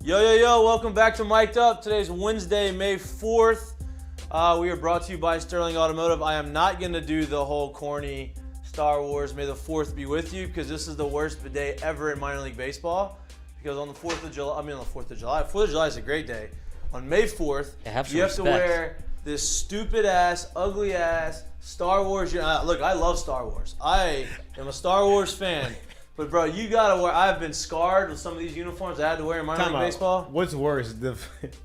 Yo, welcome back to Mik'dUp. Today's Wednesday, May 4th. We are brought to you by Sterling Automotive. I am not going to do the whole corny Star Wars, May the 4th be with you, because this is the worst day ever in minor league baseball. Because on the 4th of July, 4th of July is a great day. On May 4th, you have to wear this stupid-ass, ugly-ass Star Wars. Look, I love Star Wars. I am a Star Wars fan. But, bro, you got to wear – I've been scarred with some of these uniforms I had to wear in minor league baseball. What's worse, the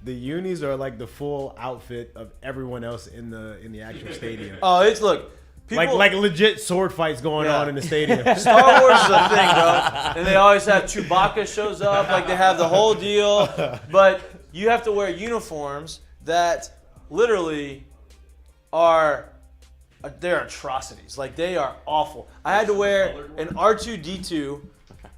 unis are like the full outfit of everyone else in the actual stadium. Oh, it's – look. People, like legit sword fights going on in the stadium. Star Wars is a thing, bro. And they always have Chewbacca shows up. Like, they have the whole deal. But you have to wear uniforms that literally are – they're atrocities. Like, they are awful. I had to wear an R2-D2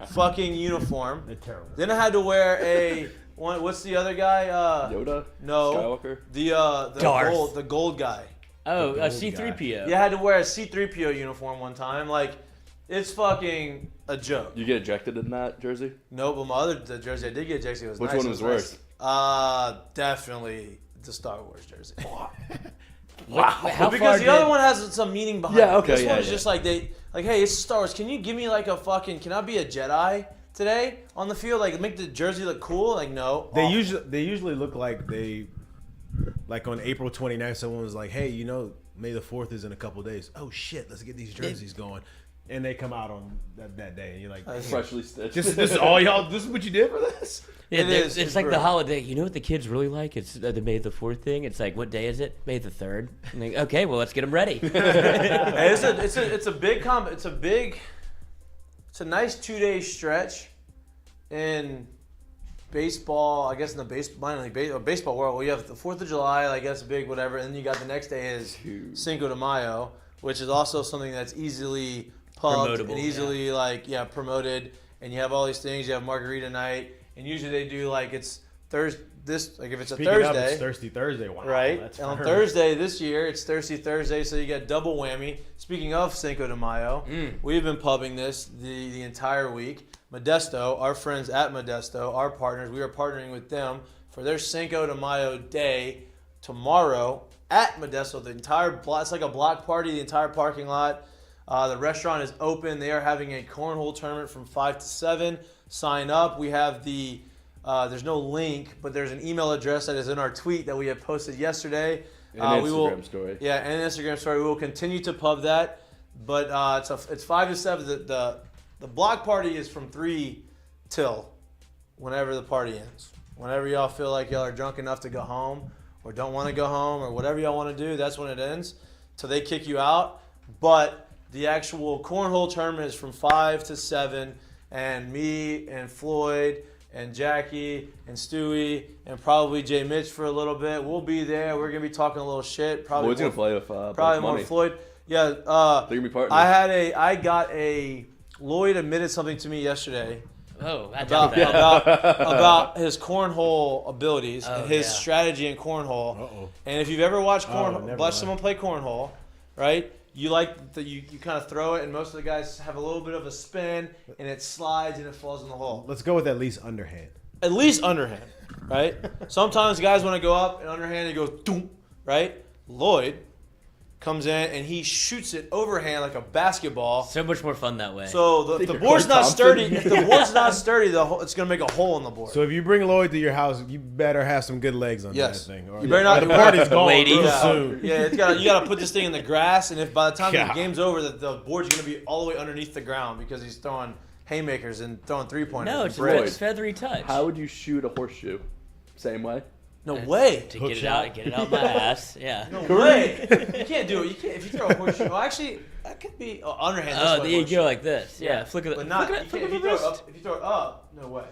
fucking uniform. They're terrible. Then I had to wear what's the other guy? Yoda? No. Skywalker? The gold guy. Oh, a C-3PO. Yeah, I had to wear a C-3PO uniform one time. Like, it's fucking a joke. You get ejected in that jersey? No, but the jersey I did get ejected was Which nice. one was worse? Definitely the Star Wars jersey. Wow. Because the other one has some meaning behind it. Yeah, okay, This one is just like, hey, it's Star Wars. Can you give me like can I be a Jedi today on the field? Like, make the jersey look cool? Like, no. They usually look like on April 29th, someone was like, hey, May the 4th is in a couple days. Oh, shit, let's get these jerseys going. And they come out on that day, and you're like, freshly stitched. This is all y'all. This is what you did for this. Yeah, it's like the holiday. You know what the kids really like? It's the May the 4th thing. It's like, what day is it? May the 3rd. I'm like, okay, well, let's get them ready. It's a nice 2-day stretch in baseball. I guess in the minor league baseball world, well, you have the 4th of July, I guess, big whatever, and then you got the next day is Cinco de Mayo, which is also something that's easily pumped and easily promoted. And you have all these things. You have margarita night, and usually they do like it's Thursday. If it's a Thursday, it's Thirsty Thursday. Wow, right? And on Thursday this year, it's Thirsty Thursday, so you get double whammy. Speaking of Cinco de Mayo, we've been pubbing this the entire week. Modesto, our friends at Modesto, our partners, we are partnering with them for their Cinco de Mayo day tomorrow at Modesto. The entire block, it's like a block party, the entire parking lot. The restaurant is open. They are having a cornhole tournament from 5 to 7. Sign up. We have there's no link, but there's an email address that is in our tweet that we have posted yesterday. And Instagram story. Yeah, and an Instagram story. We will continue to pub that, but it's 5 to 7. The block party is from 3 till whenever the party ends. Whenever y'all feel like y'all are drunk enough to go home or don't want to go home or whatever y'all want to do, that's when it ends. Till they kick you out. But the actual cornhole tournament is from 5 to 7, and me and Floyd and Jackie and Stewie and probably Jay Mitch for a little bit. We'll be there. We're going to be talking a little shit. Floyd's going to play with probably more money. Floyd. Yeah. They're going to be partners. Lloyd admitted something to me yesterday. Oh, about his cornhole abilities and his strategy in cornhole. Uh-oh. And if you've ever watched someone play cornhole, right? You you kind of throw it, and most of the guys have a little bit of a spin, and it slides and it falls in the hole. Let's go with at least underhand. At least underhand, right? Sometimes guys want to go up and underhand, it goes doom, right? Lloyd comes in and he shoots it overhand like a basketball. So much more fun that way. So the board's not sturdy. If the board's not sturdy, it's going to make a hole in the board. So if you bring Lloyd to your house, you better have some good legs on that thing. You better not. The party's gone Ladies. soon. Yeah, you got to put this thing in the grass, and if by the time the game's over, the board's going to be all the way underneath the ground because he's throwing haymakers and throwing 3-pointers. No, it's a feathery touch. How would you shoot a horseshoe? Same way? No way. To get it out my ass. Yeah. No way. You can't do it. You can't if you throw a horseshoe. Well, actually, that could be underhand. Oh, then you go like this. Yeah. Flick it. But not. If you throw it up, no way.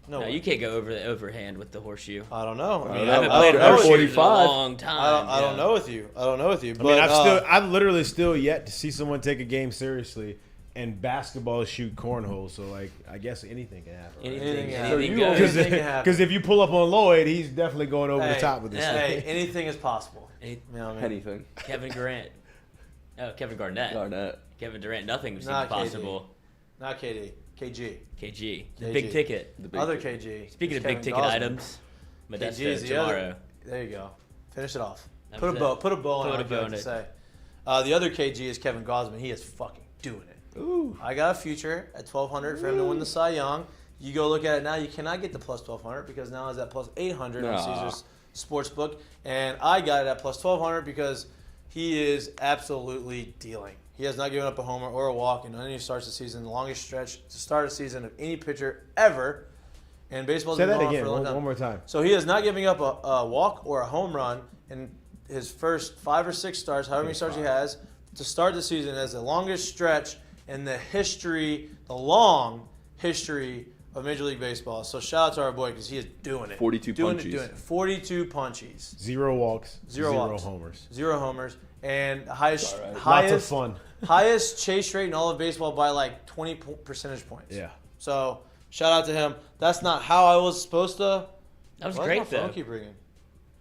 No, you can't go over the overhand with the horseshoe. I don't know. I haven't played a horseshoe in a long time. I don't know with you. But I've literally still yet to see someone take a game seriously. And basketball shoot cornhole, so I guess anything can happen. Right? Anything goes. Because if you pull up on Lloyd, he's definitely going over the top with this thing. Hey, anything is possible. Anything. Kevin Garnett. Oh, Kevin Garnett. Kevin Durant. Nothing seems possible. Not KD. KG. KG. The KG. big ticket. The big Other ticket. KG. Speaking is of big Kevin ticket Gosman. items, KG Modesto is the tomorrow. other. There you go. Finish it off. That Put a was bow. it. Put a bow on Put it. a bow I on to it. say. The other KG is Kevin Gosman. He is fucking doing it. Ooh. I got a future at 1,200 for him to win the Cy Young. You go look at it now. You cannot get the plus 1,200 because now it's at plus 800 on Caesars Sportsbook, and I got it at plus 1,200 because he is absolutely dealing. He has not given up a homer or a walk in any starts the season. The longest stretch to start a season of any pitcher ever. And baseball's Say been that going on again. for a long time. One more time. So he is not giving up a walk or a home run in his first 5 or 6 starts, however many starts he has, to start the season as the longest stretch in the long history of Major League Baseball. So shout out to our boy because he is doing it. 42 punchies. Doing it. 42 punchies. 0 walks. Zero walks. homers. 0 homers. And highest, All right. Lots of highest, fun. highest chase rate in all of baseball by like 20 percentage points. Yeah. So shout out to him. That's not how I was supposed to. That was Why great, does my phone though. keep ringing?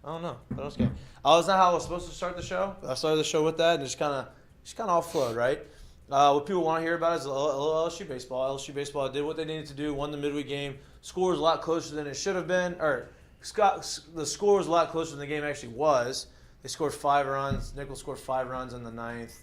I don't know. That was okay. That's not how I was supposed to start the show. I started the show with that, and just kind of all flowed, right? What people want to hear about is a little LSU baseball. LSU baseball did what they needed to do, won the midweek game. Score was a lot closer than it should have been, the score was a lot closer than the game actually was. They scored 5 runs. Nichols scored 5 runs in the 9th.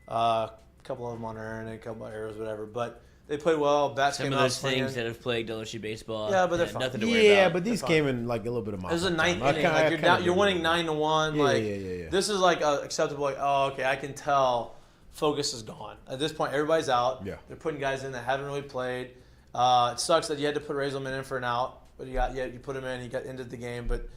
A couple of them on earn and a couple of errors, whatever. But they played well. Bats Some came of out those swinging. things that have plagued LSU baseball. Yeah, but they're had fine. nothing to worry Yeah, about. but these came in like a little bit of It was a ninth time. inning. Like you're down, you're winning 9-1. Yeah, like yeah. this is like acceptable. Like, oh, okay, I can tell focus is gone at this point. Everybody's out. Yeah. They're putting guys in that haven't really played. It sucks that you had to put Razelman in for an out, but you put him in. He got ended the game, but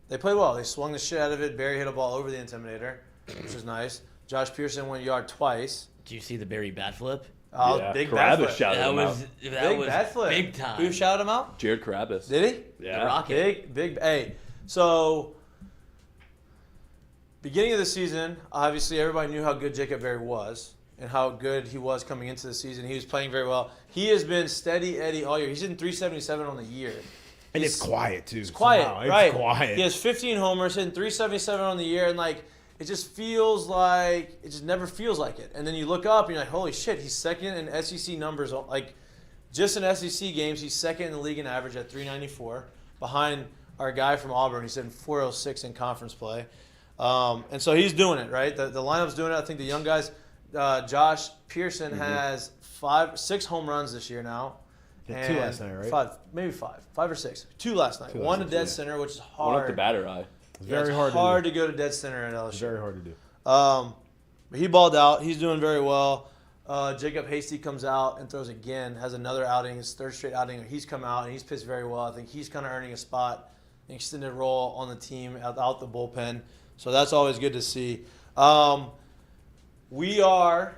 they played well. They swung the shit out of it. Barry hit a ball over the Intimidator, which was nice. Josh Pearson went yard twice. Did you see the Barry bat flip? Oh, Yeah, big bat Carabas flip. shouted That him was out. that was bat flip. big time. Who shouted him out? Jared Carabas. Did he? Yeah. The Rocket. Big. Hey, so beginning of the season, obviously everybody knew how good Jacob Berry was and how good he was coming into the season. He was playing very well. He has been steady Eddie all year. He's hitting 377 on the year. And it's quiet, too. It's quiet, somehow. right? It's quiet. He has 15 homers, hitting 377 on the year, and like it just never feels like it. And then you look up and you're like, holy shit, he's second in SEC numbers. Like just in SEC games, he's second in the league in average at 394, behind our guy from Auburn. He's hitting 406 in conference play. And so he's doing it, right? The lineup's doing it. I think the young guys, Josh Pearson has 6 home runs this year now. Yeah, 2 last night, right? 5 or 6. 2 last night. 2 One last to night, dead yeah. center, which is One hard. up the batter eye. It's very it's hard to do. to go to dead center at LSU. It's very hard to do. But he balled out. He's doing very well. Jacob Hasty comes out and throws again, has another outing, his 3rd straight outing. He's come out and he's pitched very well. I think he's kind of earning a spot, an extended role on the team out the bullpen. So that's always good to see. We are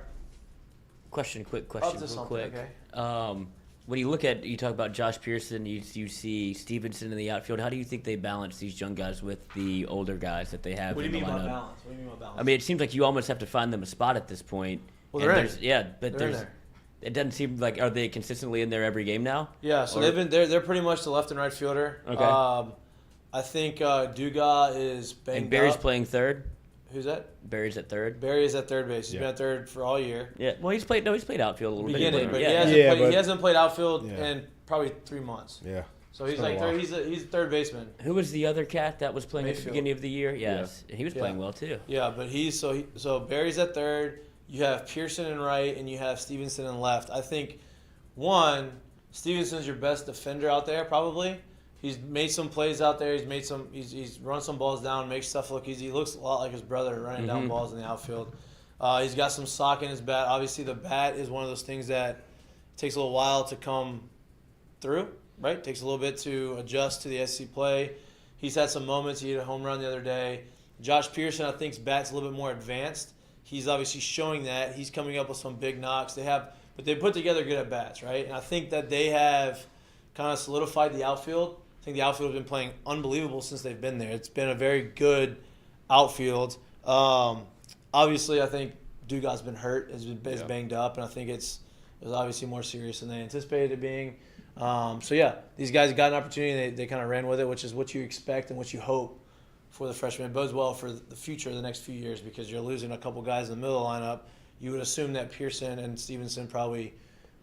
Quick up question, to real something, quick. okay? When you talk about Josh Pearson, you see Stevenson in the outfield. How do you think they balance these young guys with the older guys that they have What do in you the mean by lineup? balance? What do you mean by balance? I mean, it seems like you almost have to find them a spot at this point. Well, And they're in. there's- Yeah, but They're in there's. there. It doesn't seem like are they consistently in there every game now? Yeah, so Or- they're pretty much the left and right fielder. Okay. I think Dugas is banged And Barry's up. playing third. Who's that? Barry's at third. Barry is at third base. He's Yeah. been at third for all year. Yeah. Well, he's played outfield a little Beginning, bit. but Yeah. he hasn't played outfield Yeah. in probably 3 months. Yeah. So he's It's been like a while. he's a third baseman. Who was the other cat that was playing at the Mayfield. beginning of the year? Yes, he was Yeah. playing well too. Yeah, but so Barry's at third. You have Pearson in right, and you have Stevenson in left. I think Stevenson's your best defender out there probably. He's made some plays out there. He's run some balls down, makes stuff look easy. He looks a lot like his brother running down balls in the outfield. He's got some sock in his bat. Obviously, the bat is one of those things that takes a little while to come through, right? Takes a little bit to adjust to the SC play. He's had some moments. He hit a home run the other day. Josh Pearson, I think, bat's a little bit more advanced. He's obviously showing that. He's coming up with some big knocks. But they put together good at bats, right? And I think that they have kind of solidified the outfield. I think the outfield has been playing unbelievable since they've been there. It's been a very good outfield. Obviously, I think Dugas been hurt, is banged up, and I think it was obviously more serious than they anticipated it being. So yeah, these guys got an opportunity. They kind of ran with it, which is what you expect and what you hope for the freshmen. It bodes well for the future of the next few years because you're losing a couple guys in the middle of the lineup. You would assume that Pearson and Stevenson probably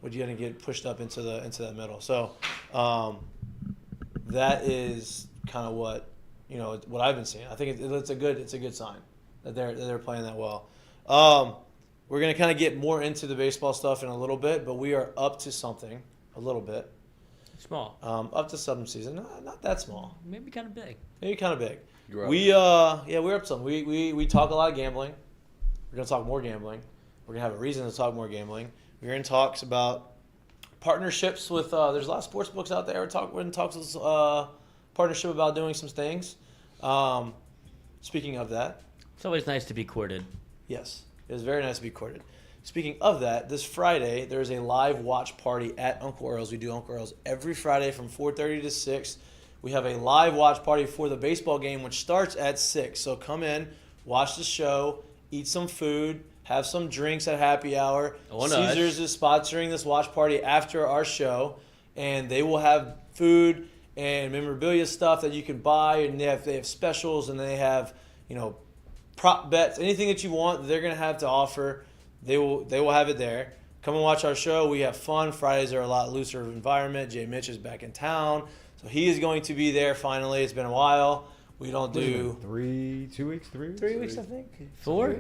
would you gonna get pushed up into that middle. So that is kind of what I've been seeing. I think it's a good sign that they're playing that well. We're gonna kind of get more into the baseball stuff in a little bit, but we are up to something a little bit. Small. Up to some season, not that small. Maybe kind of big. Maybe kind of big. You're We're up to something. We talk a lot of gambling. We're gonna talk more gambling. We're gonna have a reason to talk more gambling. We're in talks about partnerships with. There's a lot of sports books out there. We're in talks with partnership about doing some things. Speaking of that, It's always nice to be courted. yes, it is very nice to be courted. Speaking of that, this Friday there is a live watch party at Uncle Earl's. We do Uncle Earl's every Friday from 4:30 to 6. We have a live watch party for the baseball game, which starts at 6. So come in, watch the show, eat some food, have some drinks at happy hour. Oh, nice. Caesars is sponsoring this watch party after our show, and they will have food and memorabilia stuff that you can buy, and they have specials, and they have prop bets, anything that you want, they're gonna have to offer. They will have it there. Come and watch our show. We have fun. Fridays are a lot looser environment. Jay Mitch is back in town, so he is going to be there finally. It's been a while. We don't do 2 weeks, 3 weeks? 3 weeks, I think. 4?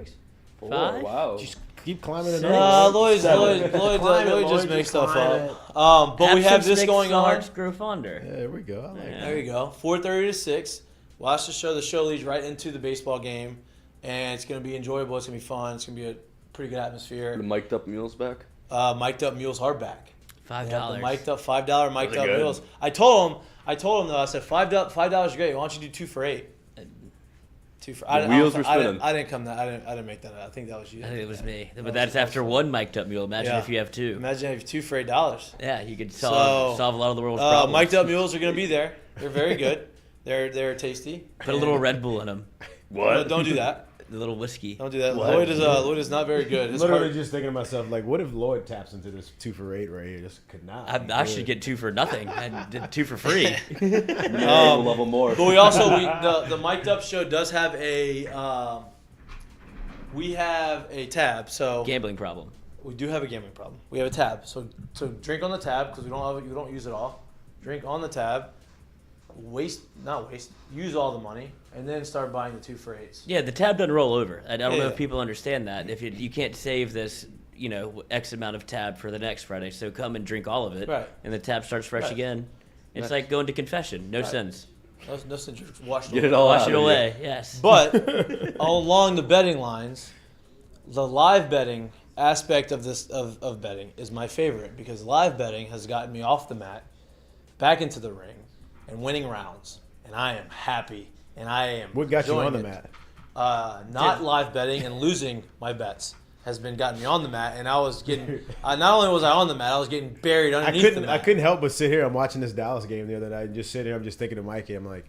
4. 5? Wow. Just keep climbing the numbers. Lloyd Lloyd, just makes stuff climb up. But we have Absence this makes going the on. hearts grow fonder. Yeah, there we go. I like Yeah. that. There you go. 4:30 to 6. Watch the show. The show leads right into the baseball game, and it's going to be enjoyable. It's going to be fun. It's going to be a pretty good atmosphere. The mic'd up meals back. Mik'dUp meals are back. $5. They have the Mik'dUp $5 Are they Mik'dUp good? meals. I told him though. I said $5 is great. Why don't you do 2 for $8? 2 for. The wheels were spinning. I didn't come that. I didn't make that up. I think that was you. I think it was me. That But that's after one mic'd up mule. Imagine Yeah. if you have 2. Imagine if you 2 for $8. Yeah, you could solve a lot of the world's problems. Mik'dUp mules are going to be there. They're very good. They're tasty. Put a little Red Bull in them. What? Don't do that. A little whiskey. Don't do that. What? Lloyd is not very good. His Literally heart- just thinking to myself, like, what if Lloyd taps into this 2 for $8 right here? Just could not. I should get 2 for nothing. I did 2 for free. Yeah, we'll level more. But we also the Mik'd Up show does have we have a tab. So Gambling problem. we do have a gambling problem. We have a tab. So drink on the tab because we don't use it all. Drink on the tab. Use all the money and then start buying the 2 for $8s. Yeah, the tab doesn't roll over. I don't know Yeah. if people understand that. If you can't save this, X amount of tab for the next Friday, so come and drink all of it, Right. and the tab starts fresh Right. again. It's Right. like going to confession. No Right. sins. No sense wash Get it all Wash out it of away. here. Yes. But along the betting lines, the live betting aspect of this of betting is my favorite because live betting has gotten me off the mat, back into the ring, and winning rounds, and I am happy and I am. What got you enjoying on the it. mat? Not live betting and losing my bets has been gotten me on the mat, and I was getting. Not only was I on the mat, I was getting buried underneath the mat. I couldn't help but sit here. I'm watching this Dallas game the other night and just sit here. I'm just thinking of Mikey. I'm like,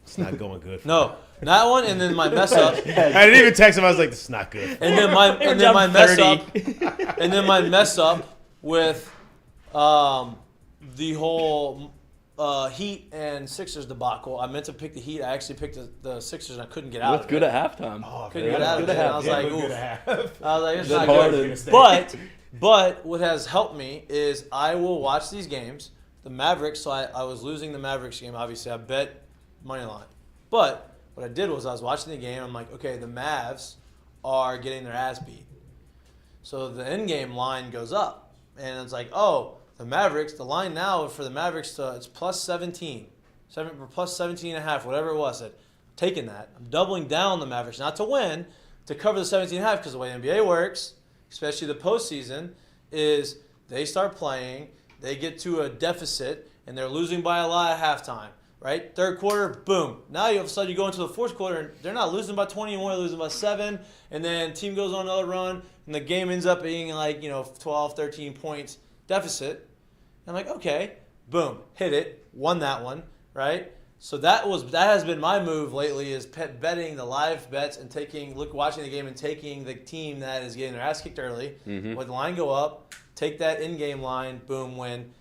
it's not going good. For No, that one, and then my mess up. I didn't even text him. I was like, it's not good. And then my down mess 30. up, and then my mess up with the whole Heat and Sixers debacle. I meant to pick the Heat. I actually picked the Sixers, and I couldn't get out. Looked of good it. at halftime. Oh, Couldn't man, get out of good it. to And have. I was Yeah, like, look good oof. to have. I was like, it's Good not hard. good. But what has helped me is I will watch these games. The Mavericks. So I was losing the Mavericks game. Obviously, I bet money line. But what I did was I was watching the game. I'm like, okay, the Mavs are getting their ass beat. So the end game line goes up, and it's like, oh, the Mavericks. The line now for the Mavericks it's plus 17, plus 17 and a half, whatever it was. Taking that, I'm doubling down on the Mavericks, not to win, to cover the 17 and a half, because the way the NBA works, especially the postseason, is they start playing, they get to a deficit, and they're losing by a lot at halftime. Right? Third quarter, boom. Now all of a sudden you go into the fourth quarter and they're not losing by 20 anymore, they're losing by 7. And then team goes on another run and the game ends up being 12, 13 points deficit. And I'm like, okay, boom, hit it, won that one, right? So that has been my move lately is betting the live bets and watching the game and taking the team that is getting their ass kicked early, let the line go up, take that in-game line, boom, win.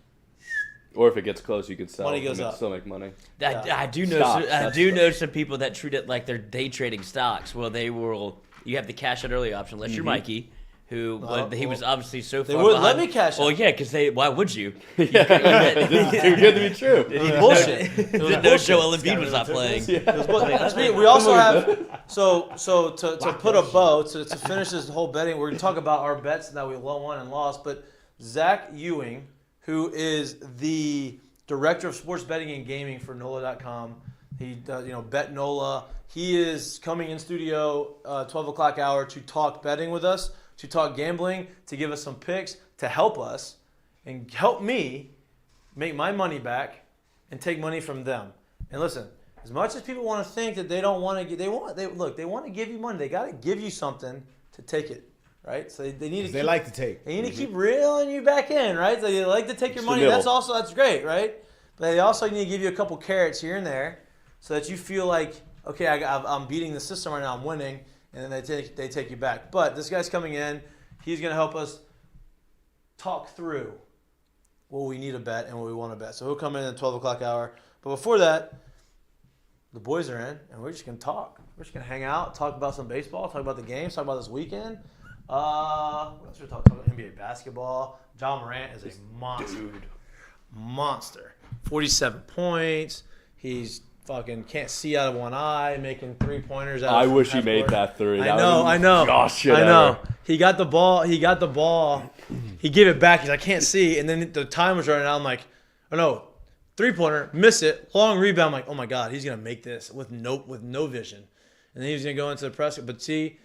Or if it gets close, you can sell. Money goes and up. Still make money. I do know. Stocks, I that's do the- know some people that treat it like they're day trading stocks. Well, you have the cash out early option, unless you're Mikey. who he was well, obviously so they far wouldn't let behind. me cash Well, out. yeah, because why would you? This is too good to be true. Bullshit. It was No, bullshit. Joel Embiid was not playing. We also have so to put a bow to finish this whole betting. We're gonna talk about our bets that we won and lost. But Zach Ewing, who is the director of sports betting and gaming for NOLA.com, he does Bet NOLA. He is coming in studio 12 o'clock hour to talk betting with us, to talk gambling, to give us some picks, to help us and help me make my money back and take money from them. And listen, as much as people want to think that they don't want to get, they want to give you money. They got to give you something to take it, right? So they need to. They like to take. They need to keep reeling you back in, right? So they like to take your It's money. the middle. That's great, right? But they also need to give you a couple carrots here and there, so that you feel like, okay, I'm beating the system right now. I'm winning, and then they take you back. But this guy's coming in. He's going to help us talk through what we need to bet and what we want to bet. So he'll come in at 12 o'clock hour. But before that, the boys are in, and we're just going to talk. We're just going to hang out, talk about some baseball, talk about the games, talk about this weekend. What else are we talking about? NBA basketball. John Morant is a monster. Monster. 47 points. He's fucking can't see out of one eye, making 3-pointers out of I wish he half made court. that three. I know. Gosh, shit I know. ever. He got the ball. He gave it back. He's like, I can't see. And then the time was running out. I'm like, oh no, 3-pointer, miss it, long rebound. I'm like, oh my God, he's gonna make this with no vision. And then he was gonna go into the press. But see,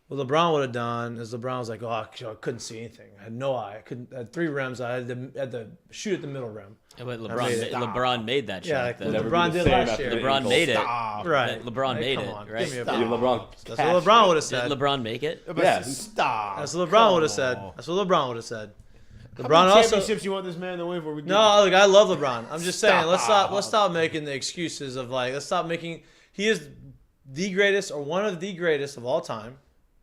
what LeBron would have done is LeBron was like, oh, I couldn't see anything. I had no eye. I had 3 rims. I had to shoot at the middle rim. But made it. LeBron made that Yeah, shot. like though. Never LeBron be the did same last after year. the LeBron ankle. made it. Right. LeBron made come it, on. right? Give me a Yeah, break. LeBron. That's what LeBron would have Did said. LeBron make it? Yeah. Stop. That's what LeBron would have said. That's what LeBron would have said. How LeBron many also. championships you want this man to win for? No, look, I love LeBron. I'm just saying, Stop. let's stop making the excuses of like, let's stop making. He is the greatest or one of the greatest of all time,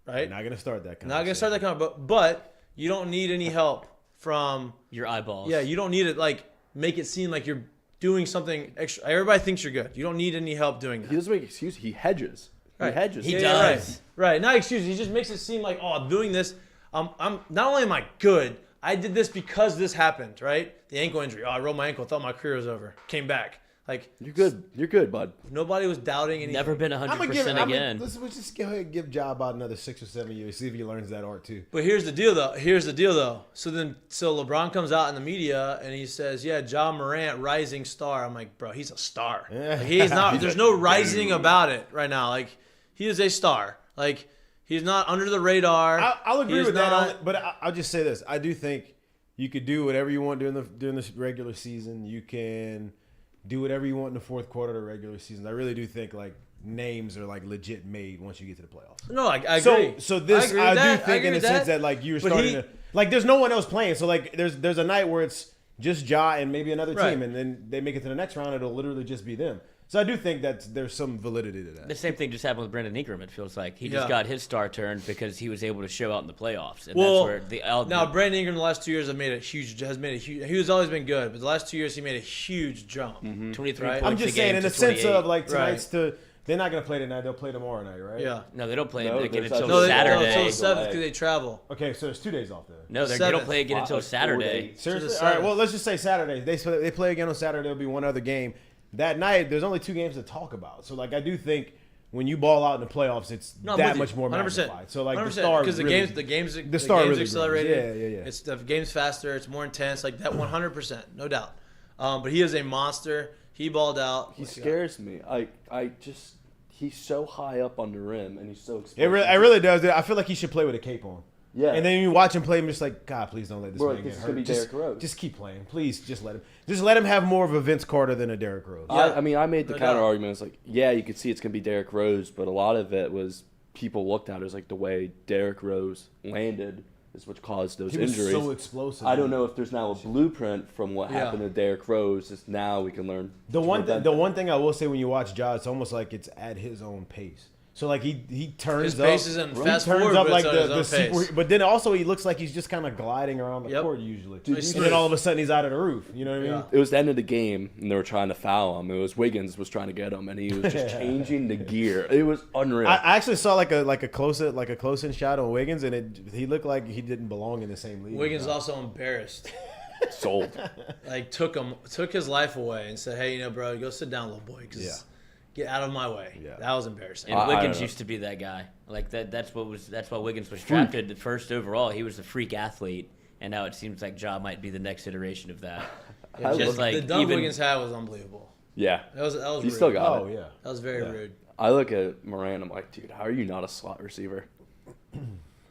right? Not gonna start that. Not gonna start that kind of, but you don't need any help from. Your eyeballs. Yeah, you don't need it. Like, make it seem like you're doing something extra. Everybody thinks you're good. You don't need any help doing He that. doesn't make excuses. He hedges. Right. He hedges. He Yeah, does. right. Not excuses. He just makes it seem like, oh, I'm doing this. I'm not only am I good, I did this because this happened, right? The ankle injury. Oh, I rolled my ankle. Thought my career was over. Came back. Like, You're good. You're good, bud. nobody was doubting anything. Never been 100% again. Let's just go ahead and give Ja about another 6 or 7 years. See if he learns that art too. But here's the deal, though. So LeBron comes out in the media and he says, "Yeah, Ja Morant, rising star." I'm like, bro, he's a star. Yeah. Like, he's not. There's no rising about it right now. Like, he is a star. Like, he's not under the radar. I'll agree He's with not- that, but I'll just say this: I do think you could do whatever you want during the regular season. You can do whatever you want in the fourth quarter of the regular season. I really do think like names are like legit made once you get to the playoffs. No, I agree. So this agree I with that. do think agree in the with sense that. that like you're But starting he- to like there's no one else playing. So like there's a night where it's just Ja and maybe another Right. team, and then they make it to the next round. It'll literally just be them. So I do think that there's some validity to that. The same thing just happened with Brandon Ingram. It feels like he Yeah. just got his star turned because he was able to show out in the playoffs, and Well, that's where now Brandon Ingram the last 2 years has made a huge. He was always been good, but the last 2 years he made a huge jump. 23 Right. points I'm a just game saying in to the sense 28. of like Right. tonight's they're not gonna play tonight. They'll play tomorrow night, right? Yeah. No, they don't play No, again there's until No, Saturday. until the Saturday. 7th because they travel. Okay, so there's 2 days off there. No, they Seventh. don't play again until Like 4 Saturday. days. Seriously? the All right. 7th. Well, let's just say Saturday. They play again on Saturday. There'll be one other game that night. There's only 2 games to talk about. So like I do think when you ball out in the playoffs, it's No, I'm that with you. much more 100%. magnified. So like the 100%, star because the really- games the star really accelerated. brings. Yeah. It's the game's faster. It's more intense. Like that, 100%, no doubt. But he is a monster. He balled out. He scares me. He's so high up on the rim, and he's so It explosive. really does. I feel like he should play with a cape on. Yeah. And then you watch him play, I'm just like, God, please don't let this Bro, man this get is gonna hurt. be Derrick Rose. Just keep playing. Please, just let him have more of a Vince Carter than a Derrick Rose. Yeah. I mean, I made the No counter doubt. argument. It's like, yeah, you could see it's going to be Derrick Rose, but a lot of it was people looked at it as like the way Derrick Rose landed is what caused those He was injuries. so explosive. I don't know if there's now a blueprint from what Yeah. happened to Derrick Rose. Is now we can learn. The to one prevent the that. one thing I will say when you watch Ja, it's almost like it's at his own pace. So like he turns His up, pace isn't he fast turns forward, up but like it's on the his own pace. super. But then also he looks like he's just kind of gliding around the Yep. court usually. He's And then all of a sudden he's out of the roof. You know what I mean? Yeah. It was the end of the game, and they were trying to foul him. It was Wiggins was trying to get him, and he was just changing the gear. It was unreal. I actually saw like a close in shot on Wiggins, and he looked like he didn't belong in the same league. Wiggins also embarrassed. Sold. Like took his life away and said, "Hey, bro, go sit down, little boy, because get out of my way." Yeah. That was embarrassing. And I Wiggins don't know. used to be that guy. Like that's why Wiggins was drafted the first overall. He was a freak athlete, and now it seems like Ja might be the next iteration of that. I Just love- like the dunk even Wiggins had was unbelievable. Yeah. That was He rude. still got Oh it. yeah. That was very Yeah. rude. I look at Moran, I'm like, dude, how are you not a slot receiver?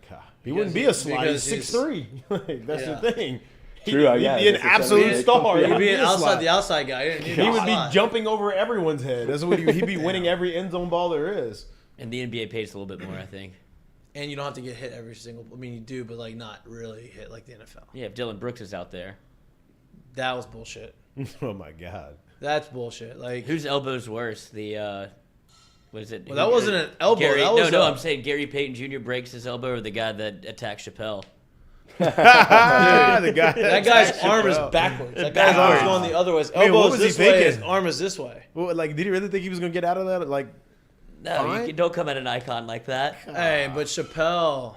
God, he wouldn't be a Because slot. He's he's- 6'3". Like, that's Yeah. the thing. True, I He'd guess. be an It's a absolute 78 star. Yeah. He'd He'd be be an a outside slot. the outside guy. He didn't need He a would be slot. jumping over everyone's head. That's what he'd be winning every end zone ball there is. and the NBA pays a little bit more, I think. And you don't have to get hit every single. I mean, you do, but like not really hit like the NFL. Yeah, if Dylan Brooks is out there, That was bullshit. Oh my god. That's bullshit. Like whose elbow's worse? The what is it? Well, that wasn't an elbow. Gary, That was no, a- I'm saying Gary Payton Jr. breaks his elbow, or the guy that attacked Chappelle. The guy, that guy's arm is backwards. That guy's arm is going the other way. His Man, what elbow is was he this way. His thinking? arm is this way. Well, like, did he really think he was gonna get out of that? Like, No, Fine. don't come at an icon like that, Hey, but Chappelle,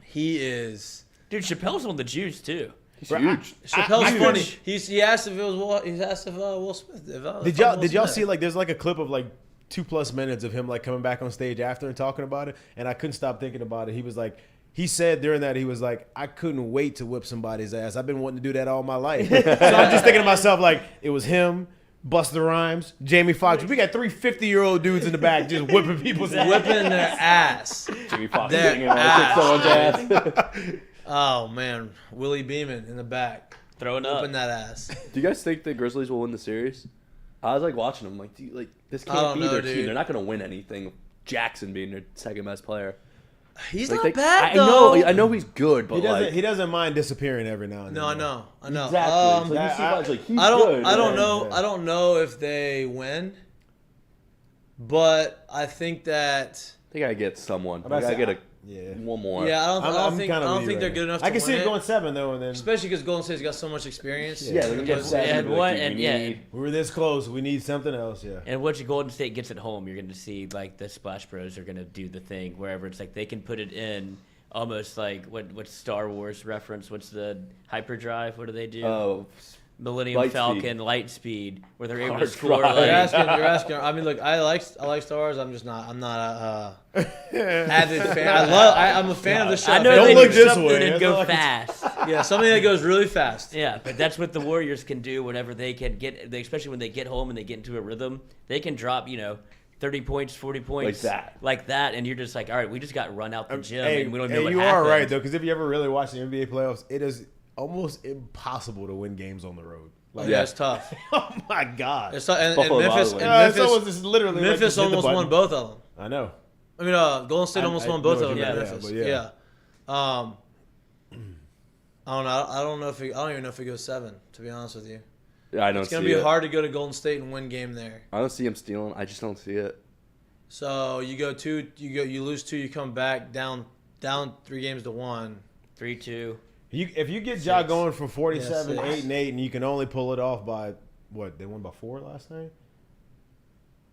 he is. dude. Chappelle's on the juice too. He's Bro, huge. Chappelle's I- funny. He asked if it was Will. He asked if Will Smith. did y'all see like there's like a clip of like 2+ minutes of him like coming back on stage after and talking about it, and I couldn't stop thinking about it. He was like. He said during that, he was like, I couldn't wait to whip somebody's ass. I've been wanting to do that all my life. So I'm just thinking to myself, like, it was him, Busta Rhymes, Jamie Foxx. We got 3 50-year-old dudes in the back just whipping people's ass. whipping their ass. Jimmy Fox Their getting him on ass. someone's ass. Oh man, Willie Beeman in the back, Throwing up. whipping that ass. Do you guys think the Grizzlies will win the series? I was like watching them, like, dude, like this I can't don't be know, their dude. team. They're not gonna win anything. with Jackson being their second best player. He's Like, not they- bad I though. know, I know he's good, but He doesn't mind disappearing every now and then. No, I know. exactly. It's like, you see I- guys like he's I don't. good. I don't and- know. yeah. I don't know if they win, but I think that. They gotta get someone. I'm They about gotta to get say, yeah. one more. Yeah, I don't I'm think. I kinda don't with you think they're right good now. enough. I to can see win it going 7 though, and then especially because Golden State's got so much experience. Yeah, they're gonna get Because seven. they had Like, one, we and yeah, need- we were this close. We need something else. Yeah. And once Golden State gets it home, you're going to see like the Splash Bros are going to do the thing wherever it's like they can put it in almost like what's Star Wars reference? What's the hyperdrive? What do they do? Oh, Millennium Lightspeed. Falcon, Lightspeed, where they're able to Hard score. drive. You're Like, asking. You're asking. I mean, look. I like Star Wars. I'm just not. I'm not a avid fan. I'm a fan of the show. I know Don't they look do this something way. and That's go all I can fast. Yeah, something that goes really fast. Yeah, but that's what the Warriors can do whenever they can get, especially when they get home and they get into a rhythm. They can drop, 30 points, 40 points. Like that. And you're just like, all right, we just got run out the gym and we don't know what you happened. are right though, because if you ever really watch the NBA playoffs, it is almost impossible to win games on the road. Like, Yeah. yeah, it's tough. Oh my god! It's tough. And Buffalo Memphis. Wild And Wings. Memphis. Someone just literally like, Memphis just hit the almost button. won both of them. I know. I mean, Golden State almost I won both know of them. what in you Memphis. mean, yeah, Yeah. I don't know. I don't know if I don't even know if it goes 7. To be honest with you, yeah, I don't it's see gonna be it. hard to go to Golden State and win game there. I don't see him stealing. I just don't see it. So you go 2. You lose 2. You come back down 3 games to 1. 3-2. If you get Ja 6. going for 47, Yeah, 6. 8-8, and you can only pull it off by what? They won by 4 last night.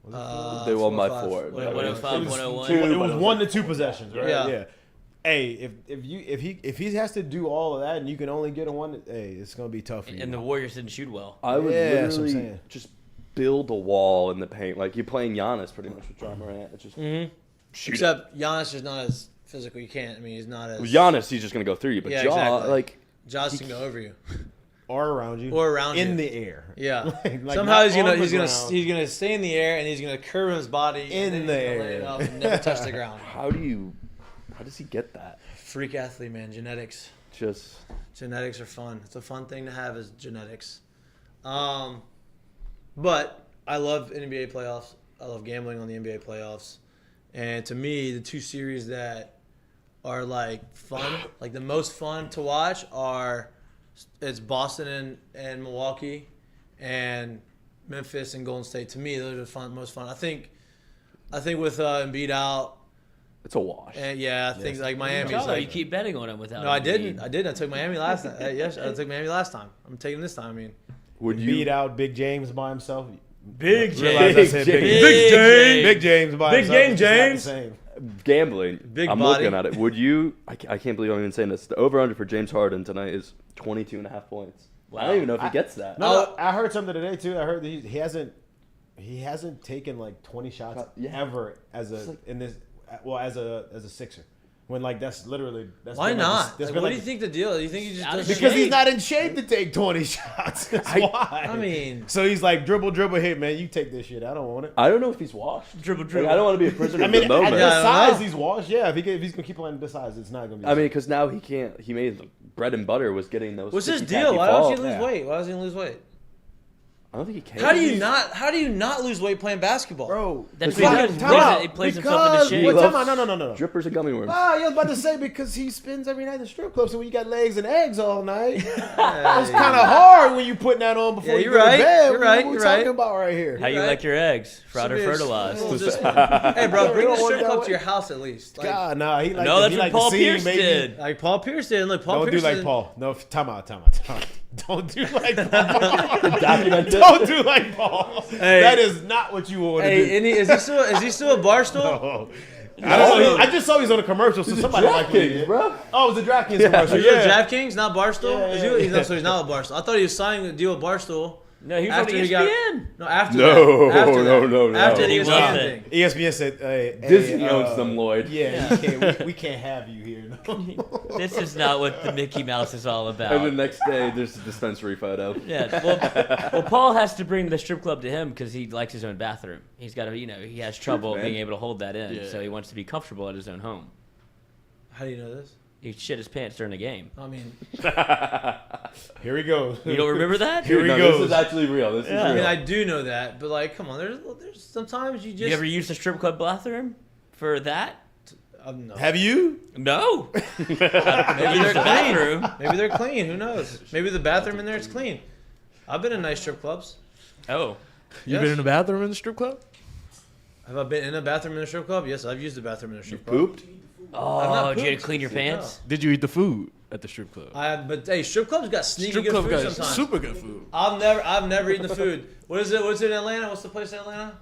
Was it 4? They won by 4-5. 4. Whatever. 105, It was 101. two. It was 1 to 2 possessions, right? Yeah. Hey, if he has to do all of that and you can only get a 1, hey, it's gonna be tough for you. And the Warriors didn't shoot well. I would Yeah, that's what I'm literally saying. just build a wall in the paint. Like you're playing Giannis pretty much with John Morant. It's just shoot it. Except Giannis is not as physical. You can't. I mean, he's not as. With Giannis, he's just gonna go through you. But Yeah, Ja, exactly. like Josh can go over you. or around you, Or around in you. the air. Yeah. Like, Somehow not he's gonna on the he's gonna ground. he's gonna stay in the air and he's gonna curve his body In and then the he's gonna lay air. it up and never touch the ground. how does he get that? Freak athlete, man. Genetics. Just Genetics are fun. It's a fun thing to have is genetics. But I love NBA playoffs. I love gambling on the NBA playoffs. And to me, the 2 series that are like fun, like the most fun to watch it's Boston and Milwaukee and Memphis and Golden State. To me, those are the most fun. I think I think with Embiid out, It's a wash. and I think like Miami's Charlotte, like. you keep betting on him without. No, I Embiid. didn't. I did. I took Miami last time. Yes, I took Miami last time. I'm taking this time. I mean, Would Beat you? out Big James by himself. Big Realize I James. said Big Big James. Big James by Big himself. Game It's not the James. same. Gambling. Big I'm body. looking at it. Would you? I can't believe I'm even saying this. The over/under for James Harden tonight is 22.5 points. I don't even know if he gets that. No, I heard something today too. I heard that he hasn't taken like 20 shots ever as a as a Sixer. When like that's why been, not? that's Like, been, what do you think the deal? Do you think he just Out of doesn't? because he's shape. not in shape to take 20 shots. That's why. I mean, so he's like dribble, hit, man. You take this shit. I don't want it. I don't know if he's washed. Dribble. Like, I don't want to be a prisoner I of mean, the at moment. this Yeah, I don't size, know. he's washed. Yeah, if he's gonna keep playing this size, it's not gonna be. I mean, because now he can't. He made the bread and butter was getting those. what's his ticky-tacky deal? Why don't falls. you lose Yeah. weight? Why doesn't he lose weight? I don't think he can. How do you not lose weight playing basketball? bro, That's Because- because he plays himself into shape. Wait, loves- time out. No. Drippers and gummy worms. Ah, I was about to say because he spends every night in the strip club, so when you got legs and eggs all night, it's kind of hard when you putting that on before Yeah, you you're go right. to bed. You're right. What You're we talking right. about right here? How you Right. like your eggs? Fried or Should be a- fertilized? well, just- hey, bro, bring You the don't want strip that club way? to your house at least. Like, God, nah, he like No, that's he what like Paul the scene, Pierce baby. did. like Paul Pierce did. Look, Paul Don't Pierce do like did- Paul. No, time out. Don't do like Paul. Documented. Don't do like Paul. Hey. That is not what you want to do. Hey, is he still a Barstool? No. I don't know. I just saw he's on a commercial, so somebody like DraftKings, me. bro. Oh, it was a DraftKings commercial. He's Yeah. with DraftKings, not Barstool. Yeah, Is yeah, he, so he's not with Barstool. I thought he was signing a deal with Barstool. No, he was on After he ESPN. got after No, that. After no, that. no, no. After the He ESPN wasn't. thing. ESPN said, hey, Disney owns them, Lloyd. Yeah, you can't, we can't have you here. No. This is not what the Mickey Mouse is all And the about. next day, there's a dispensary photo. Yeah, well, Paul has to bring the strip club to him because he likes his own bathroom. He's got to, he has trouble man. being able to hold that in, Yeah. so he wants to be comfortable at his own home. How do you know this? He shit his pants during the game. I mean, Here we go. You don't remember that? Here he No, goes. This is actually real. This is Yeah. I real. mean, I do know that, but like, come on, there's sometimes you just. You ever used the strip club bathroom for that? No. Have you? No. Maybe they're clean. bathroom. Maybe they're clean. Who knows? Maybe the bathroom in there is clean. I've been in nice strip clubs. Oh. You Yes. been in the bathroom in the strip club? Have I been in a bathroom in a strip club? Yes, I've used the bathroom in a You strip club. pooped? Oh, did you pooped. clean your pants? Did you eat the food at the strip club? But hey, strip clubs got sneaky Strip good club food got sometimes. super good food. I've never eaten the food. What's it in Atlanta? What's the place in Atlanta?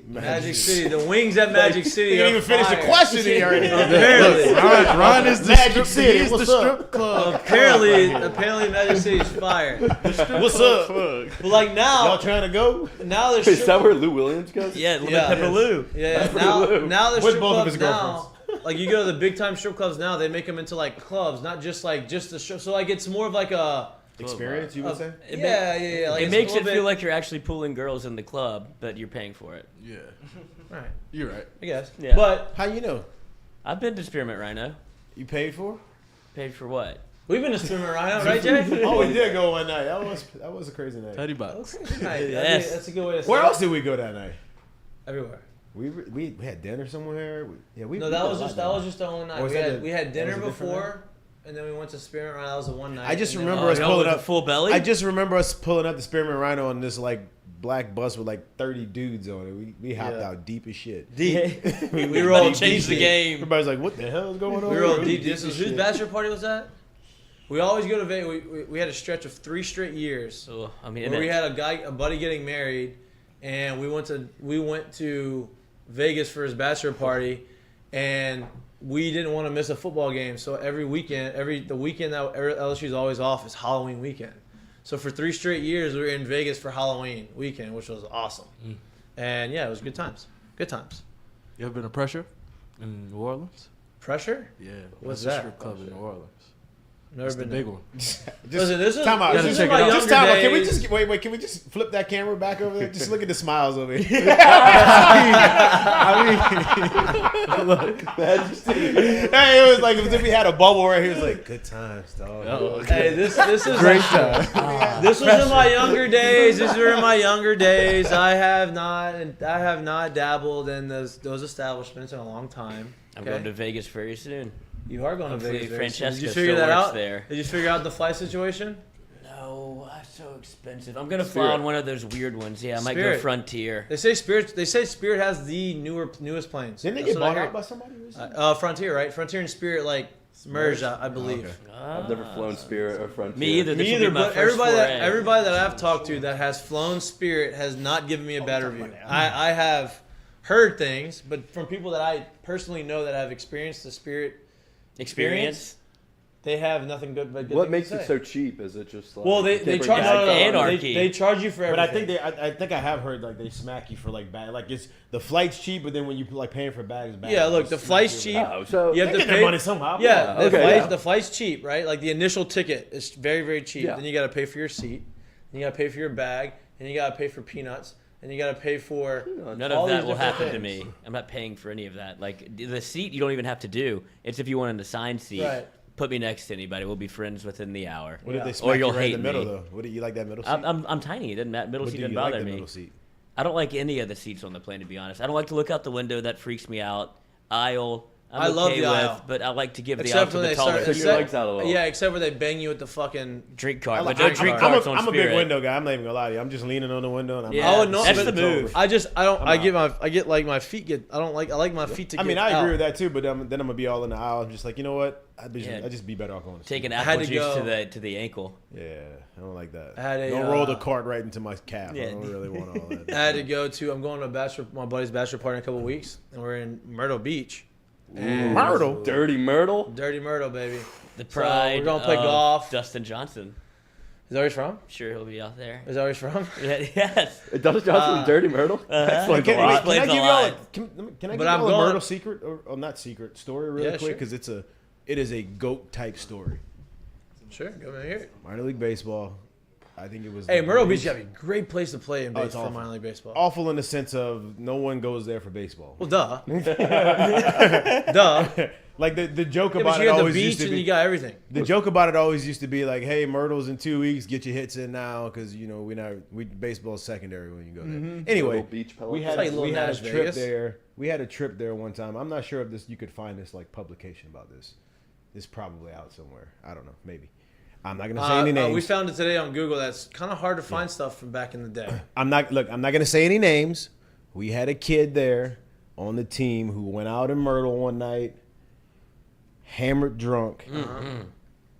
Magic City. The wings at Magic City. You didn't even finish the question and you already Apparently, Ron is the Magic strip, City, he's the what's up? strip club. apparently Magic City's fire. What's up? But like Y'all now trying to go? there's Is strip that where Lou Williams goes? Yeah, Lemon Yeah. Pepper Lou. Yeah, Lou. now there's With strip both of clubs his now. Like you go to the big time strip clubs now, they make them into like clubs, not just the strip. So like it's more of like a Experience, you would say? It yeah. Like it it's makes a it little feel bit- like you're actually pulling girls in the club, but you're paying for it. Yeah, right. you're right. I guess. Yeah. But How you know? I've been to Spearmint Rhino. You paid for? Paid for what? we've been to Spearmint Rhino, right, Jay? Oh, we did go one night. That was a crazy night. Teddy box. Nice. Yes. That's a good way to say Where it. else did we go that night? Everywhere. We had dinner somewhere. We No, that was just the only night. Or was We that had, the- we had dinner that was a different before, and then we went to Spearmint Rhino. That was the one night. I just and then- remember us y'all pulling with up a full belly? I just remember us pulling up the Spearmint Rhino on this like black bus with like 30 dudes on it. We hopped Yeah. out deep as shit. deep. we We rolled deep changed the deep. game. Everybody's like, "What the hell is going on?" We rolled here?" deep. This was whose shit. bachelor party was that? We always go to Vegas. We had a stretch of 3 straight years Oh, I mean, where we had a buddy getting married, and we went to Vegas for his bachelor party, and we didn't want to miss a football game. So every weekend, the weekend that LSU is always off is Halloween weekend. So for 3 straight years, we were in Vegas for Halloween weekend, which was awesome. And yeah, it was good times. Good times. You ever been to Pressure in New Orleans? Pressure? Yeah. What's that's that? a strip club in New Orleans. Never It's the been big there. one. Listen, this is time out. this Gotta is check my it out. younger Just time out. Can we days. just wait? Can we just flip that camera back over there? Just look at the smiles over here. Hey, it was like as if we had a bubble right here. It was like good times, dog. Oh, Hey, this is Great like, time. this was in my younger days. These were in my younger days. I have not dabbled in those establishments in a long time. I'm Okay? going to Vegas very soon. You are going to Hopefully Vegas. Francesca Did you still figure that works out? there. Did you figure out the flight situation? No, Oh, that's so expensive. I'm gonna fly Spirit. on one of those weird ones. Yeah, I might go Spirit. Frontier. They say Spirit has the newest planes. Didn't they That's get what I bought heard. out by somebody recently? Frontier, right? Frontier and Spirit like merged, I believe. Okay. I've never flown Spirit or Frontier. Me either. This Me will be either, my but first foray. everybody that I've talked to that has flown Spirit has not given me a bad review. I have heard things, but from people that I personally know that have experienced the Spirit experience. they have nothing good but good What things makes to it say. so cheap? Is it just like Well, they can't bring charge bags no, on? Anarchy. they charge you for But everything. I think I have heard like they smack you for like bag, like it's the flight's cheap, but then when you like paying for bags, Yeah, look, the smack flight's you cheap. with- Oh, so You have They to get their pay money somehow. Yeah, Okay, the flight's cheap, right? Like the initial ticket is very, very cheap. Yeah. Then you got to pay for your seat, then you got to pay for your bag, and you got to pay for peanuts, and you got to pay for None all of that these will different happen to things. me. I'm not paying for any of that. Like the seat, you don't even have to do. It's if you want an assigned seat. Right. Put me next to anybody. We'll be friends within the hour. What if they Or smack you'll you right in hate the middle me. though? What do you like that middle seat? I'm tiny. It doesn't matter. Middle What seat do you doesn't like bother the me. middle seat? I don't like any of the seats on the plane, to be honest. I don't like to look out the window. That freaks me out. Aisle. I love the aisle. but I like to give the Except aisle to when the they taller. start, Take your legs out a little. yeah, except where they bang you with the fucking. Drink cart. I'm But no drink carts on a Spirit. big window guy. I'm not even gonna lie to you. I'm just leaning on the window and I'm Yeah. Oh no, That's but the move. I out. get like my feet get. I like my feet to. I mean, get I out. agree with that too, but then I'm gonna be all in the aisle. I'm just like, you know what? I'd Yeah. just be better off going to Take sleep. an I had apple to juice go- to the ankle. Yeah, I don't like that. I had a, don't roll the cart right into my calf. Yeah. I don't really want all that. I had to go to. I'm going to my buddy's bachelor party in a couple weeks, and we're in Myrtle Beach. And Myrtle? Dirty Myrtle. Dirty Myrtle, baby. The So, we're pride. gonna play of golf. Dustin Johnson. Is that where he's from? Sure, he'll be out there. Is that where he's from? Yes. Does Johnson Dirty Myrtle? Uh-huh. Can, a lot. can I Explains give a y'all lot. can I But give I'm y'all a going- Myrtle secret or not secret story really Yeah, quick sure. because it is a goat type story. Sure, go ahead here. Minor league baseball. I think it was. Hey, the Myrtle Braves. Beach got a great place to play in Oh, it's for awful. minor league baseball. Awful in the sense of no one goes there for baseball. Well, duh. Duh. Like the joke Yeah, about but it you got the always used beach to and be. you got everything. The joke about it always used to be like, "Hey, Myrtle's in 2 weeks. Get your hits in now, because you know baseball's secondary when you go there." Anyway, Little beach we Pelicans. had like we Little had a Nash trip Vegas. there. We had a trip there one time. I'm not sure if you could find this like publication about this. It's probably out somewhere. I don't know. Maybe. I'm not gonna say any names. We found it today on Google. That's kind of hard to find stuff from back in the day. I'm not gonna say any names. We had a kid there on the team who went out in Myrtle one night, hammered drunk,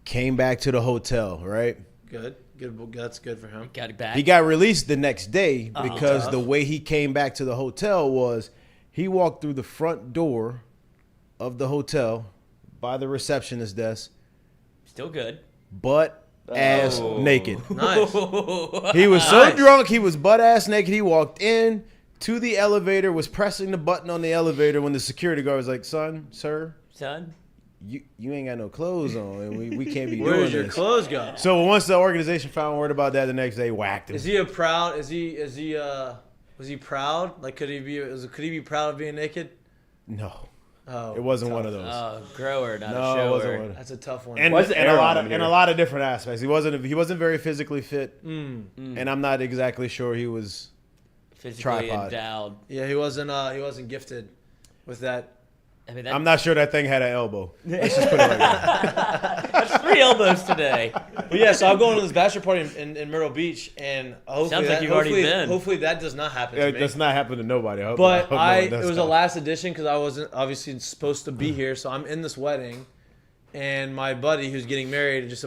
came back to the hotel, right? Good. That's good for him. Got it back. He got released the next day because Tough. the way he came back to the hotel was he walked through the front door of the hotel by the receptionist's desk, Still good. butt ass naked. Nice. He was so Nice. drunk, he was butt ass naked. He walked in to the elevator, was pressing the button on the elevator when the security guard was like, "Son, sir, Son. you ain't got no clothes on, and we can't be Where doing does your this." clothes go? So once the organization found word about that, the next day whacked him. Is he a proud? Was he proud? Like, could he be proud of being naked? No, Oh, it wasn't one of those. Grower, not a No, it shower. wasn't one. That's a tough one. And Why is the in a air lot on of here? in a lot of different aspects, he wasn't very physically fit, Mm. and I'm not exactly sure he was. Physically Tripod. endowed. Yeah, he wasn't gifted with that. I mean, I'm not sure that thing had an elbow. Let's just put it like that. That's 3 elbows today. But yeah, so I'm going to this bachelor party in Myrtle Beach, and hopefully Sounds like you've already been. Hopefully that does not happen to It me. does not happen to nobody. I hope, But hope no one does it was a that. last edition because I wasn't obviously supposed to be here, so I'm in this wedding, and my buddy who's getting married just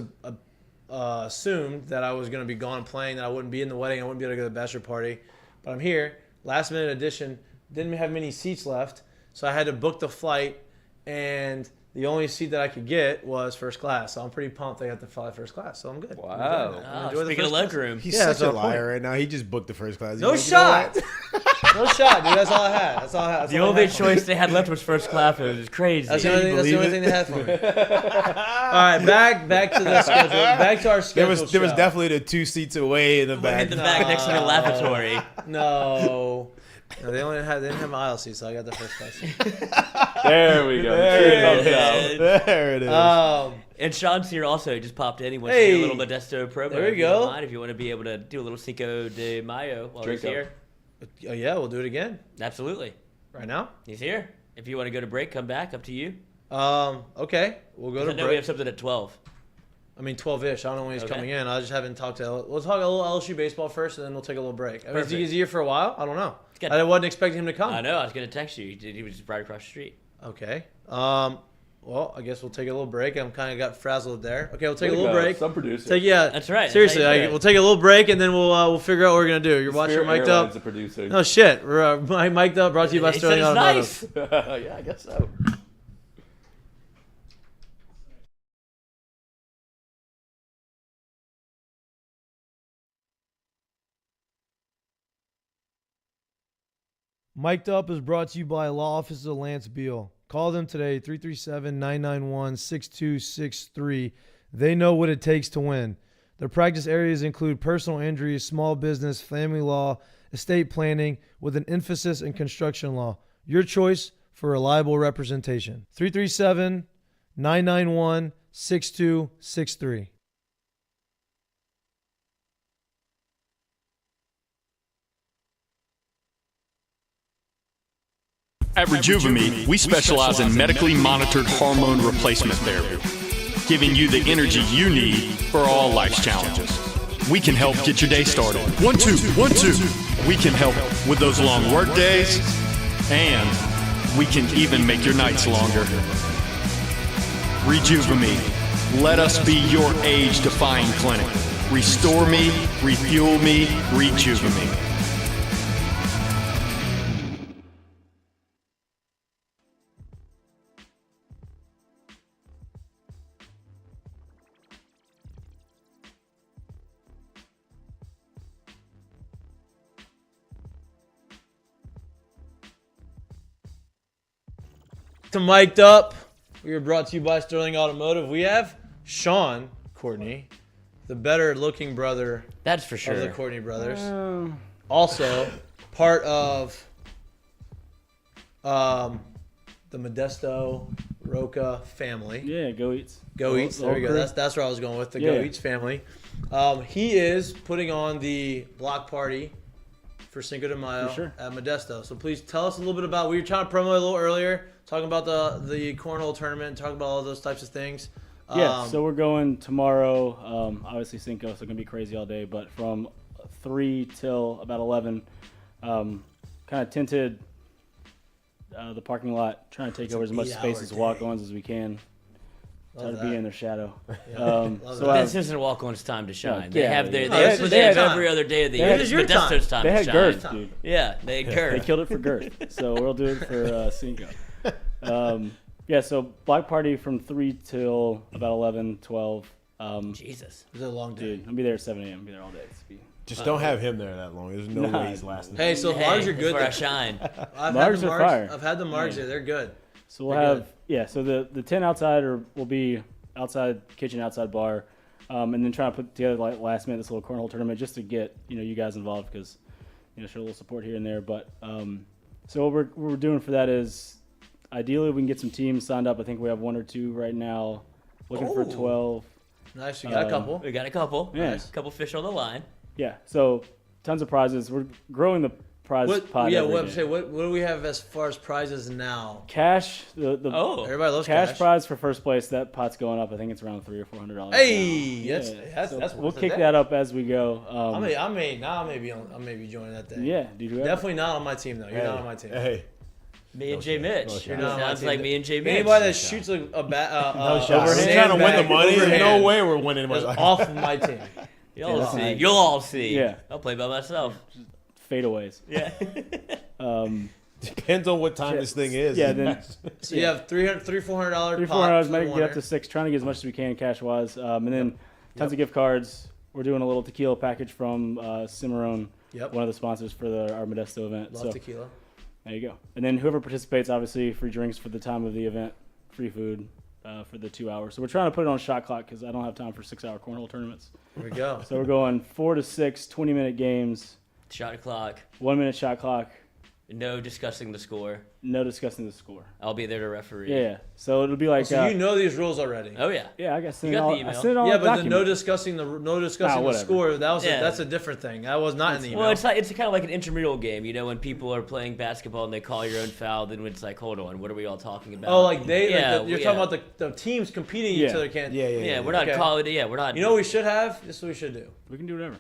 assumed that I was going to be gone playing, that I wouldn't be in the wedding, I wouldn't be able to go to the bachelor party, but I'm here. Last minute edition, didn't have many seats left, so I had to book the flight, and the only seat that I could get was first class. So I'm pretty pumped I got to fly first class, so I'm good. Wow. I'm good. Oh, Enjoy the speaking of first leg class. room. He's Yeah, that's such a my point. liar right now. He just booked the first class. No He's like, shot. No shot, dude. That's all I had. That's The only choice they had left was first class. It was crazy. That's the only, Can you thing, that's the believe only it? thing they had for me. All right, back to the schedule. Back to our There schedule. was definitely the 2 seats away in the back. in the back next to the lavatory. No, they didn't have an aisle seat, so I got the first class seat. There we go. There Truth it comes out. is. There it is. And Sean's here also. He just popped in. He wants Hey. to do a little Modesto promo. There we if you don't go. mind, if you want to be able to do a little Cinco de Mayo while Drink he's up. here. Oh yeah, we'll do it again Absolutely. right now. He's here. If you want to go to break, come back. Up to you. Okay, we'll go I to know we break. have something at 12. I mean, 12-ish. I don't know when he's Okay. coming in. I just haven't talked to. We'll talk a little LSU baseball first, and then we'll take a little break. I mean, Perfect. is he here for a while? I don't know. good. I wasn't expecting him to come. I know. I was gonna text you. He was right across the street. Okay. Well, I guess we'll take a little break. I'm kind of got frazzled there. Okay, we'll take a Way to little go. break. Some producer. That's right. That's Seriously, how you do it. we'll take a little break, and then we'll figure out what we're gonna do. You're watching Spirit Mik'd Airlines Up. The producer. No shit. We're Mik'd Up, brought to you by He Sterling said it's Automotive. nice. Yeah, I guess so. Mik'd Up is brought to you by Law Offices of Lance Beal. Call them today, 337-991-6263. They know what it takes to win. Their practice areas include personal injury, small business, family law, estate planning, with an emphasis in construction law. Your choice for reliable representation. 337-991-6263. At Rejuvame, we specialize in medically monitored hormone replacement therapy, giving you the energy you need for all life's challenges. We can help get your day started. 1, 2, 1, 2. We can help with those long work days, and we can even make your nights longer. Rejuvame. Let us be your age-defying clinic. Restore me, refuel me, Rejuvame. To Mik'd Up, we are brought to you by Sterling Automotive. We have Sean Courtney, the better looking brother That's for of sure. the Courtney brothers. Also, part of the Modesto Roca family. Yeah, go Eats. Go The Eats. whole There we go. crew. That's where I was going with the Go Yeah. Eats family. He is putting on the block party for Cinco de Mayo For sure. at Modesto. So please tell us a little bit about. We were trying to promote a little earlier, talking about the cornhole tournament, talking about all those types of things. Yeah, so we're going tomorrow. Obviously Cinco, so gonna be crazy all day. But from 3 till about 11, kind of tinted the parking lot, trying to take over as much space 8-hour as day. walk-ons as we can. Try Love to be that. in their shadow. Love So that. This isn't walk-on's time to shine. No, they yeah, have their yeah. No, they, this is they have your time. every other day of the They year. had- This This is is your Modesto's time. time They to had shine. girth, dude. Yeah, they had They girth. killed it for girth. So we'll do it for Cinco. Yeah, so block party from 3 till about 11, 12. Jesus. It was a long day. Dude, I'll be there at 7 a.m. I'll be there all day. Just don't have him there that long. There's no Nah, way he's lasting. Hey, so Hey, Margs are that's good. where I there. shine. I've Margs had the are Margs. fire. I've had the Margs Yeah. there. They're good. So we'll They're have so the tent outside will be outside kitchen, outside bar, and then trying to put together like last minute this little cornhole tournament just to get you guys involved because show a little support here and there. But so what we're doing for that is ideally we can get some teams signed up. I think we have 1 or 2 right now, looking for Oh. 12. Nice. You got a couple. We got a couple. Yeah. A couple fish on the line. Yeah, so tons of prizes. We're growing the prize pot. every day. What do we have as far as prizes now? Cash the Oh. Everybody loves cash cash. prize for first place. That pot's going up. I think it's around $300 or $400. Hey, now. that's We'll worth it. kick that up as we go. I may be joining that day. Yeah, dude. whoever- Definitely not on my team though. You're Hey, not on my team. Hey, Me and Jay Mitch. shot. You're not on my Sounds team. like me and Jay Mitch. Anybody that shoots a bat, no shot. We're overhand. trying to win the sandbag money. There's no overhand way we're winning is money. off of my team. You'll Yeah, see. that's You'll all see. Yeah. I'll play by myself. fadeaways. Yeah. Depends on what time this thing is. Yeah, then So you have $400 $300, pot. $400, make it get up to $600, trying to get as much as we can cash wise, and then tons of gift cards. We're doing a little tequila package from Cimarron, Yep. one of the sponsors for our Modesto event. Love So tequila. there you go. And then whoever participates, obviously, free drinks for the time of the event, free food for the 2 hours. So we're trying to put it on shot clock because I don't have time for 6-hour cornhole tournaments. Here we go. So we're going 4 to 6 20-minute games, Shot clock. 1 minute shot clock, No discussing the score. No discussing the score. I'll be there to referee. Yeah. So it'll be like. So you know these rules already. Oh yeah. Yeah, I guess. You got the email. Yeah, but the no discussing the whatever. score. That was Yeah. that's a different thing. That was not in the email. Well, it's kind of like an intramural game, you know, when people are playing basketball and they call your own foul. Then it's like, hold on, what are we all talking about? Oh, like they. Yeah, like you're talking about the teams competing Yeah. each other. Can't. Yeah, we're not Okay. calling it. Yeah, we're not. You know what we should have? This is what we should do. We can do whatever.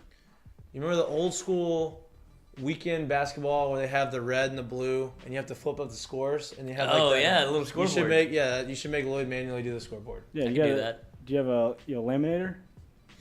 You remember the old school weekend basketball where they have the red and the blue, and you have to flip up the scores, and you have like Oh that- yeah, the little You scoreboard. you should make Lloyd manually do the scoreboard. Yeah, I you can do gotta- that. Do you have a laminator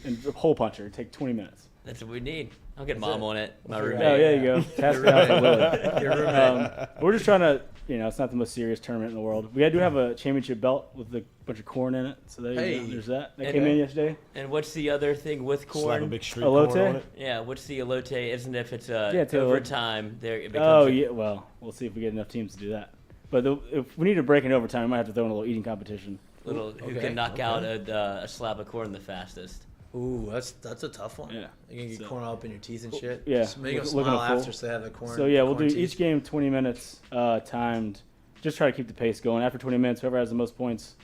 and a hole puncher? It'd take 20 minutes. That's what we need. I'll get That's mom it. on it. My That's roommate. right. Oh, yeah, you go. Task it out for Lily. Your roommate. We're just trying to, it's not the most serious tournament in the world. We do have a championship belt with a bunch of corn in it. So there you Hey. go. There's that. That And- came in yesterday. And what's the other thing with Slap a corn? big street Elote? corn on it. Yeah, what's the elote? Isn't if it's it's a- overtime there? It becomes Oh, a- yeah. Well, we'll see if we get enough teams to do that. But if we need to break in overtime, we might have to throw in a little eating competition. Little who Okay, can knock out okay. a slab of corn the fastest. Ooh, that's a tough one. Yeah. You can get So- corn all up in your teeth and shit. Yeah. Just make them Looking smile a fool. after so they have the corn. So, yeah, we'll do corn teeth. each game 20 minutes timed. Just try to keep the pace going. After 20 minutes, whoever has the most points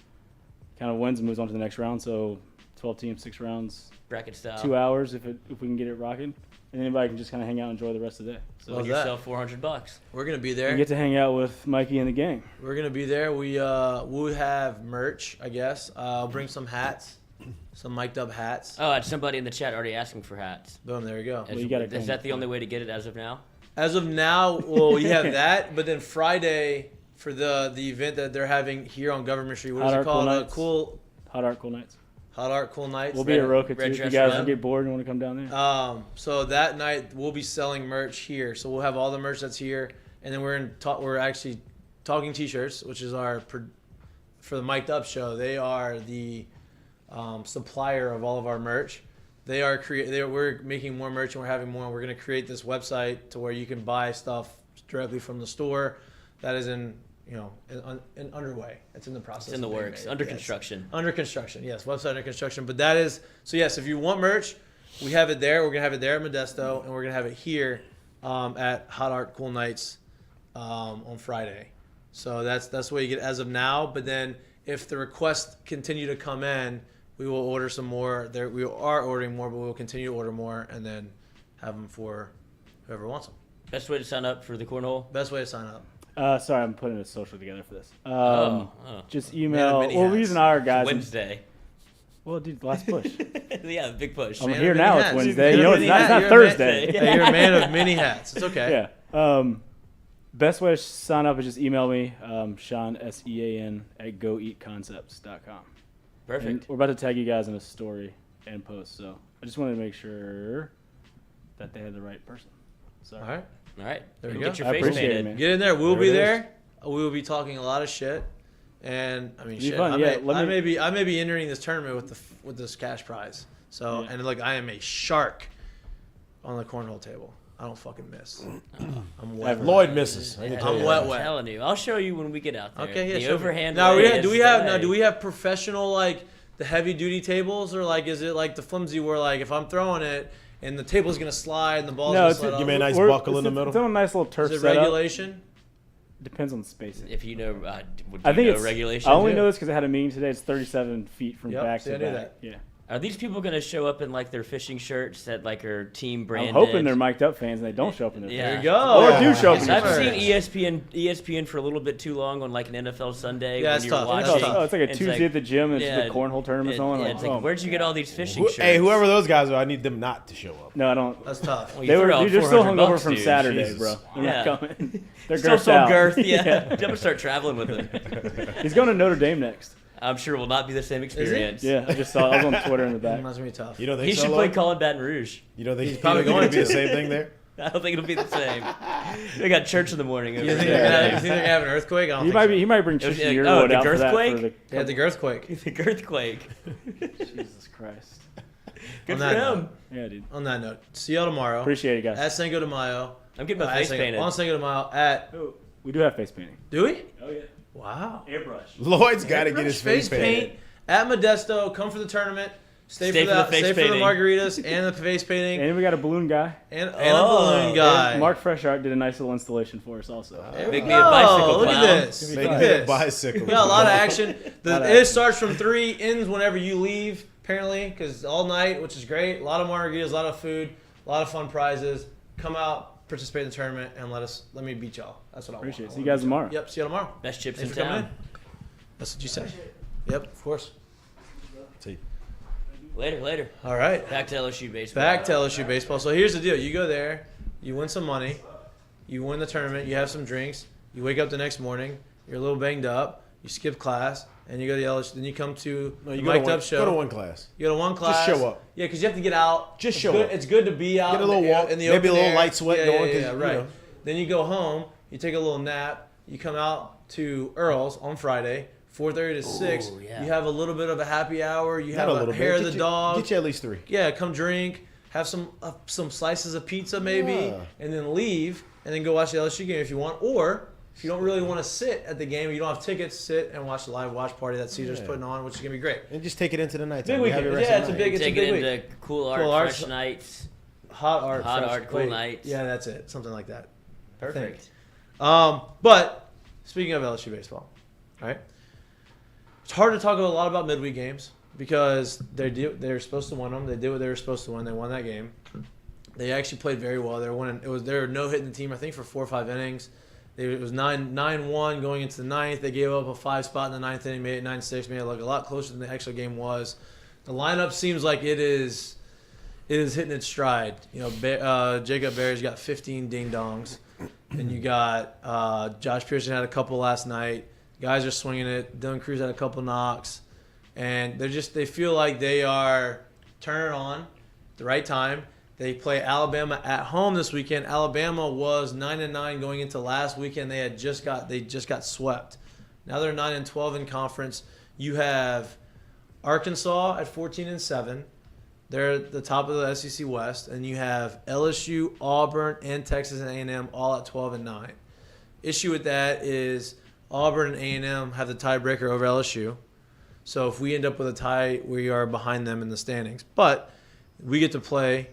kind of wins and moves on to the next round. So 12 teams, 6 rounds, Bracket style. 2 hours if we can get it rocking. And anybody can just kind of hang out and enjoy the rest of the day. So Win Love that. yourself $400. We're gonna be you there. get to hang out with Mikey and the gang. We're gonna be there. We'll have merch, I guess. I'll bring some hats, some mic'd up hats. Oh, and somebody in the chat already asking for hats. Boom, there we go. Well, you gotta Is come. that the only way to get it as of now? As of now, well, we have that, but then Friday for the event that they're having here on Government Street. What is Hot it Art Cool called? Nights. Cool Hot Art Cool Nights. Hot Art Cool Nights. We'll be at Roca too Red if you Dress guys Run. get bored and want to come down there. So that night we'll be selling merch here. So we'll have all the merch that's here, and then we're actually talking T-shirts, which is for the Mik'd Up show. They are the supplier of all of our merch. We're making more merch and we're having more. We're gonna create this website to where you can buy stuff directly from the store. That is in underway. It's in the process. It's in the of being works. made. Under Yes. construction. Under construction, yes. Website under construction. But that is so. Yes, if you want merch, we have it there. We're gonna have it there at Modesto, and we're gonna have it here at Hot Art Cool Nights on Friday. So that's what you get as of now. But then if the requests continue to come in, we will order some more. We are ordering more, but we will continue to order more, and then have them for whoever wants them. Best way to sign up for the cornhole? Best way to sign up. Sorry, I'm putting a social together for this. Oh. Just email. many Well, we're hats. using our guys. Wednesday. Well, dude, last push. Yeah, big push. I'm Man here of now. many It's hats. Wednesday. You're You know, a it's many not, it's hat- not you're a Thursday. man- Hey, you're a man of many hats. It's okay. Yeah. Best way to sign up is just email me, Sean, SEAN, at goeatconcepts.com. Perfect. And we're about to tag you guys in a story and post, so I just wanted to make sure that they had the right person. So, All right. All right. There we Go go. Get your I face appreciate it, painted. man. Get in there. We'll There be it is. there. We will be talking a lot of shit, and I mean, Be shit. fun, I, yeah, may be entering this tournament with this cash prize. So, Yeah. and look, I am a shark on the cornhole table. I don't fucking miss. I'm wet. Lloyd misses. I can tell I'm you wet, that. wet. Telling you. I'll show you when we get out there. Okay, yeah. The show me. overhand. Now, way do is we the have way. professional like the heavy duty tables, or like is it like the flimsy where like if I'm throwing it and the table's gonna slide and the ball's No, gonna it's slide Give me a off? nice We're- buckle in the middle. It's on a nice little turf Is it setup. regulation? Depends on the spacing. If you know, would I you think know it's regulation. I only yeah. know this because I had a meeting today. It's 37 feet from Yep, back see, to I knew back. that. Yeah. Are these people going to show up in like their fishing shirts that like are team branded? I'm hoping they're mic'd up fans and they don't show up in their Yeah. There you shirts. go. Or do show up in I've their seen shirts. ESPN for a little bit too long on like an NFL Sunday Yeah, when it's you're tough. watching. That's tough. Oh, it's like a It's Tuesday like- at the gym and yeah, it's the cornhole tournament's on. Yeah, Like, it's like, oh, where'd you get all these fishing shirts? Hey, whoever those guys are, I need them not to show up. No, I don't. That's tough. Well, you They threw were. out They're still $400 hungover from dude. Saturday, Jesus. bro. They're Yeah. not coming. They're Still girthed some out. girth, yeah. I'm gonna start traveling with him. He's going to Notre Dame next. I'm sure it will not be the same experience. Yeah, I just saw. I was on Twitter in the back. That's gonna be tough. You don't think He so, should play Lloyd? Colin Baton Rouge. You don't think he's probably going going to be to. the same thing there? I don't think it'll be the same. They got church in the morning. Over You think there. they're gonna have an earthquake? I don't He think might so. be. He might bring It was Tristan like, Yearwood the out for that. For Girthquake? Yeah, the girthquake. The girthquake. Jesus Christ. Good On for that him. note. Yeah, dude. On that note, see y'all tomorrow Appreciate it, guys. at Cinco de Mayo. I'm getting my At face Cinco- painted. on Cinco de Mayo at. Oh, we do have face painting. Do we? Oh yeah. Wow. Airbrush. Lloyd's got to get his face painted. paint at Modesto. Come for the tournament. Stay Stay for for the that. face Stay for the painting. margaritas and the face painting And we got a balloon guy. and a balloon guy. Mark Freshart did a nice little installation for us also. There we Make me go. a bicycle Look clown. at this. Make Look at me a this. bicycle. We got a lot of action. Lot of It action. starts from 3, ends whenever you leave, apparently, because all night, which is great. A lot of margaritas, a lot of food, a lot of fun prizes. Come out, participate in the tournament, and let me beat y'all. That's what I Appreciate it. want. See you guys tomorrow. Yep, see you tomorrow. Best chips Thanks in for coming town. That's what you say. Yep, of course. See. Later. All right. Back to LSU baseball. Back to LSU baseball. So here's the deal. You go there, you win some money, you win the tournament, you have some drinks, you wake up the next morning, you're a little banged up, you skip class, and you go to LSU. Then you come to No, the you go to Mik'dUp one, show. go to one class. You go to one class. show up. Yeah, because you have to get out. Just It's show good- up. It's good to be out. Get a little in the air- walk, in the maybe a open little air. light sweat Yeah, going, Yeah, 'cause, yeah, you right. know. Then you go home. You take a little nap. You come out to Earl's on Friday, 4:30 to 6. yeah. You have a little bit of a happy hour. You Not have a a little hair bit. of the dog. Get you at least 3. Yeah, come drink, have some slices of pizza maybe, Yeah. and then leave, and then go watch the LSU game if you want. Or if you don't really want to sit at the game, you don't have tickets, sit and watch the live watch party that Caesar's Yeah. putting on, which is gonna be great. And just take it into the night. Big weekend. Yeah, it's a big Take it week. into cool art, arts. fresh nights. Hot art, Hot fresh- art, cool wait, nights. Yeah, that's it. Something like that. Perfect. But speaking of LSU baseball, right? It's hard to talk a lot about midweek games because they're supposed to win them. They did what they were supposed to win. They won that game. They actually played very well. They were no hitting the team, I think, for 4 or 5 innings. It was 9-1 going into the ninth. They gave up a 5 spot in the ninth inning, made it 9-6, made it look a lot closer than the actual game was. The lineup seems like it is hitting its stride. You know, Jacob Berry's got 15 ding dongs, and you got Josh Pearson had a couple last night. Guys are swinging it. Dylan Cruz had a couple knocks, and they feel like they are turning on at the right time. They play Alabama at home this weekend. Alabama was 9-9 going into last weekend. They just got swept. Now they're 9-12 in conference. You have Arkansas at 14-7. They're at the top of the SEC West, and you have LSU, Auburn, and Texas A&M all at 12-9. Issue with that is Auburn and A&M have the tiebreaker over LSU. So if we end up with a tie, we are behind them in the standings. But we get to play.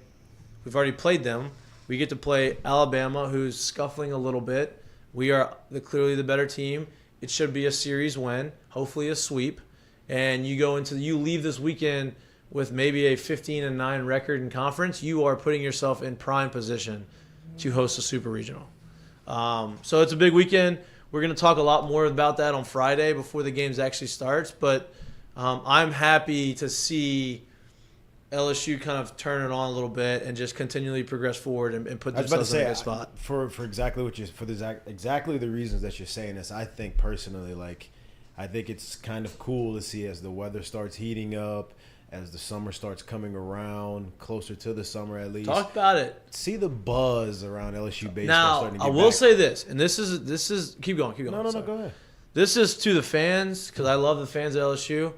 We've already played them. We get to play Alabama, who's scuffling a little bit. We are clearly the better team. It should be a series win, hopefully a sweep. And you leave this weekend with maybe a 15-9 record in conference. You are putting yourself in prime position to host a super regional. So it's a big weekend. We're going to talk a lot more about that on Friday before the games actually starts. But I'm happy to see LSU kind of turn it on a little bit and just continually progress forward and put I was about to themselves in say a good spot. for exactly exactly the reasons that you're saying this. I think personally, I think it's kind of cool to see as the weather starts heating up, as the summer starts coming around, closer to the summer at least. Talk about it. See the buzz around LSU baseball Now, starting to I get will back. say this, and this is keep going. No, Sorry. go ahead. This is to the fans because I love the fans of LSU.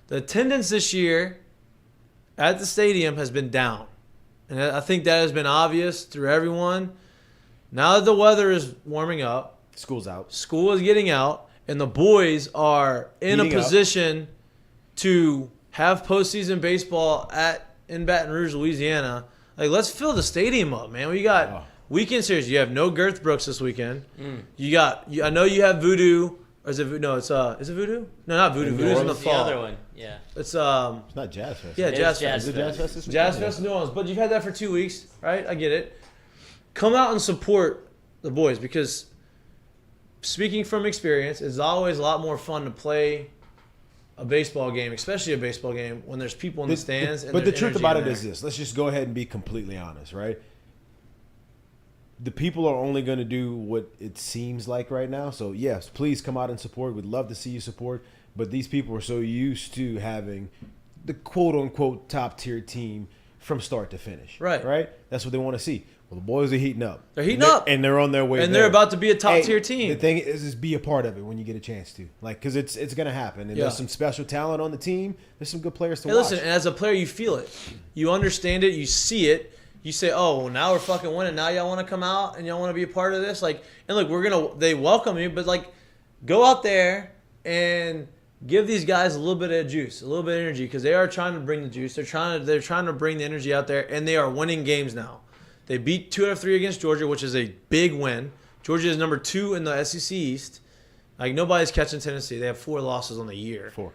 The attendance this year at the stadium has been down, and I think that has been obvious through everyone. Now that the weather is warming up, School's out. school is getting out, and the boys are in Heating a up. position to have postseason baseball in Baton Rouge, Louisiana. Like, let's fill the stadium up, man. We got Oh. weekend series. You have no Girth Brooks this weekend. I know you have Voodoo. Or is it no? It's is it Voodoo? No, not Voodoo. Voodoo's in the The fall. other one, yeah. It's It's not Jazz Fest. yeah, It's Jazz Jazz Fest. Is it Jazz Fest this week? Jazz Fest in New Orleans, but you've had that for 2 weeks, right? I get it. Come out and support the boys because, speaking from experience, it's always a lot more fun to play a baseball game, especially a baseball game, when there's people in the stands. And But the there's truth energy about in it there. is this. Let's just go ahead and be completely honest, right? The people are only going to do what it seems like right now. So, yes, please come out and support. We'd love to see you support. But these people are so used to having the quote-unquote top-tier team from start to finish. Right. Right? That's what they want to see. Well, the boys are heating up. They're heating And up. And they're on their way And there. they're about to be a top-tier Hey, team. The thing is be a part of it when you get a chance to. Because it's going to happen. And Yeah. there's some special talent on the team. There's some good players to Hey, watch. listen, and as a player, you feel it. You understand it. You see it. You say, oh, well, now we're fucking winning. Now y'all want to come out and y'all want to be a part of this? Like, and look, they welcome you, but, like, go out there and give these guys a little bit of juice, a little bit of energy, because they are trying to bring the juice. They're trying to bring the energy out there, and they are winning games now. They beat 2 out of 3 against Georgia, which is a big win. Georgia is number 2 in the SEC East. Like, nobody's catching Tennessee. They have 4 losses on the year. 4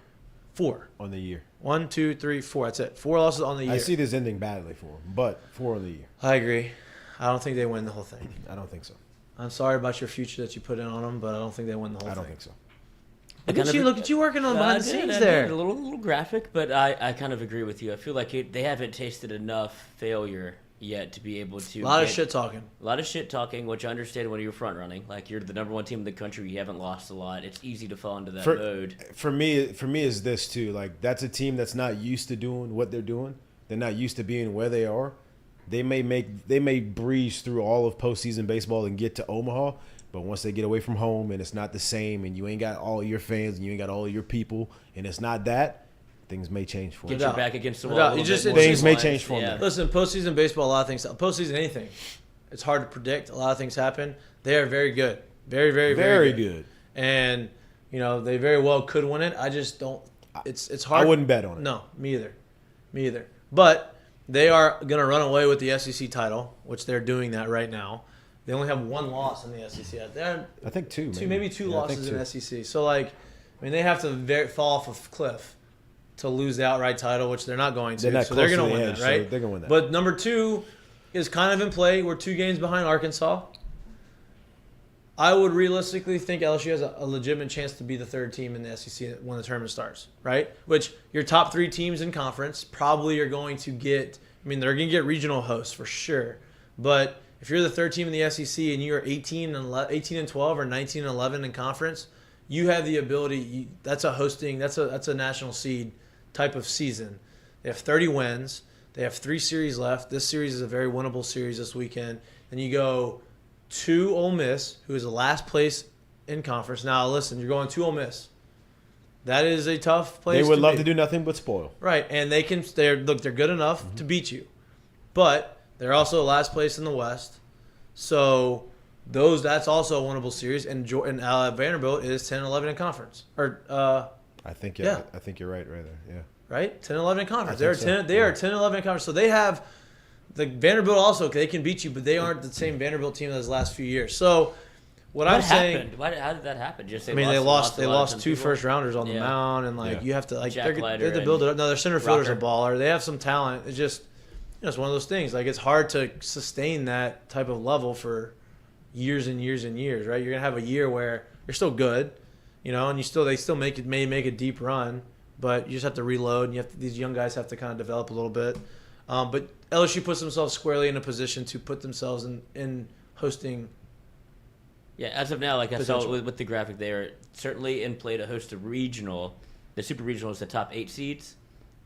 on the year. 1, 2, 3, 4. That's it. 4 losses on the year. I see this ending badly for them, but 4 on the year. I agree. I don't think they win the whole thing. I don't think so. I'm sorry about your future that you put in on them, but I don't think they win the whole thing. I don't think so. Look at you working on behind the scenes there. A little graphic, but I kind of agree with you. I feel like they haven't tasted enough failure yet to be able to. A lot of shit talking. A lot of shit talking, which I understand when you're front running. Like, you're the number 1 team in the country. You haven't lost a lot. It's easy to fall into that mode. For me is this too. Like, that's a team that's not used to doing what they're doing. They're not used to being where they are. They may breeze through all of postseason baseball and get to Omaha, but once they get away from home and it's not the same, and you ain't got all your fans and you ain't got all your people, and it's not that, things may change for them. Get your back against the wall. Things may change for them. Listen, postseason baseball, a lot of things. Postseason anything, it's hard to predict. A lot of things happen. They are very good, very, very, very good. And they very well could win it. I just don't. It's hard. I wouldn't bet on it. No, me either. But they are going to run away with the SEC title, which they're doing that right now. They only have 1 loss in the SEC. I think 2. Maybe 2 losses in the SEC. So, they have to fall off a cliff to lose the outright title, which they're not going to. They're they're going to win edge, that, right? So they're going to win that. But number 2 is kind of in play. We're 2 games behind Arkansas. I would realistically think LSU has a legitimate chance to be the 3rd team in the SEC when the tournament starts, right? Which your top 3 teams in conference probably are going to get. I mean, they're going to get regional hosts for sure. But if you're the 3rd team in the SEC and you're 18 and 12 or 19 and 11 in conference, you have the ability. That's a national seed type of season. They have 30 wins. They have 3 series left. This series is a very winnable series this weekend. And you go to Ole Miss, who is the last place in conference. Now, listen, you're going to Ole Miss. That is a tough place. They would love to do nothing but spoil. Right, and they're good enough to beat you, but they're also last place in the West. So that's also a winnable series. And Vanderbilt is 10-11 in conference. I think you're right there. Yeah. Right, 10-11 in conference. They are 10-11 in conference. So they have. The Vanderbilt also, they can beat you, but they aren't the same Vanderbilt team as the last few years. So, what I'm saying, how did that happen? Just they lost 2 first rounders on the mound, and you have to they have to build it up. No, their center fielder's a baller. They have some talent. It's just it's one of those things. Like, it's hard to sustain that type of level for years and years and years. Right? You're gonna have a year where you're still good, and they still may make a deep run, but you just have to reload. And these young guys have to kind of develop a little bit. But LSU puts themselves squarely in a position to put themselves in hosting. Yeah, as of now, like I saw with the graphic there, certainly in play to host a regional. The Super Regional is the top 8 seeds.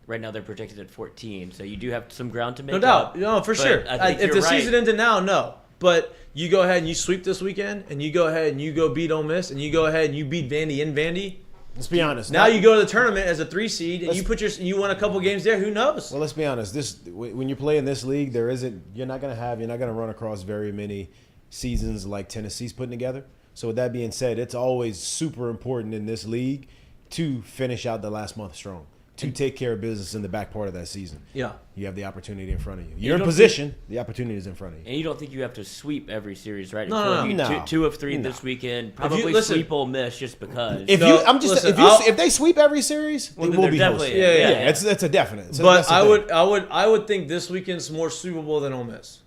Right now, they're projected at 14, so you do have some ground to make. No doubt, no, for sure. If the season ended now, no. But you go ahead and you sweep this weekend, and you go ahead and you go beat Ole Miss, and you go ahead and you beat Vandy in Vandy. Let's be honest. Now you go to the tournament as a 3 seed, and you won a couple games there. Who knows? Well, let's be honest. When you play in this league, you're not going to run across very many seasons like Tennessee's putting together. So with that being said, it's always super important in this league to finish out the last month strong, to take care of business in the back part of that season. Yeah. You have the opportunity in front of you. You're in position. The opportunity is in front of you. And you don't think you have to sweep every series, right? No. 2 of 3 this weekend. Probably sweep Ole Miss just because. If they sweep every series, they will be hosted. Yeah. It's a definite. So but I would think this weekend's more sweepable than Ole Miss.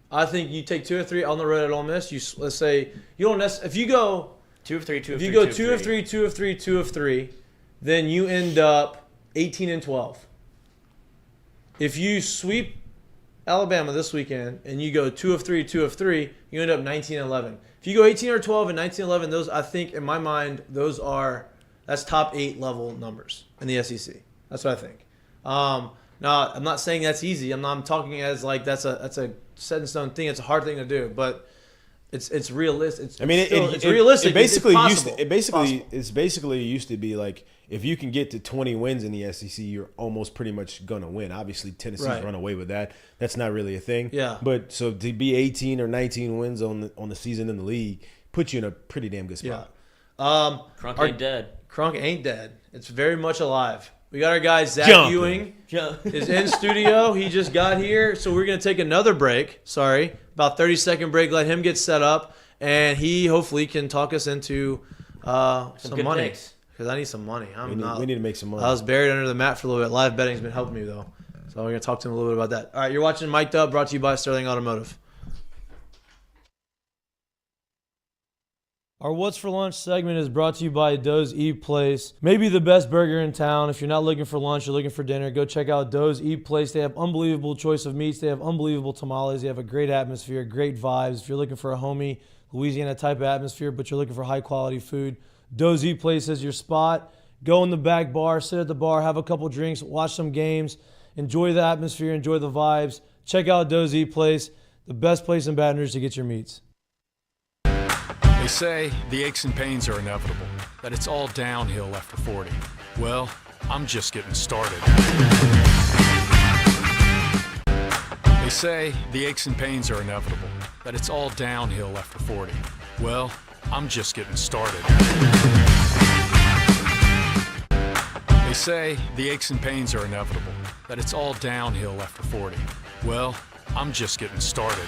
I think you take 2 or 3 on the road at Ole Miss. Let's say you don't necessarily. If you go 2 of 3, 2 of 3, if you go 2 of 3, 2 of 3, 2 of 3, then you end up 18 and 12. If you sweep Alabama this weekend and you go 2 of 3, 2 of 3, you end up 19 and 11. If you go 18 or 12 and 19 and 11, those, I think in my mind, that's top 8 level numbers in the SEC. That's what I think. Now, I'm not saying that's easy. I'm talking as like that's a set in stone thing. It's a hard thing to do, but it's realistic. It's realistic. It basically used to be like if you can get to 20 wins in the SEC, you're almost pretty much gonna win. Obviously, Tennessee's run away with that. That's not really a thing. Yeah. But so to be 18 or 19 wins on the season in the league puts you in a pretty damn good spot. Crunk ain't dead. Crunk ain't dead. It's very much alive. We got our guy Zach Jumping. Ewing is in studio. He just got here, so we're gonna take another break. Sorry, about 30-second break. Let him get set up, and he hopefully can talk us into some good money. picks. Because I need some money. We need to make some money. I was buried under the mat for a little bit. Live betting's been helping me though, so we're gonna talk to him a little bit about that. All right, you're watching Mik'dUp, brought to you by Sterling Automotive. Our What's for Lunch segment is brought to you by Doe's Eat Place. Maybe the best burger in town. If you're not looking for lunch, you're looking for dinner, go check out Doe's Eat Place. They have unbelievable choice of meats. They have unbelievable tamales. They have a great atmosphere, great vibes. If you're looking for a homey Louisiana type of atmosphere, but you're looking for high quality food, Doe's Eat Place is your spot. Go in the back bar, sit at the bar, have a couple drinks, watch some games, enjoy the atmosphere, enjoy the vibes. Check out Doe's Eat Place, the best place in Baton Rouge to get your meats. They say the aches and pains are inevitable, that it's all downhill after 40. Well, I'm just getting started. They say the aches and pains are inevitable, that it's all downhill after 40. Well, I'm just getting started. They say the aches and pains are inevitable, that it's all downhill after 40. Well, I'm just getting started.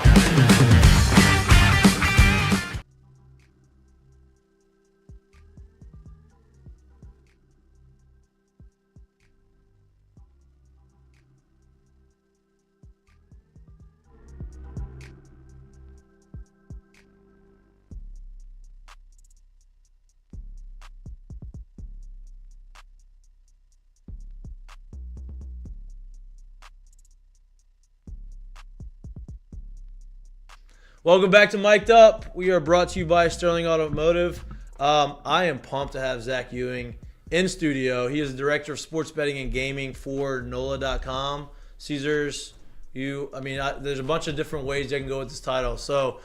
Welcome back to Miked Up. We are brought to you by Sterling Automotive. I am pumped to have Zach Ewing in studio. He is the director of sports betting and gaming for NOLA.com. Caesars, there's a bunch of different ways you can go with this title. So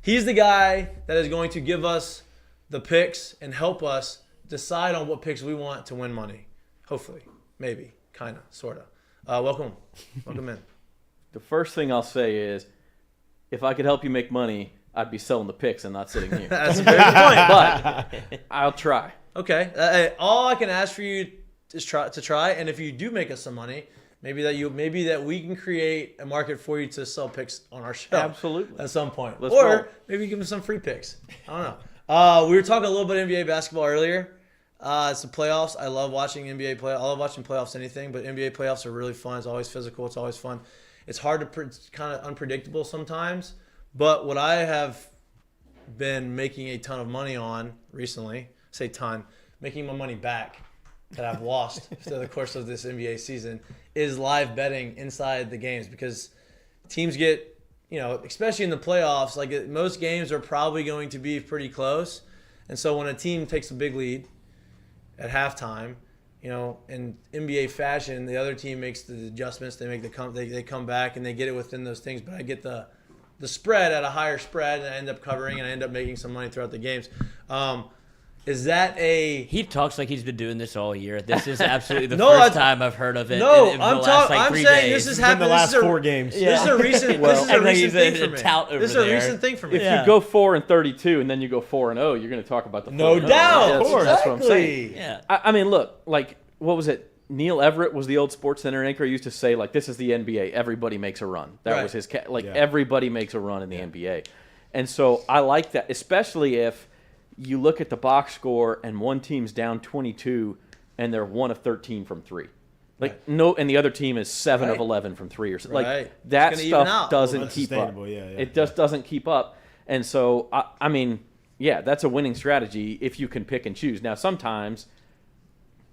he's the guy that is going to give us the picks and help us decide on what picks we want to win money. Hopefully, maybe, kind of, sort of. Welcome in. The first thing I'll say is, if I could help you make money, I'd be selling the picks and not sitting here. That's a very good point. But I'll try. Okay. All I can ask for you is to try, and if you do make us some money, maybe that we can create a market for you to sell picks on our show. Absolutely. At some point. Let's roll. Maybe give them some free picks. I don't know. We were talking a little bit NBA basketball earlier. It's the playoffs. I love watching NBA playoffs. I love watching playoffs anything, but NBA playoffs are really fun. It's always physical. It's always fun. It's hard to it's kind of unpredictable sometimes, but what I have been making a ton of money on recently, say ton, making my money back that I've lost through the course of this NBA season, is live betting inside the games, because teams get, especially in the playoffs, like most games are probably going to be pretty close. And so when a team takes a big lead at halftime, in NBA fashion, the other team makes the adjustments. They come back and they get it within those things. But I get the spread at a higher spread, and I end up covering, and I end up making some money throughout the games. Is that a? He talks like he's been doing this all year. This is absolutely the first time I've heard of it. in I'm the last, I'm 3 saying days. this has In happened. the last 4 games. This is a recent. This is a recent thing for me. This is a recent thing for me. If you go 4-32 and then you go 4-0, you're going to talk about the 4-0. No doubt. Yeah, Of course. that's what I'm saying. Yeah. I mean, look, like, what was it? Neil Everett was the old Sports Center anchor. He used to say, like, this is the NBA. Everybody makes a run. That was his everybody makes a run in the NBA. And so I like that, especially if you look at the box score and one team's down 22 and they're 1 of 13 from 3. And the other team is 7 of 11 from 3 or something. Like, that stuff doesn't keep up. It just doesn't keep up. And so, I mean, that's a winning strategy if you can pick and choose. Now, sometimes,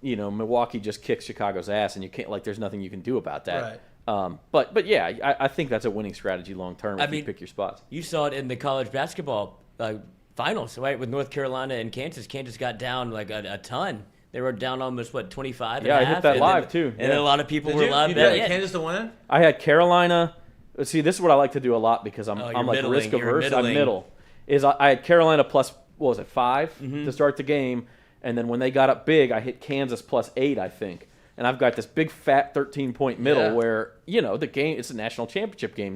Milwaukee just kicks Chicago's ass, and you can't, there's nothing you can do about that. Right. But yeah, I think that's a winning strategy long term if you pick your spots. You saw it in the college basketball finals, right? With North Carolina and Kansas. Kansas got down a ton. They were down almost 25. Yeah, I hit that live too. And a lot of people were live You betting. bet Kansas to win? I had Carolina. See, this is what I like to do a lot because I'm like risk averse. I'm middle. I had Carolina plus 5 to start the game, and then when they got up big, I hit Kansas plus 8, I think. And I've got this big fat 13-point middle where the game, it's a national championship game.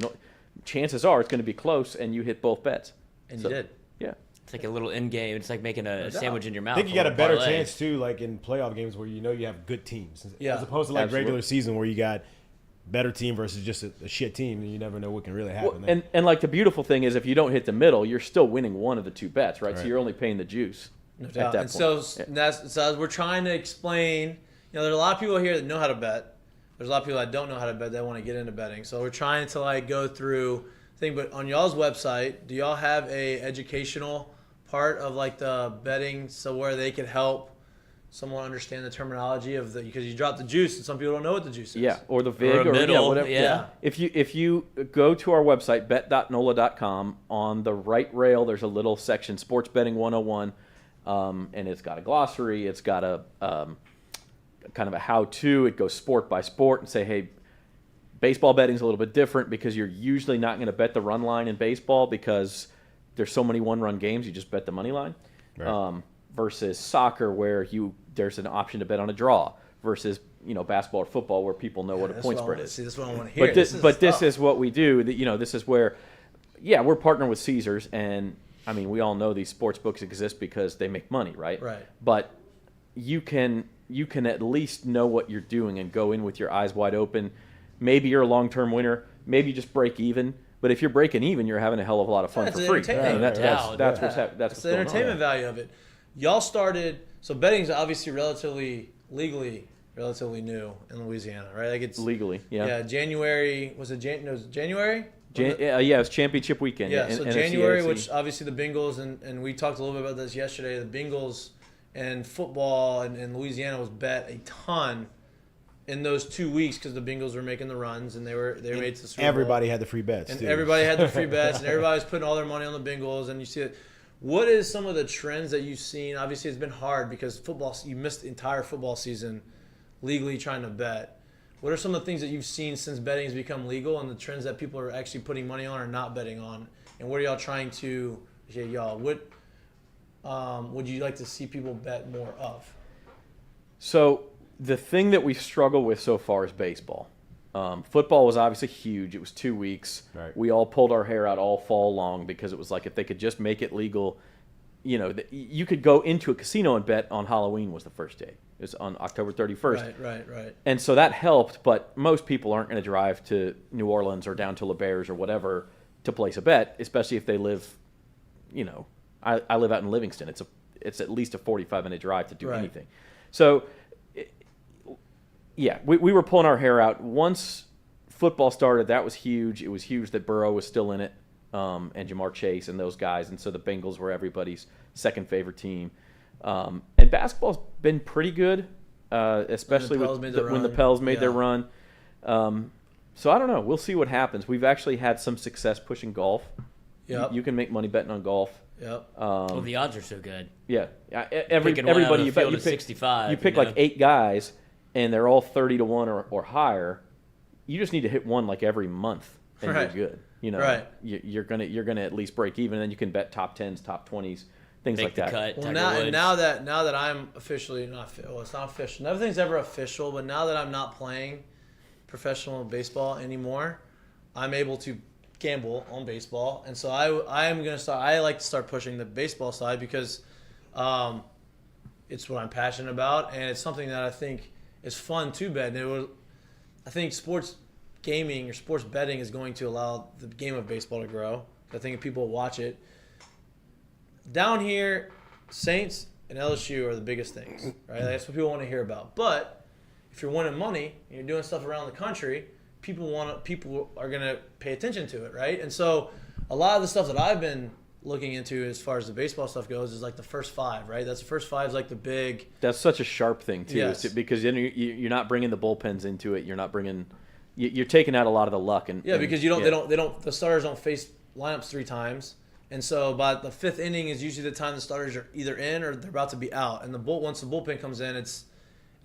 Chances are it's going to be close, and you hit both bets. And you did. Yeah. It's like a little in game. It's like making a sandwich in your mouth. I think you got a little better parlay. chance too, like in playoff games where you know you have good teams, Yeah. as opposed to like Absolutely. regular season where you got better team versus just a shit team, and you never know what can really happen. Well, and like the beautiful thing is, if you don't hit the middle, you're still winning one of the two bets, right? So Right. you're only paying the juice. No at doubt. that And point. so, as we're trying to explain, there's a lot of people here that know how to bet. There's a lot of people that don't know how to bet that want to get into betting. So we're trying to like go through thing. But on y'all's website, do y'all have a educational part of like the betting, so where they could help someone understand the terminology of because you drop the juice and some people don't know what the juice is. Yeah, or the VIG, a or middle, whatever. yeah. If you go to our website, bet.nola.com, on the right rail, there's a little section, Sports Betting 101, and it's got a glossary. It's got a kind of a how-to. It goes sport by sport and say, hey, baseball betting's a little bit different because you're usually not going to bet the run line in baseball because there's so many one-run games. You just bet the money line. Right. Versus soccer, where there's an option to bet on a draw. Versus basketball or football, where people know what a point spread is. See, this is what I want to hear. But this is what we do. This is where, we're partnering with Caesars, and I mean, we all know these sports books exist because they make money, right? Right. But you can at least know what you're doing and go in with your eyes wide open. Maybe you're a long-term winner. Maybe you just break even. But if you're breaking even, you're having a hell of a lot of fun That's for the free. entertainment. That's Yeah. that's what's that's That's what's the going on. entertainment value of it. Y'all started, so betting's obviously legally relatively new in Louisiana, right? Like it's Legally, yeah. January, was it January? Yeah, it's championship weekend. Yeah, in so NFC, January, AFC. which obviously the Bengals, and we talked a little bit about this yesterday, the Bengals and football in Louisiana was bet a ton in those 2 weeks because the Bengals were making the runs and they made the Super Bowl. Everybody had the free bets, And too. everybody had the free bets, and everybody was putting all their money on the Bengals, and you see it. What is some of the trends that you've seen? Obviously, it's been hard because you missed the entire football season legally trying to bet. What are some of the things that you've seen since betting has become legal, and the trends that people are actually putting money on or not betting on? And what are y'all trying to, what would you like to see people bet more of? So the thing that we struggle with so far is baseball. Football was obviously huge. It was 2 weeks. Right. We all pulled our hair out all fall long because it was like if they could just make it legal, you could go into a casino and bet on Halloween was the first day. It was on October 31st. Right. And so that helped, but most people aren't going to drive to New Orleans or down to LeBare's or whatever to place a bet, especially if they live, I live out in Livingston. It's at least a 45-minute drive to do Right. anything. So, we were pulling our hair out. Once football started, that was huge. It was huge that Burrow was still in it, and Jamar Chase and those guys. And so the Bengals were everybody's second favorite team. And basketball's been pretty good, especially when the Pels made their run. So I don't know. We'll see what happens. We've actually had some success pushing golf. Yep. You can make money betting on golf. Yep. Well, the odds are so good. Yeah. Picking one out Everybody of you the bet, field you is pick 65. You pick like 8 guys, and they're all 30-1 or higher. You just need to hit one like every month, and Right. you're good. Right. You're gonna at least break even, and then you can bet top 10s, top 20s, things Make like the that. cut. Well, Tiger now Woods. that I'm officially it's not official. Nothing's ever official, but now that I'm not playing professional baseball anymore, I'm able to gamble on baseball, and so I am gonna start. I like to start pushing the baseball side because it's what I'm passionate about, and it's something that I think is fun to bet. And I think sports gaming or sports betting is going to allow the game of baseball to grow. I think if people watch it. Down here, Saints and LSU are the biggest things, right? That's what people want to hear about. But if you're winning money and you're doing stuff around the country, people are gonna pay attention to it, right? And so a lot of the stuff that I've been looking into as far as the baseball stuff goes is like the first 5, right? That's the first 5 is like the big. That's such a sharp thing too, Yes. because then you're not bringing the bullpens into it. You're not bringing. You're taking out a lot of the luck and Because the starters don't face lineups 3 times. And so by the 5th inning is usually the time the starters are either in or they're about to be out. And once the bullpen comes in, it's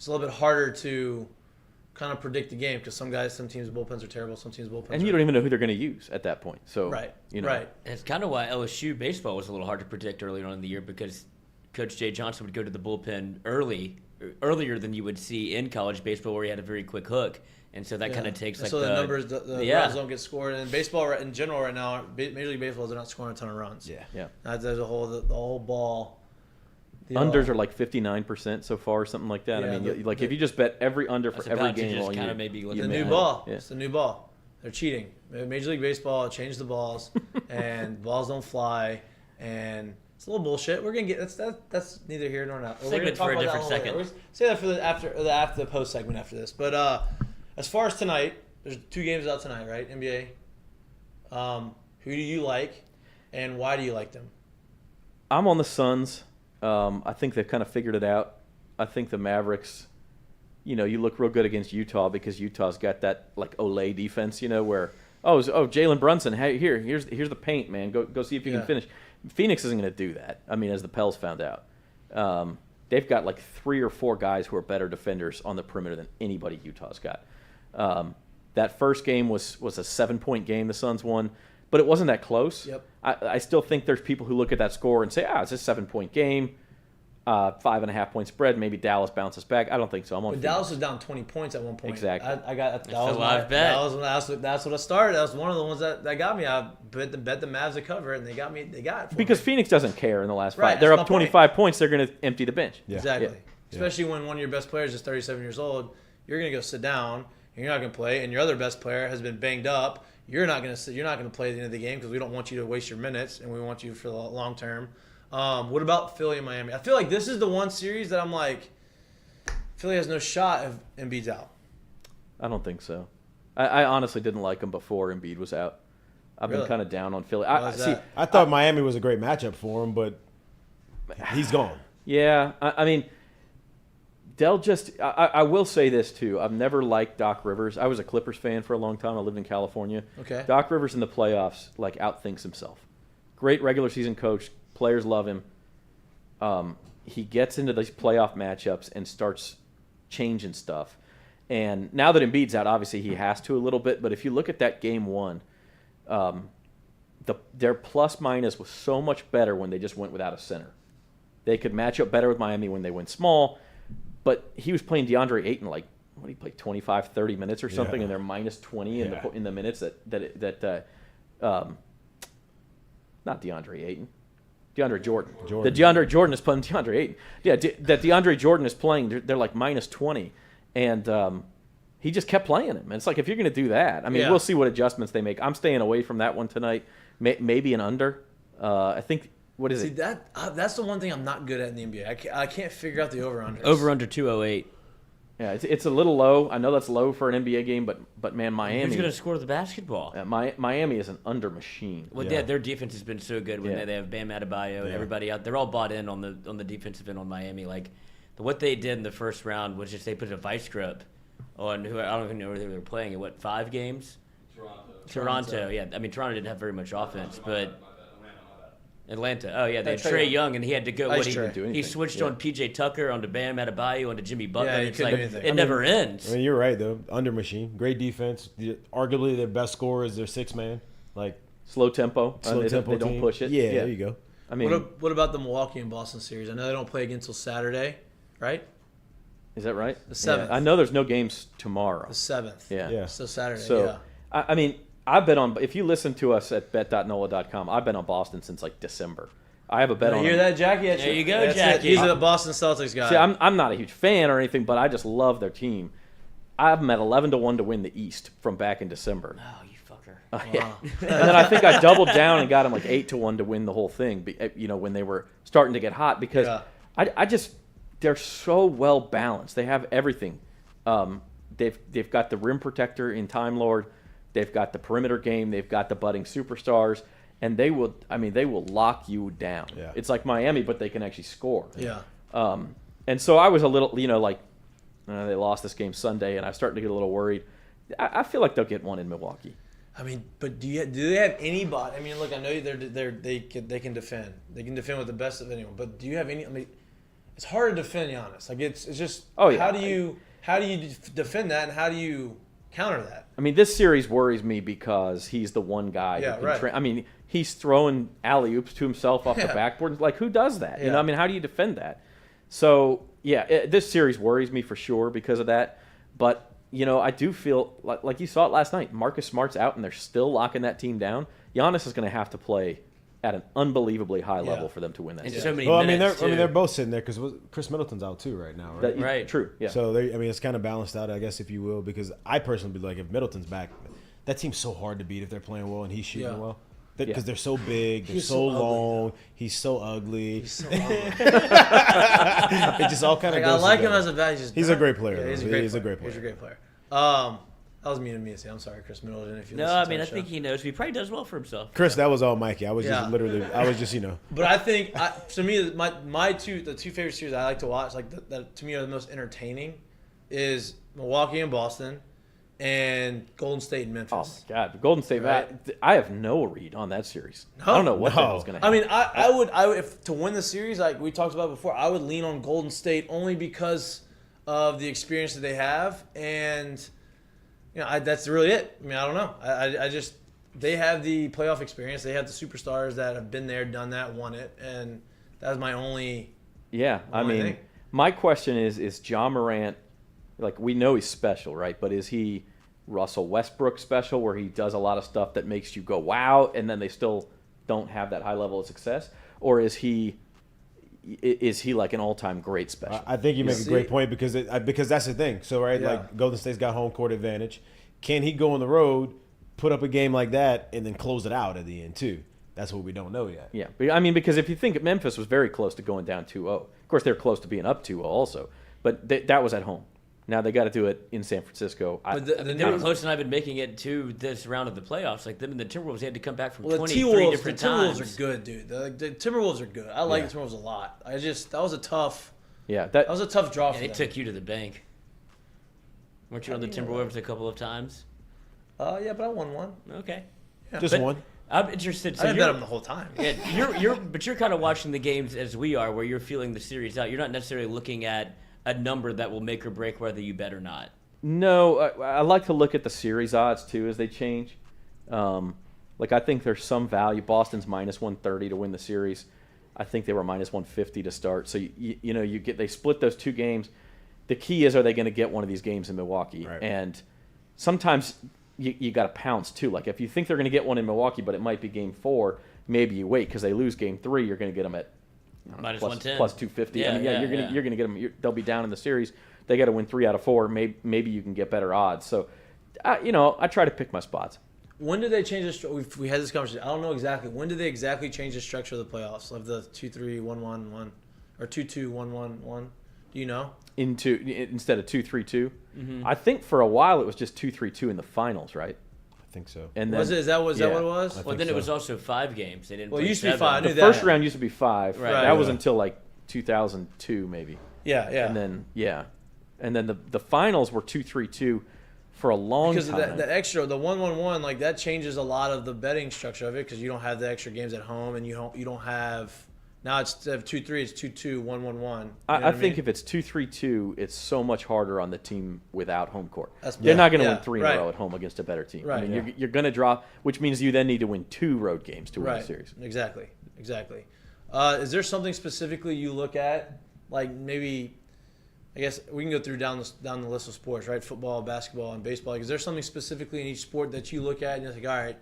a little bit harder to kind of predict the game because some teams' bullpens are terrible, some teams' bullpens and you don't even know who they're going to use at that point. So Right. And it's kind of why LSU baseball was a little hard to predict early on in the year because Coach Jay Johnson would go to the bullpen earlier than you would see in college baseball where he had a very quick hook. And so that kind of takes so the numbers, the yeah. runs don't get scored. And baseball in general right now, Major League Baseball, they're not scoring a ton of runs. Yeah. There's the whole ball. Unders are like 59% so far, something like that. Yeah, I mean, if you just bet every under for every game all year, the new ball. Yeah. It's the new ball. They're cheating. Major League Baseball changed the balls, and balls don't fly, and it's a little bullshit. We're gonna get that's neither here nor there. Segment for a different second. We're say that for after the post segment after this. But as far as tonight, there's 2 games out tonight, right? NBA. Who do you like, and why do you like them? I'm on the Suns. I think they've kind of figured it out. I think the Mavericks, you look real good against Utah because Utah's got that like Olay defense, where Jalen Brunson, hey, here's the paint, man. Go see if you can finish. Phoenix isn't going to do that. I mean, as the Pels found out, they've got like 3 or 4 guys who are better defenders on the perimeter than anybody Utah's got. That first game was a 7-point game the Suns won, but it wasn't that close. Yep. I still think there's people who look at that score and say, it's a 7-point game, 5.5 point spread. Maybe Dallas bounces back. I don't think so. But Dallas was down 20 points at one point. Exactly. I got that was a live bet. That's what I started. That was one of the ones that got me. I bet the Mavs to cover it, and they got me. They got it because Phoenix doesn't care in the last 5. Right, They're up 25 points. They're going to empty the bench. Yeah. Exactly. Yeah. Especially when one of your best players is 37 years old, you're going to go sit down. And you're not going to play, and your other best player has been banged up. You're not going to play at the end of the game because we don't want you to waste your minutes, and we want you for the long term. What about Philly and Miami? I feel like this is the one series that I'm like, Philly has no shot if Embiid's out. I don't think so. I honestly didn't like him before Embiid was out. I've been kind of down on Philly. I thought Miami was a great matchup for him, but he's gone. Yeah, I mean, Dell just – I will say this, too. I've never liked Doc Rivers. I was a Clippers fan for a long time. I lived in California. Okay. Doc Rivers in the playoffs, outthinks himself. Great regular season coach. Players love him. He gets into these playoff matchups and starts changing stuff. And now that Embiid's out, obviously he has to a little bit. But if you look at that game 1, their plus-minus was so much better when they just went without a center. They could match up better with Miami when they went small. But he was playing DeAndre Ayton what did he play, 25, 30 minutes or something, and they're minus 20 in the minutes that not DeAndre Ayton. DeAndre Jordan. That DeAndre Jordan is playing DeAndre Ayton. Yeah, that DeAndre Jordan is playing, they're like minus 20. And he just kept playing him. And it's like, if you're going to do that, I mean, we'll see what adjustments they make. I'm staying away from that one tonight. Maybe an under. I think, what is it? That's the one thing I'm not good at in the NBA. I can't figure out the over-under. Over-under 208. Yeah, it's a little low. I know that's low for an NBA game, but man, Miami. Who's going to score the basketball? Miami is an under machine. Well, yeah, their defense has been so good when they have Bam Adebayo and everybody out. They're all bought in on the defensive end on Miami. Like what they did in the first round was just they put a vice grip on who I don't even know where they were playing. In 5 games? Toronto. Yeah. I mean, Toronto didn't have very much offense, but. Atlanta. Oh, yeah. They had Trae Young, and he had to go. He switched on P.J. Tucker, onto Bam Adebayo, onto Jimmy Butler. It's like it never ends. I mean, you're right, though. Under machine. Great defense. Arguably their best scorer is their 6th man. Slow tempo. They don't push it. Yeah, there you go. I mean, what about the Milwaukee and Boston series? I know they don't play again until Saturday, right? Is that right? The 7th. Yeah. I know there's no games tomorrow. The 7th. Yeah. So Saturday, So, I mean, I've been on. If you listen to us at bet.nola.com, I've been on Boston since December. I have a bet on. You hear that, Jackie? There you go, Jackie. He's a Boston Celtics guy. See, I'm not a huge fan or anything, but I just love their team. I have them at 11-1 to win the East from back in December. Oh, you fucker! Wow. And then I think I doubled down and got them 8-1 to win the whole thing. When they were starting to get hot, because I just they're so well balanced. They have everything. They've got the rim protector in Time Lord. They've got the perimeter game. They've got the budding superstars, and they will lock you down. Yeah. It's like Miami, but they can actually score. Yeah. And so I was a little, they lost this game Sunday, and I started to get a little worried. I feel like they'll get one in Milwaukee. I mean, but do they have anybody? I mean, look, I know they can defend. They can defend with the best of anyone. But do you have any? I mean, it's hard to defend Giannis. Like it's just. Oh yeah. How do you defend that, and how do you counter that? I mean, this series worries me because he's the one guy who can I mean, he's throwing alley-oops to himself off the backboard. Like, who does that? I mean, how do you defend that? So, this series worries me for sure because of that. But I do feel like you saw it last night. Marcus Smart's out, and they're still locking that team down. Giannis is going to have to play at an unbelievably high level for them to win that. And series. so many Well, minutes, they're both sitting there because Chris Middleton's out too right now, right? Right. True. Yeah. So it's kind of balanced out, I guess, if you will, because I personally be like, if Middleton's back, that team's so hard to beat if they're playing well and he's shooting well. Because they're so big, they're so long, he's so ugly. It just all kind of I goes like him together. as a value. He's a great player. Yeah, he's a though. great He's player. a great player. He's a great player. That was mean of me to say. I'm sorry, Chris Middleton. If you No, listen I to mean, our I think show. he knows. He probably does well for himself. Chris, that was all Mikey. I was Yeah. just literally, But I think, to me, the two favorite series I like to watch, like that to me are the most entertaining, is Milwaukee and Boston, and Golden State and Oh Memphis. my God, Golden State. Right. I have no read on that series. I don't know what the hell's going to I happen. mean, I would if to win the series, like we talked about before, I would lean on Golden State only because of the experience that they have, and that's really it. I mean, I don't know. I just they have the playoff experience. They have the superstars that have been there, done that, won it, and that's my only. Yeah, I only mean, thing. my question is John Morant, like we know he's special, right? But is he Russell Westbrook special where he does a lot of stuff that makes you go, wow, and then they still don't have that high level of success? Or is he like an all-time great special? I think you make a great point because that's the thing. So, like Golden State's got home court advantage. Can he go on the road, put up a game like that, and then close it out at the end too? That's what we don't know yet. Yeah, but, I mean, because if you think Memphis was very close to going down 2-0. Of course, they're close to being up 2-0 also, but that was at home. Now they got to do it in San Francisco. They were close enough in making it to this round of the playoffs. Like them and the Timberwolves, they had to come back from 23 different times. The Timberwolves are good, dude. The Timberwolves are good. I like the Timberwolves a lot. That was a tough. Yeah, that was a tough draw for They them. took you to the bank. Weren't you on the Timberwolves a couple of times? Yeah, but I won one. Okay. Just But one. I'm interested. So I didn't you're, bet them the whole time. yeah, but you're kind of watching the games as we are, where you're feeling the series out. You're not necessarily looking at a number that will make or break whether you bet or not. No, I like to look at the series odds too as they change. Like I think there's some value. Boston's minus 130 to win the series. I think they were minus 150 to start. So they split those two games. The key is, are they going to get one of these games in Milwaukee? Right. And sometimes you got to pounce too. Like if you think they're going to get one in Milwaukee, but it might be game 4, maybe you wait because they lose game 3. You're going to get them at Minus plus 110. plus 250. Yeah, I mean, you're gonna get them. They'll be down in the series. They got to win 3 out of 4. Maybe you can get better odds. So, I try to pick my spots. When did they change this? We had this conversation. I don't know exactly. When did they exactly change the structure of the playoffs? Of the 2-3-1-1-1 or 2-2-1-1-1? Do you know? Instead of 2-3-2. I think for a while it was just 2-3-2 in the finals, right? I think so. And then, Is that what it was? Well, then it was also 5 games. They didn't. Well, it play used to be 7. 5. I the knew first that. round used to be 5. Right. That was until like 2002 maybe. Yeah. And then and then the finals were 2-3-2 for a long Because time. the extra, the 1-1-1, like that changes a lot of the betting structure of it because you don't have the extra games at home and you don't have. Now it's instead of 2-3, it's 2-2, 1-1-1. I think if it's 2-3-2, it's so much harder on the team without home court. They're They're not going to win 3 in right. a row at home against a better team. Right, I mean, you're going to drop, which means you then need to win 2 road games to win the series. Exactly. Is there something specifically you look at, like maybe? I guess we can go through down the list of sports, right? Football, basketball, and baseball. Like, is there something specifically in each sport that you look at and you're like, all right,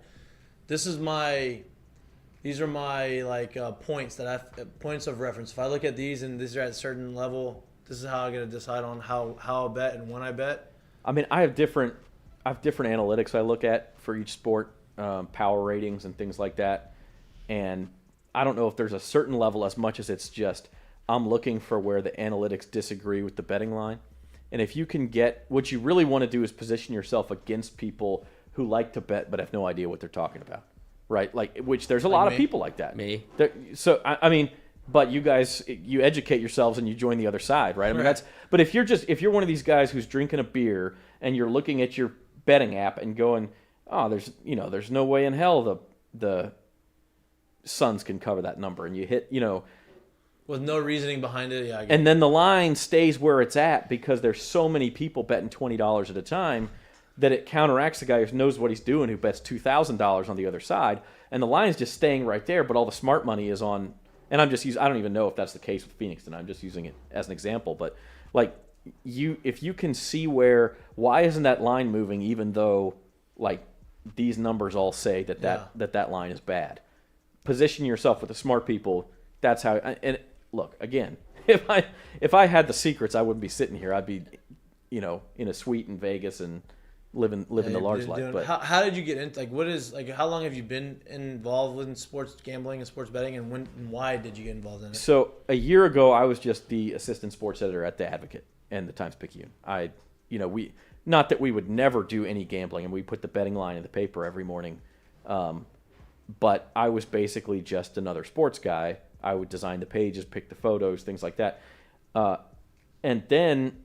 these are my points points of reference. If I look at these and these are at a certain level, this is how I'm gonna decide on how I bet and when I bet. I mean, I have different analytics I look at for each sport, power ratings and things like that. And I don't know if there's a certain level as much as it's just I'm looking for where the analytics disagree with the betting line. And if you can get what you really want to do is position yourself against people who like to bet but have no idea what they're talking about. Right? Like, which there's a lot of people like that. Me. So, I mean, but you guys, you educate yourselves and you join the other side, right? I mean, but if you're one of these guys who's drinking a beer and you're looking at your betting app and going, oh, there's no way in hell the Suns can cover that number. And you hit, With no reasoning behind it, yeah. and then the line stays where it's at because there's so many people betting $20 at a time that it counteracts the guy who knows what he's doing, who bets $2,000 on the other side, and the line is just staying right there, but all the smart money is on. And I don't even know if that's the case with Phoenix, and I'm just using it as an example, but like if you can see why isn't that line moving, even though like these numbers all say that line is bad. Position yourself with the smart people. That's how. And look, again, if I had the secrets, I wouldn't be sitting here. I'd be, in a suite in Vegas and living the large life. But how did you get into how long have you been involved with sports gambling and sports betting, and when and why did you get involved in it? So a year ago, I was just the assistant sports editor at the Advocate and the Times-Picayune. Not that we would never do any gambling, and we put the betting line in the paper every morning. But I was basically just another sports guy. I would design the pages, pick the photos, things like that. And then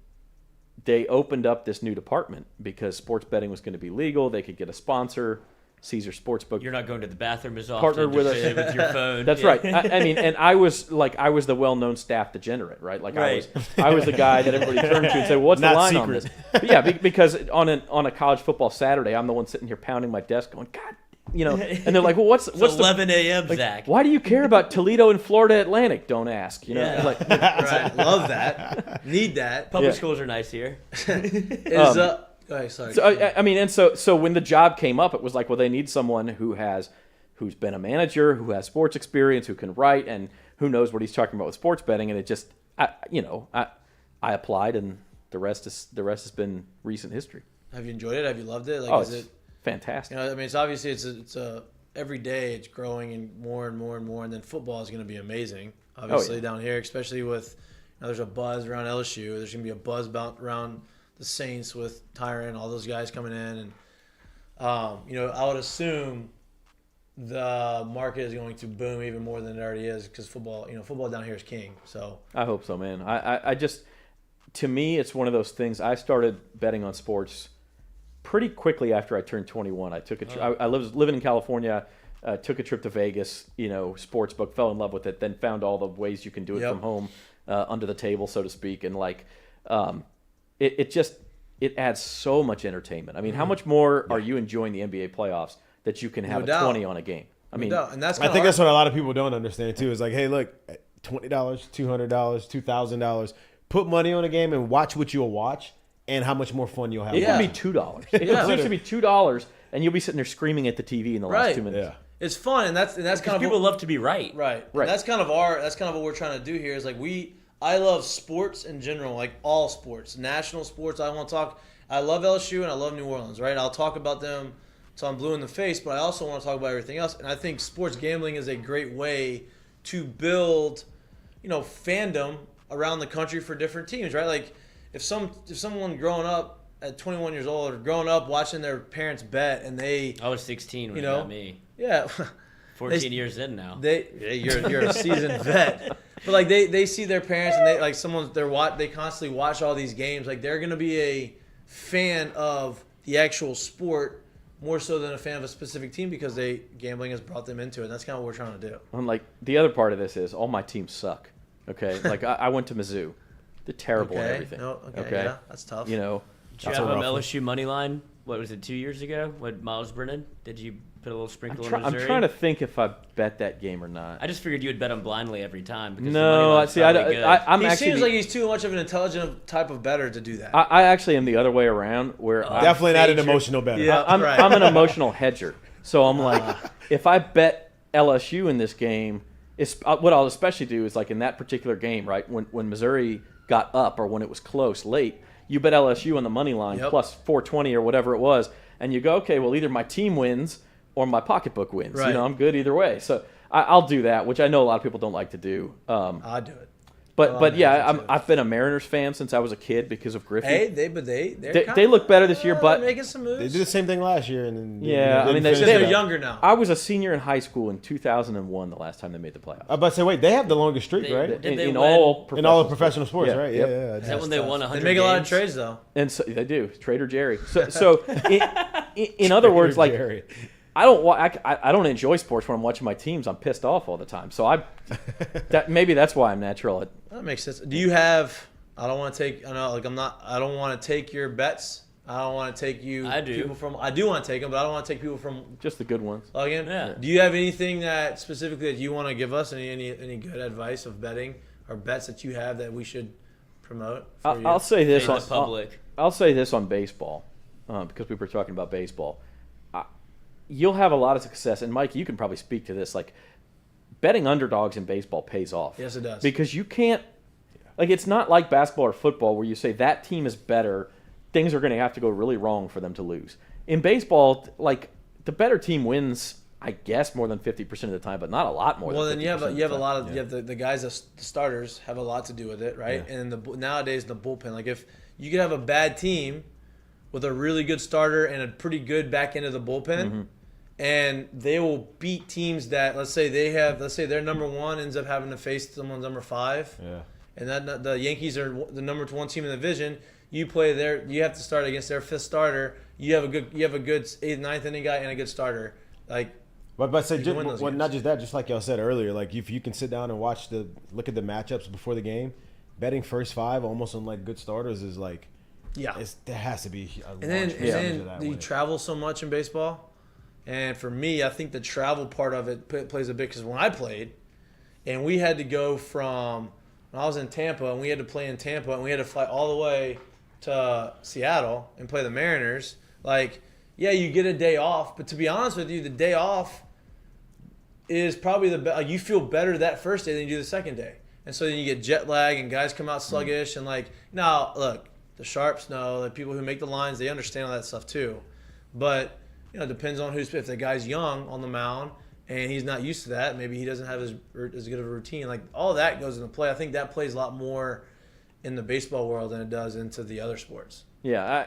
they opened up this new department because sports betting was going to be legal. They could get a sponsor, Caesar Sportsbook. You're not going to the bathroom as often. Partnered with us with your phone. That's right. I mean, and I was the well-known staff degenerate, right? Like right. I was the guy that everybody turned to and said, well, "What's the line on this?" But yeah, because on a college football Saturday, I'm the one sitting here pounding my desk, going, "God." And they're like, well, what's 11 a.m. Zach? Why do you care about Toledo and Florida Atlantic? Don't ask. Yeah. Like, right. Love that. Need that. Public schools are nice here. Go ahead, sorry. So I mean, and so when the job came up, it was like, well, they need someone who's been a manager, who has sports experience, who can write, and who knows what he's talking about with sports betting. And it just, I applied, and the rest has been recent history. Have you enjoyed it? Have you loved it? Is it fantastic? I mean, it's obviously it's every day it's growing and more and more and more, and then football is going to be amazing. Obviously down here, especially with there's a buzz around LSU. There's going to be a buzz around the Saints with Tyron, all those guys coming in, and I would assume the market is going to boom even more than it already is because football down here is king. So I hope so, man. I just, to me, it's one of those things. I started betting on sports pretty quickly after I turned 21. I took I was living in California. Took a trip to Vegas. Sports book, fell in love with it. Then found all the ways you can do it from home, under the table, so to speak. And it adds so much entertainment. I mean, how much more are you enjoying the NBA playoffs that you can have a 20 on a game? I mean, and that's I think that's what a lot of people don't understand too. Is like, hey, look, $20, $200, $2,000. Put money on a game and watch what you'll watch, and how much more fun you'll have. It can be $2. It seems to be $2, and you'll be sitting there screaming at the TV in the last 2 minutes. Yeah. It's fun, and that's kind of people love to be right. Right. And that's kind of what we're trying to do here. Is like I love sports in general, like all sports, national sports. I love LSU and I love New Orleans. Right. I'll talk about them till I'm blue in the face, but I also want to talk about everything else. And I think sports gambling is a great way to build, fandom around the country for different teams. Right. Like if someone growing up at 21 years old or growing up watching their parents bet and I was 16 when you got me. Yeah. 14 years in now. You're a seasoned vet. But they see their parents and they constantly watch all these games. Like they're gonna be a fan of the actual sport more so than a fan of a specific team because gambling has brought them into it. And that's kind of what we're trying to do. And the other part of this is all my teams suck. Okay, I went to Mizzou. They're terrible at everything. No, okay, yeah, that's tough. Did you have LSU money line? What was it, 2 years ago? What, Miles Brennan? Did you put a little sprinkle in Missouri? I'm trying to think if I bet that game or not. I just figured you would bet him blindly every time. Because no, see, he seems like he's too much of an intelligent type of bettor to do that. I actually am the other way around, where definitely not an emotional bettor. Yeah, I'm an emotional hedger. So I'm like, if I bet LSU in this game, what I'll especially do is like in that particular game, right, when Missouri got up or when it was close late, you bet LSU on the money line plus 420 or whatever it was, and you go, okay, well, either my team wins or my pocketbook wins. Right. I'm good either way. So I'll do that, which I know a lot of people don't like to do. I'll do it. But yeah, I've been a Mariners fan since I was a kid because of Griffey. Hey, they look better this year, but making some moves. They did the same thing last year, and they're younger now. I was a senior in high school in 2001, the last time they made the playoffs. I was about to say, wait, they have the longest streak, right? In all professional sports, right? Yep. Yeah. Is that when they won 100 They make a lot of games? trades though, and so they do. Trader Jerry. So in other words, like. Jerry. I don't enjoy sports when I'm watching my teams. I'm pissed off all the time. So maybe that's why I'm natural at. That makes sense. Do you have? I don't want to take. I don't want to take your bets. I don't want to take you. I do. People from. I do want to take them, but I don't want to take people from. Just the good ones. Again. Yeah. Do you have anything that specifically that you want to give us? Any good advice of betting or bets that you have that we should promote? I'll say this In on the public. I'll say this on baseball, because we were talking about baseball. You'll have a lot of success, and Mike, you can probably speak to this. Like, betting underdogs in baseball pays off. Yes, it does. Because you can't, like, it's not like basketball or football where you say that team is better. Things are going to have to go really wrong for them to lose. In baseball, like, the better team wins, I guess, more than 50% of the time, but not a lot more. Well, than then 50% you have a of the lot time. of you have the guys, the starters have a lot to do with it, right? Yeah. And nowadays the bullpen, like if you could have a bad team with a really good starter and a pretty good back end of the bullpen, and they will beat teams that let's say their number one ends up having to face someone's number 5. Yeah. And that the Yankees are the number 1 team in the division. You play there. You have to start against their 5th starter. You have a good 8th, 9th inning guy and a good starter. Like, But say, You can win those games. not just that, just like y'all said earlier, like if you can sit down and look at the matchups before the game, betting first 5 almost on like good starters is like, yeah. there has to be a And then, large percentage of and that then you winning. travel so much in baseball, and for me, I think the travel part of it plays a big. Because when I played, and we had to go from when I was in Tampa, and we had to play in Tampa, and we had to fly all the way to Seattle and play the Mariners. Like, yeah, you get a day off, but to be honest with you, the day off is probably the best. Like, you feel better that first day than you do the second day, and so then you get jet lag, and guys come out sluggish, and like now, look, the sharps know, the people who make the lines, they understand all that stuff too, but it depends on if the guy's young on the mound and he's not used to that, maybe he doesn't have as good of a routine. Like, all that goes into play. I think that plays a lot more in the baseball world than it does into the other sports. Yeah,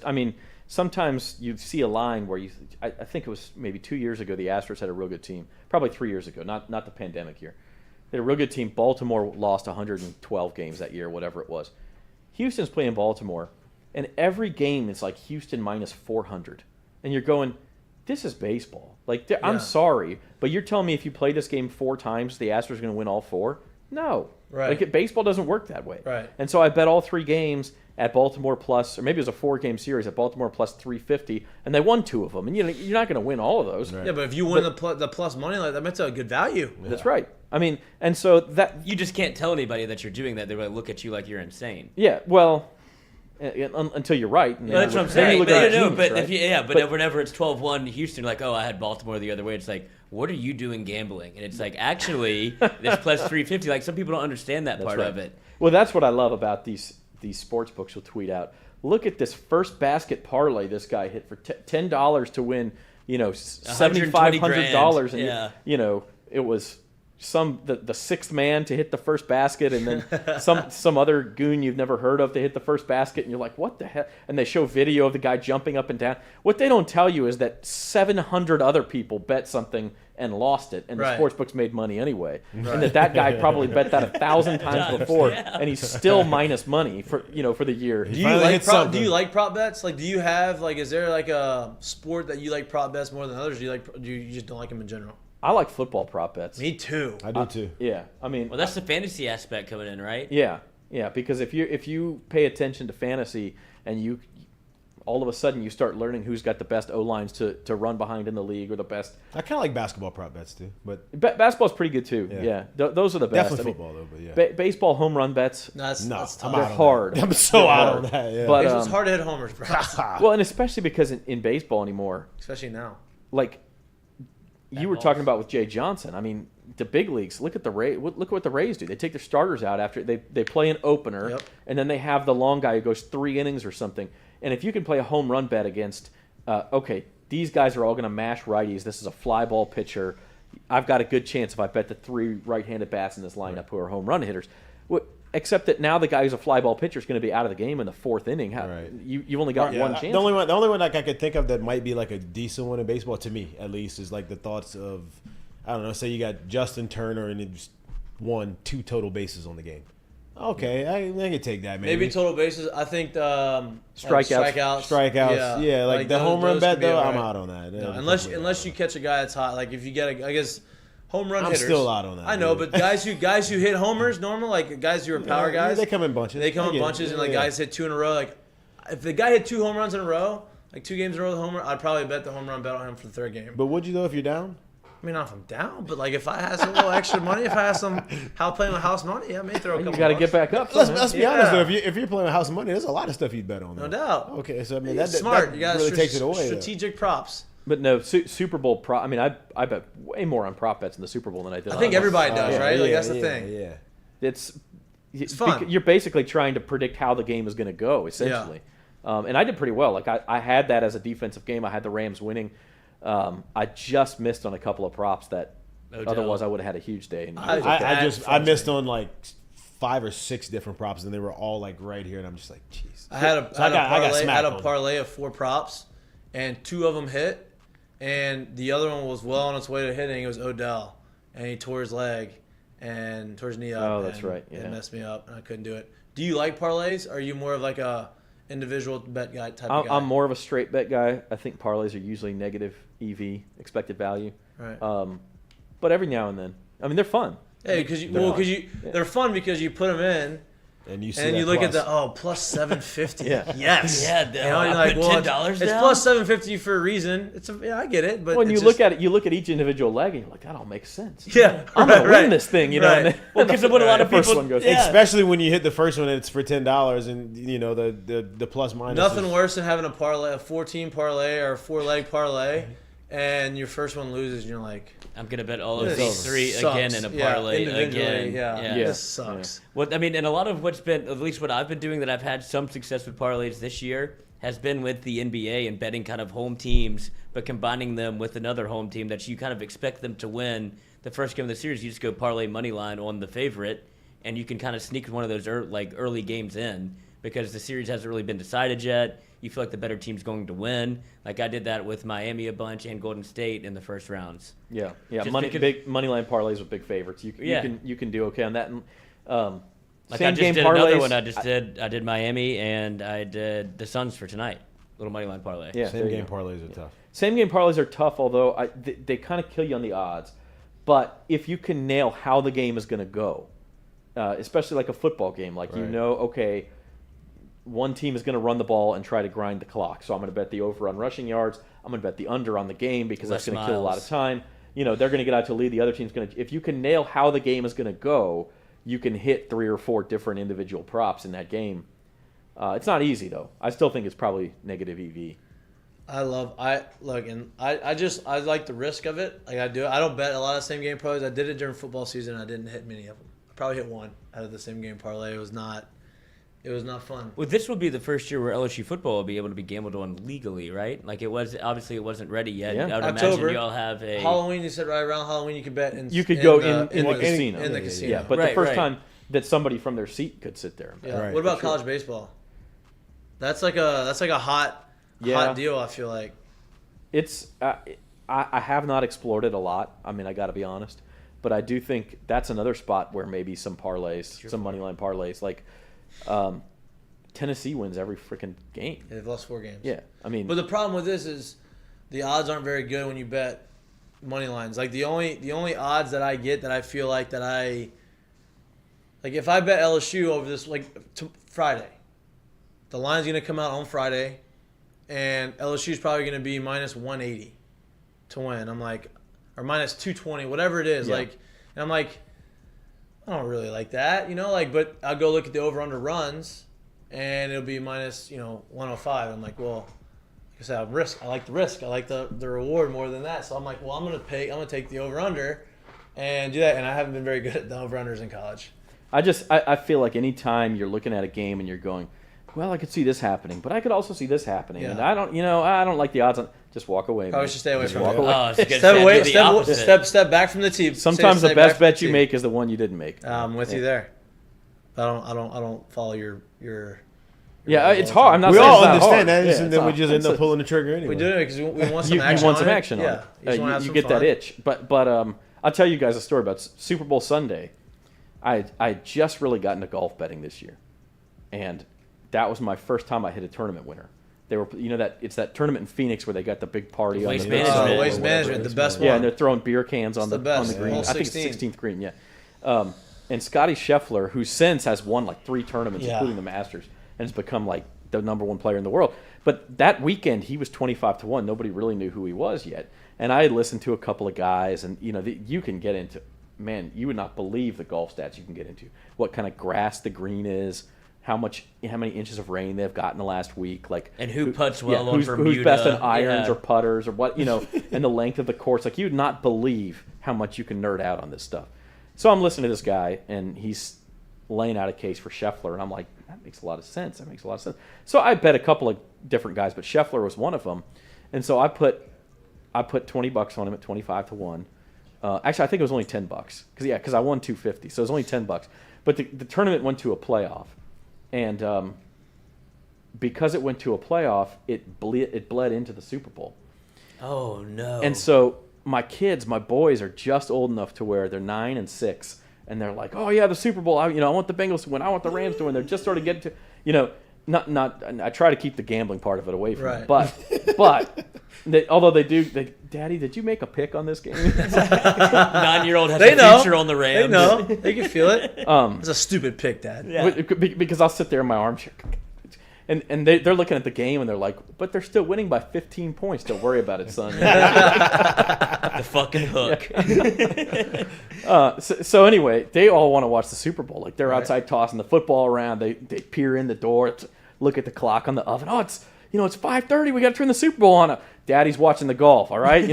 I mean, sometimes you see a line where I think it was maybe 2 years ago the Astros had a real good team. Probably 3 years ago, not the pandemic year. They had a real good team. Baltimore lost 112 games that year, whatever it was. Houston's playing Baltimore, and every game is like Houston minus 400. And you're going, this is baseball. Like, I'm sorry, but you're telling me if you play this game 4 times, the Astros are going to win all 4? No. Right. Like, baseball doesn't work that way. Right. And so I bet all 3 games at Baltimore plus, or maybe it was a 4-game series at Baltimore plus 350, and they won 2 of them. And you're not going to win all of those. Right. Yeah, but if you win the plus money like that, that's a good value. That's right. I mean, and so that You just can't tell anybody that you're doing that. They're going to look at you like you're insane. yeah, well, until you're right. And Well, that's what I'm then saying. you look But, like a no, genius, but right? if you, but whenever it's 12-1 Houston, like, oh, I had Baltimore the other way. It's like, what are you doing gambling? And it's like, actually, it's plus 350. Like, some people don't understand that part right. of it. Well, that's what I love about these sports books. Will tweet out, look at this first basket parlay this guy hit for $10 to win, $7,500, and Yeah. it was the sixth man to hit the first basket, and then some other goon you've never heard of to hit the first basket, and you're like, what the hell? And they show video of the guy jumping up and down. What they don't tell you is that 700 other people bet something and lost it, and the Right. sports books made money anyway, and that guy probably bet that 1,000 times before, and he's still minus money for the year. Do you finally like hit prop? something. Do you like prop bets? Like, do you have is there like a sport that you like prop bets more than others? Do you just don't like them in general? I like football prop bets. Me too. I do too. Yeah, I mean, Well, that's the fantasy aspect coming in, right? yeah, because if you pay attention to fantasy and you all of a sudden you start learning who's got the best O-lines to run behind in the league or the best. I kind of like basketball prop bets too, but Basketball's pretty good too. Yeah. Yeah, those are the best. definitely I mean, football though. But yeah, baseball home run bets. That's no, that's I'm tough. out They're on hard. That. I'm so They're out hard. on that. Yeah. But It's hard to hit homers, bro. well, and especially because in baseball anymore, Especially now. like you were balls. talking about with Jay Johnson. I mean, the big leagues. Look at the Rays. Look at what the Rays do. They take their starters out after they play an opener, Yep. and then they have the long guy who goes 3 innings or something. And if you can play a home run bet against, these guys are all going to mash righties. This is a fly ball pitcher. I've got a good chance if I bet the 3 right-handed bats in this lineup who are home run hitters. Except that now the guy who's a fly ball pitcher is going to be out of the game in the 4th inning. Right. You've only got one chance. The only one like I could think of that might be like a decent one in baseball, to me at least, is like the thoughts of, I don't know, say you got Justin Turner and it just 2 total bases on the game. Okay, I can take that. Maybe total bases. I think Strikeouts. Strikeouts. Yeah, like the home run those bet could be though, all I'm right. out on that. No, unless you catch a guy that's hot. Like if you get I guess home run I'm hitters. still out on that, I know, dude. but guys who hit homers normal, like guys who are power Yeah, guys, they come in bunches. They come I in get it. bunches, and like Yeah. guys hit 2 in a row. Like if the guy hit 2 home runs in a row, like 2 games in a row with a homer, I'd probably bet the home run bet on him for the 3rd game. But would you though if you're down? I mean, not if I'm down, but like if I had some little extra money, if I had some playing with house money, I may throw a couple. You got to bucks. get back up. Let's be honest though. Yeah. If you're playing with house money, there's a lot of stuff you'd bet on. No though. doubt. Okay, so I mean That's that smart. that You got really takes it away. though. strategic props. But no, Super Bowl prop. I mean, I bet way more on prop bets in the Super Bowl than I did. I on think the- everybody does, right? Like that's the yeah, thing. Yeah. It's fun. You're basically trying to predict how the game is going to go, essentially. And I did pretty well. Like I had that as a defensive game. I had the Rams winning. I just missed on a couple of props that otherwise I would have had a huge day. And I missed on like 5 or 6 different props, and they were all like right here, and I'm just like, jeez. I had So I got a smacked on. parlay of 4 props, and 2 of them hit, and the other one was well on its way to hitting. It was Odell, and he tore his leg and tore his knee up. Oh, that's and right, yeah. It messed me up, and I couldn't do it. Do you like parlays? Or are you more of like a individual bet guy type of guy? I'm more of a straight bet guy. I think parlays are usually negative EV, expected value. Right. But every now and then, I mean, they're fun. Hey, because they're fun because you put them in. And you see And that you look plus. at the plus 750. Yeah. Yes. Yeah, You know, you're I like, put well, $10 it's down? plus 750 for a reason. I get it, but When you it's look just- at it, you look at each individual leg, and you're like, that all makes sense. yeah, I'm gonna right, win this thing, you know. right. And then, Well, because what a lot of the first people one goes, yeah. Especially when you hit the first one and it's for $10, and you know the plus minus. Nothing is, worse than having a 14 parlay or a 4-leg parlay, and your first one loses, and you're like, I'm gonna bet all of this these 3 sucks. again in a Yeah, parlay individually, again. Yeah, Yeah. this sucks. Well, I mean, and a lot of what's been, at least what I've been doing that I've had some success with parlays this year, has been with the NBA and betting kind of home teams, but combining them with another home team that you kind of expect them to win the first game of the series. You just go parlay money line on the favorite, and you can kind of sneak one of those early games in because the series hasn't really been decided yet. You feel like the better team's going to win. Like I did that with Miami a bunch and Golden State in the first rounds. yeah. Just Money because- money line parlays with big favorites. You can do okay on that. And, Like same I just game did parlays. another one. I did Miami and I did the Suns for tonight. Little money line parlay. Yeah, Same there you game go. parlays are tough. Same game parlays are tough, although they kind of kill you on the odds. But if you can nail how the game is going to go, especially like a football game, like you Right. know, okay, one team is going to run the ball and try to grind the clock. So I'm going to bet the over on rushing yards. I'm going to bet the under on the game because Less that's going to kill a lot miles. of time. You know, they're going to get out to a lead. The other team's going to. If you can nail how the game is going to go, you can hit 3 or 4 different individual props in that game. It's not easy though. I still think it's probably negative EV. I like the risk of it. Like I do. I don't bet a lot of same game parlays. I did it during football season. And I didn't hit many of them. I probably hit 1 out of the same game parlay. It was not fun. Well, this will be the first year where LSU football will be able to be gambled on legally, right? Like it wasn't ready yet. Yeah. I would October. imagine y'all have a Halloween, you said right around Halloween, you could bet in. You could go the in the casino. In the casino. Yeah, but Right, the first right. time that somebody from their seat could sit there. And bet. Yeah. Right, What about for sure. college baseball? That's like a hot deal. I feel like. It's I have not explored it a lot. I mean, I got to be honest, but I do think that's another spot where maybe some parlays, some money line parlays, like Tennessee wins every freaking game. They've lost 4 games. Yeah, I mean, But the problem with this is the odds aren't very good when you bet money lines. Like the only odds that I get that I feel like if I bet LSU over this Friday, the line's gonna come out on Friday, and LSU's probably gonna be minus 180 to win. I'm like, or minus 220, whatever it is. Yeah. Like, and I'm like, I don't really like that, but I'll go look at the over under runs, and it'll be minus 105. I'm like, well. Like I said, I like the risk. I like the reward more than that. So I'm like, well, I'm gonna take the over under, and do that. And I haven't been very good at the over unders in college. I feel like anytime you're looking at a game and you're going, well, I could see this happening, but I could also see this happening, Yeah. and I don't like the odds on. Just walk away. Probably man. should stay away Just from walk it. away. Oh, it's a good Step step away. to the opposite. Step back from the team. Sometimes Stay the back best from the bet you team. make is the one you didn't make. I'm with you there. I don't follow your. Yeah, it's hard. I'm not We saying all it's not understand hard. that, Yeah, and it's then we not. just end It's up pulling the trigger anyway. We do it because we want some you action. want on some it. action on Yeah, it. you, just wanna have You some get that fun. itch. But I'll tell you guys a story about Super Bowl Sunday. I just really got into golf betting this year, and that was my first time I hit a tournament winner. They were, it's that tournament in Phoenix where they got the big party on Waste the management. mid-zone or Waste whatever. management, the best Yeah, one. and they're throwing beer cans on the best. on the green. Hole I think it's 16. 16th green. Yeah, and Scotty Scheffler, who since has won like 3 tournaments, Yeah. including the Masters, and has become like the number one player in the world. But that weekend, he was 25-1. Nobody really knew who he was yet. And I had listened to a couple of guys, and you can get into, man, you would not believe the golf stats you can get into. What kind of grass the green is, how many inches of rain they've gotten the last week, like, and who putts well on who's Bermuda, best in irons or putters or what, and the length of the course. Like, you'd not believe how much you can nerd out on this stuff. So I'm listening to this guy, and he's laying out a case for Scheffler, and I'm like, that makes a lot of sense. So I bet a couple of different guys, but Scheffler was one of them, and so I put $20 on him at 25-1. Actually, I think it was only $10 because I won $250, so it was only $10. But the tournament went to a playoff, and because it went to a playoff, it bled into the Super Bowl. Oh no! And so my boys are just old enough to where they're 9 and 6, and they're like, oh yeah, the Super Bowl. I want the Bengals to win. I want the Rams to win. They're just sort of getting to, not. I try to keep the gambling part of it away from it, but. Although Daddy, did you make a pick on this game? 9-year-old has a future on the Rams. They know. They can feel it. It's a stupid pick, Dad. Yeah. Because I'll sit there in my armchair, and they're looking at the game, and they're like, but they're still winning by 15 points. Don't worry about it, son. The fucking hook. So anyway, they all want to watch the Super Bowl. Like, they're outside tossing the football around. They peer in the door, look at the clock on the oven. Oh, it's 5:30. We got to turn the Super Bowl on. Daddy's watching the golf. All right,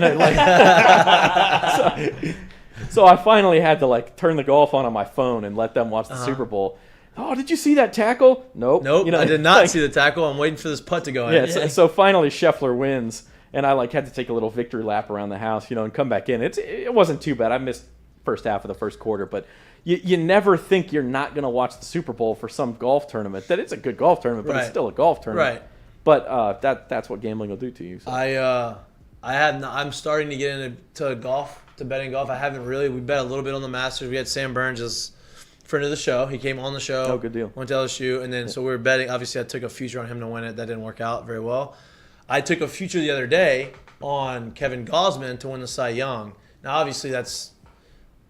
so I finally had to turn the golf on my phone and let them watch the Super Bowl. Oh, did you see that tackle? Nope. I did not see the tackle. I'm waiting for this putt to go in. Yeah. So finally Scheffler wins, and I had to take a little victory lap around the house, and come back in. It wasn't too bad. I missed first half of the first quarter, but you never think you're not going to watch the Super Bowl for some golf tournament. That it's a good golf tournament, but it's still a golf tournament. Right. But that's what gambling will do to you. So. I'm starting to get into golf, to betting golf. I haven't really. We bet a little bit on the Masters. We had Sam Burns as friend of the show. He came on the show. Oh, good deal. Went to LSU, and then so we were betting. Obviously, I took a future on him to win it. That didn't work out very well. I took a future the other day on Kevin Gausman to win the Cy Young. Now, obviously, that's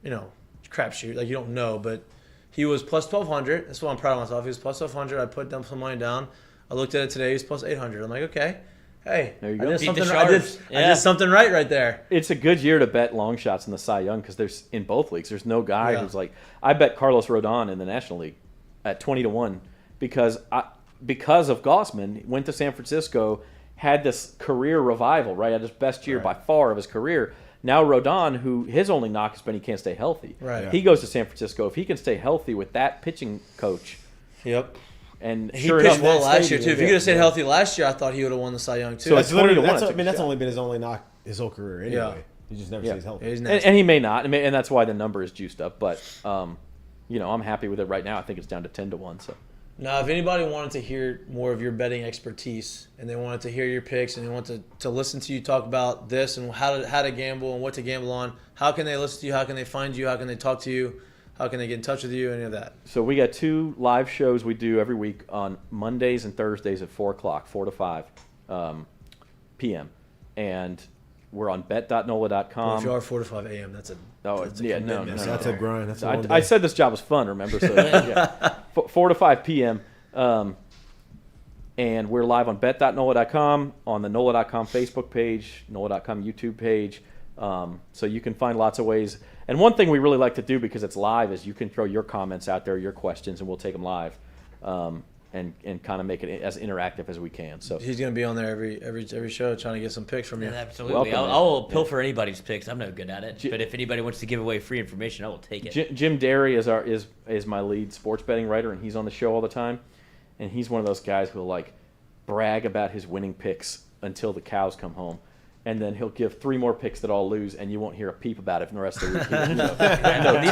crapshoot. You don't know, but he was plus 1,200. That's what I'm proud of myself. He was plus 1,200. I put some money down. I looked at it today. He's plus 800. I'm like, okay, hey, there you go. I did something right there. It's a good year to bet long shots in the Cy Young because there's in both leagues. There's no guy who's I bet Carlos Rodon in the National League at 20-1 because of Gausman. Went to San Francisco, had this career revival. Right, had his best year by far of his career. Now Rodon, who his only knock has been he can't stay healthy. Right, he goes to San Francisco. If he can stay healthy with that pitching coach. Yep. And he pitched well last year too. If he could have stayed healthy last year, I thought he would have won the Cy Young too. So it's 20-1. That's only been his only knock his whole career anyway. Yeah. He just never stays healthy. And he may not, and that's why the number is juiced up. But I'm happy with it right now. I think it's down to 10-1. So now, if anybody wanted to hear more of your betting expertise and they wanted to hear your picks and they want to listen to you talk about this and how to gamble and what to gamble on, how can they listen to you? How can they find you? How can they talk to you? How can they get in touch with you? Any of that? So we got 2 live shows we do every week on Mondays and Thursdays at 4 o'clock, 4 to 5 p.m. And we're on bet.nola.com. Well, if you are 4 to 5 a.m., that's a commitment. That's a grind. That's I said this job was fun, remember? So 4 to 5 p.m. And we're live on bet.nola.com, on the nola.com Facebook page, nola.com YouTube page. So you can find lots of ways. And one thing we really like to do because it's live is you can throw your comments out there, your questions, and we'll take them live, and kind of make it as interactive as we can. So he's going to be on there every show trying to get some picks from you. Yeah, absolutely. I'll pilfer anybody's picks. I'm no good at it. But if anybody wants to give away free information, I will take it. Jim Derry is my lead sports betting writer, and he's on the show all the time. And he's one of those guys who'll brag about his winning picks until the cows come home. And then he'll give 3 more picks that all lose, and you won't hear a peep about it for the rest of the week. No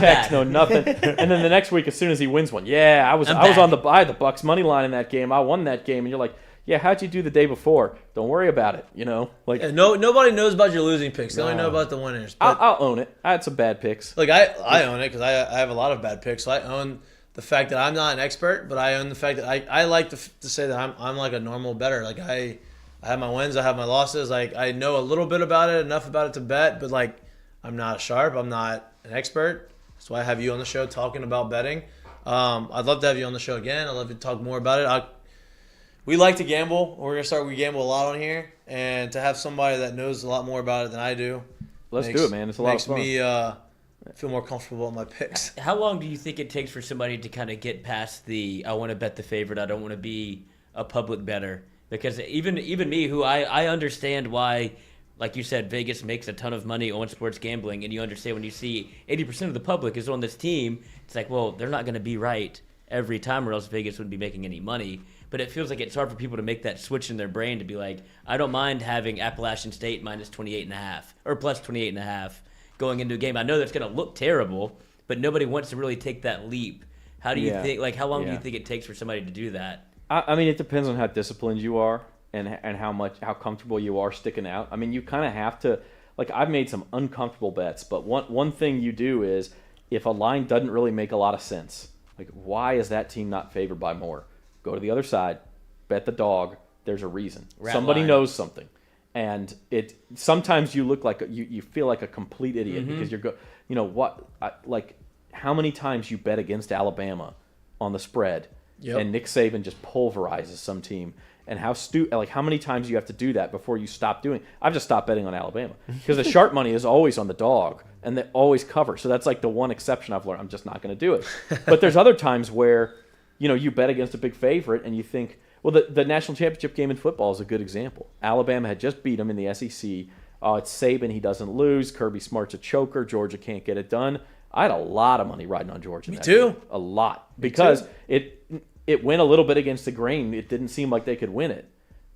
text, no nothing. And then the next week, as soon as he wins one, I was on I had the Bucks money line in that game. I won that game, and you're like, yeah, how'd you do the day before? Don't worry about it. Nobody knows about your losing picks. They only know about the winners. I'll own it. I had some bad picks. I own it because I have a lot of bad picks. So I own the fact that I'm not an expert, but I own the fact that I like to say that I'm like a normal bettor. I have my wins, I have my losses. I know a little bit about it, enough about it to bet, but I'm not sharp. I'm not an expert. That's why I have you on the show talking about betting. I'd love to have you on the show again. I'd love to talk more about it. we like to gamble. We gamble a lot on here, and to have somebody that knows a lot more about it than I do. Let's do it, man. It's a lot of fun. Makes me feel more comfortable in my picks. How long do you think it takes for somebody to kind of get past the I want to bet the favorite, I don't want to be a public bettor? Because even me, who I understand why, like you said, Vegas makes a ton of money on sports gambling, and you understand when you see 80% of the public is on this team, it's like, well, they're not going to be right every time, or else Vegas wouldn't be making any money. But it feels like it's hard for people to make that switch in their brain to be like, I don't mind having Appalachian State minus 28.5 or plus 28.5 going into a game. I know that's going to look terrible, but nobody wants to really take that leap. How do you think? Like, how long do you think it takes for somebody to do that? I mean, it depends on how disciplined you are and how comfortable you are sticking out. I mean, you kind of have to. Like, I've made some uncomfortable bets, but one thing you do is if a line doesn't really make a lot of sense, like why is that team not favored by more? Go to the other side, bet the dog. There's a reason. Somebody knows something. And it sometimes you look like you feel like a complete idiot because like how many times you bet against Alabama on the spread and Nick Saban just pulverizes some team, and how many times you have to do that before you stop doing. I've just stopped betting on Alabama because the sharp money is always on the dog and they always cover. So that's like the one exception I've learned. I'm just not going to do it. But there's other times where you bet against a big favorite and you think. Well, the national championship game in football is a good example. Alabama had just beat them in the SEC. It's Saban. He doesn't lose. Kirby Smart's a choker. Georgia can't get it done. I had a lot of money riding on Georgia. Me too. Game. A lot. Because it went a little bit against the grain. It didn't seem like they could win it.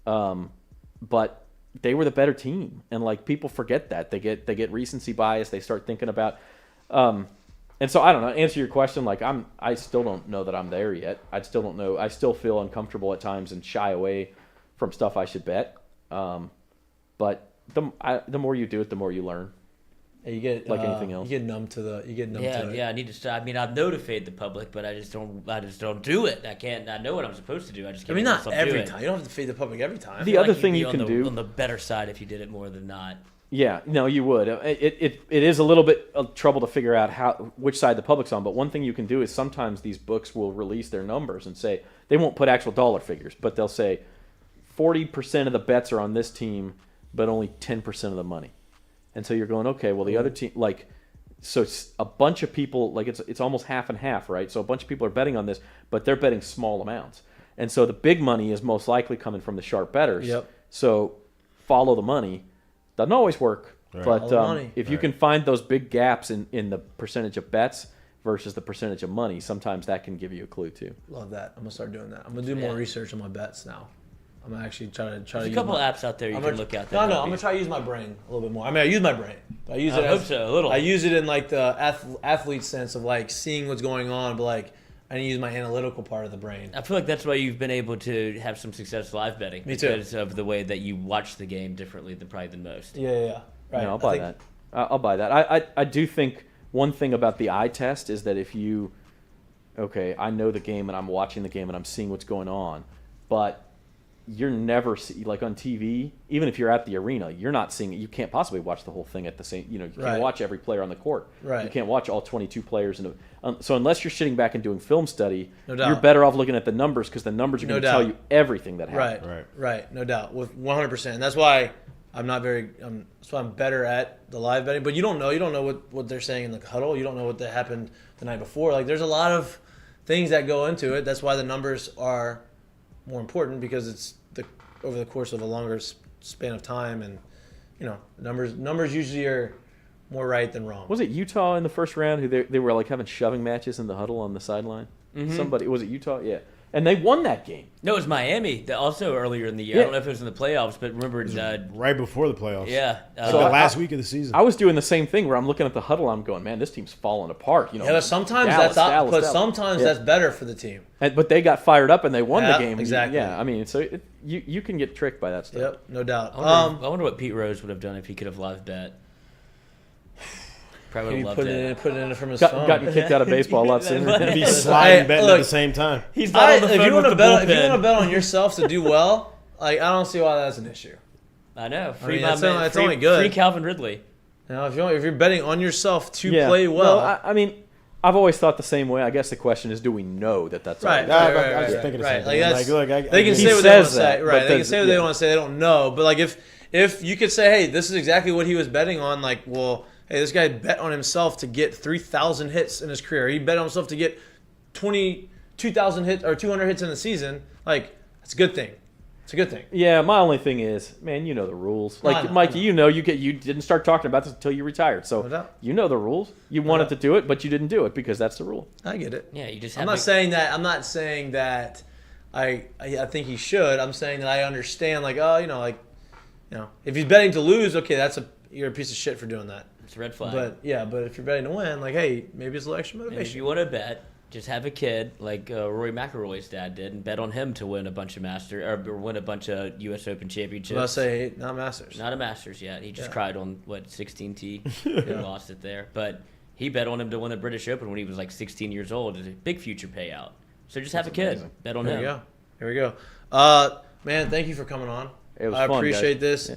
But they were the better team. And, like, people forget that. They get recency bias. They start thinking about and so I don't know. Answer your question. Like I still don't know that I'm there yet. I still don't know. I still feel uncomfortable at times and shy away from stuff I should bet. But the more you do it, the more you learn. Yeah, you get like anything else. You get numb to it. Yeah. I need to stop. I mean, I've notified the public, but I just don't do it. I can't. I know what I'm supposed to do. I just can't. Not every time. You don't have to feed the public every time. The other thing you can do on the better side if you did it more than not. Yeah, no, you would. It is a little bit of trouble to figure out which side the public's on, but one thing you can do is sometimes these books will release their numbers and say, they won't put actual dollar figures, but they'll say 40% of the bets are on this team, but only 10% of the money. And so you're going, okay, well, the other team, like, so it's a bunch of people, like it's almost half and half, right? So a bunch of people are betting on this, but they're betting small amounts. And so the big money is most likely coming from the sharp bettors. Yep. So follow the money. Doesn't always work, but if you can find those big gaps in the percentage of bets versus the percentage of money, sometimes that can give you a clue too. Love that. I'm gonna start doing that. I'm gonna do more research on my bets now. I'm gonna actually try to There's a couple apps out there you can look at. I'm gonna try to use my brain a little bit more. I mean, I use my brain. I hope so, a little. I use it in like the athlete sense of like seeing what's going on, but like I need to use my analytical part of the brain. I feel like that's why you've been able to have some success live betting. Me too. Because of the way that you watch the game differently than most. Yeah. Right. No, I'll buy that. I'll buy that. I do think one thing about the eye test is that if you, I know the game and I'm watching the game and I'm seeing what's going on, but you're never like on TV, even if you're at the arena, you're not seeing it. You can't possibly watch the whole thing at the same. You can't watch every player on the court. Right. You can't watch all 22 players. So unless you're sitting back and doing film study, no doubt, you're better off looking at the numbers because the numbers are going to tell you everything that happened. Right. No doubt, with 100%. And that's why I'm not very. That's why I'm better at the live betting. But you don't know. You don't know what they're saying in the huddle. You don't know what happened the night before. Like there's a lot of things that go into it. That's why the numbers are more important because it's over the course of a longer span of time, and numbers usually are more right than wrong. Was it Utah in the first round who they were like having shoving matches in the huddle on the sideline? Mm-hmm. Somebody, was it Utah? Yeah. And they won that game. No, it was Miami. Also earlier in the year. Yeah. I don't know if it was in the playoffs, but remember right before the playoffs. Yeah, so the last week of the season. I was doing the same thing where I'm looking at the huddle. I'm going, man, this team's falling apart. Yeah, but sometimes sometimes that's better for the team. But they got fired up and they won the game. Exactly. Yeah, I mean, so you can get tricked by that stuff. Yep, no doubt. I wonder what Pete Rose would have done if he could have live bet. Probably would have loved it. Put it in from his phone. Gotten kicked out of baseball a lot sooner. He'd be sliding betting at the same time. He's not on the phone with the bullpen. If you want to bet on yourself to do well, like I don't see why that's an issue. I know. That's only good. Free Calvin Ridley. Now, if you're betting on yourself to play well, I mean, I've always thought the same way. I guess the question is, do we know that that's Right. all? I was thinking the same thing. Like, that's, Look, they can I- say what He they want to says say. that, Right. but They can say what yeah. they want to say. They don't know. But like if you could say, hey, this is exactly what he was betting on. Like, well, hey, this guy bet on himself to get 3,000 hits in his career. He bet on himself to get 2,000 hits or 200 hits in the season. Like, it's a good thing. It's a good thing. Yeah, my only thing is, man, you know the rules. I Like, know, Mikey, I know. you didn't start talking about this until you retired. No So doubt. you know the rules. You wanted to do it, but you didn't do it because that's the rule. I get it. Yeah, you just I'm have not to- saying that. I'm not saying that. I think he should. I'm saying that I understand. Like, oh, if he's betting to lose, okay, you're a piece of shit for doing that. It's a red flag. But if you're betting to win, like, hey, maybe it's a little extra And if motivation. you want to bet, just have a kid like Rory McIlroy's dad did and bet on him to win a bunch of or win a bunch of U.S. Open championships. I'll say not Masters. Not a Masters yet. He just Yeah. cried on 16T and lost it there. But he bet on him to win the British Open when he was like 16 years old. It's a big future payout. So just have a kid. amazing. Bet on Here him. we go. Here we go. Man, thank you for coming on. It was I fun, appreciate guys. this.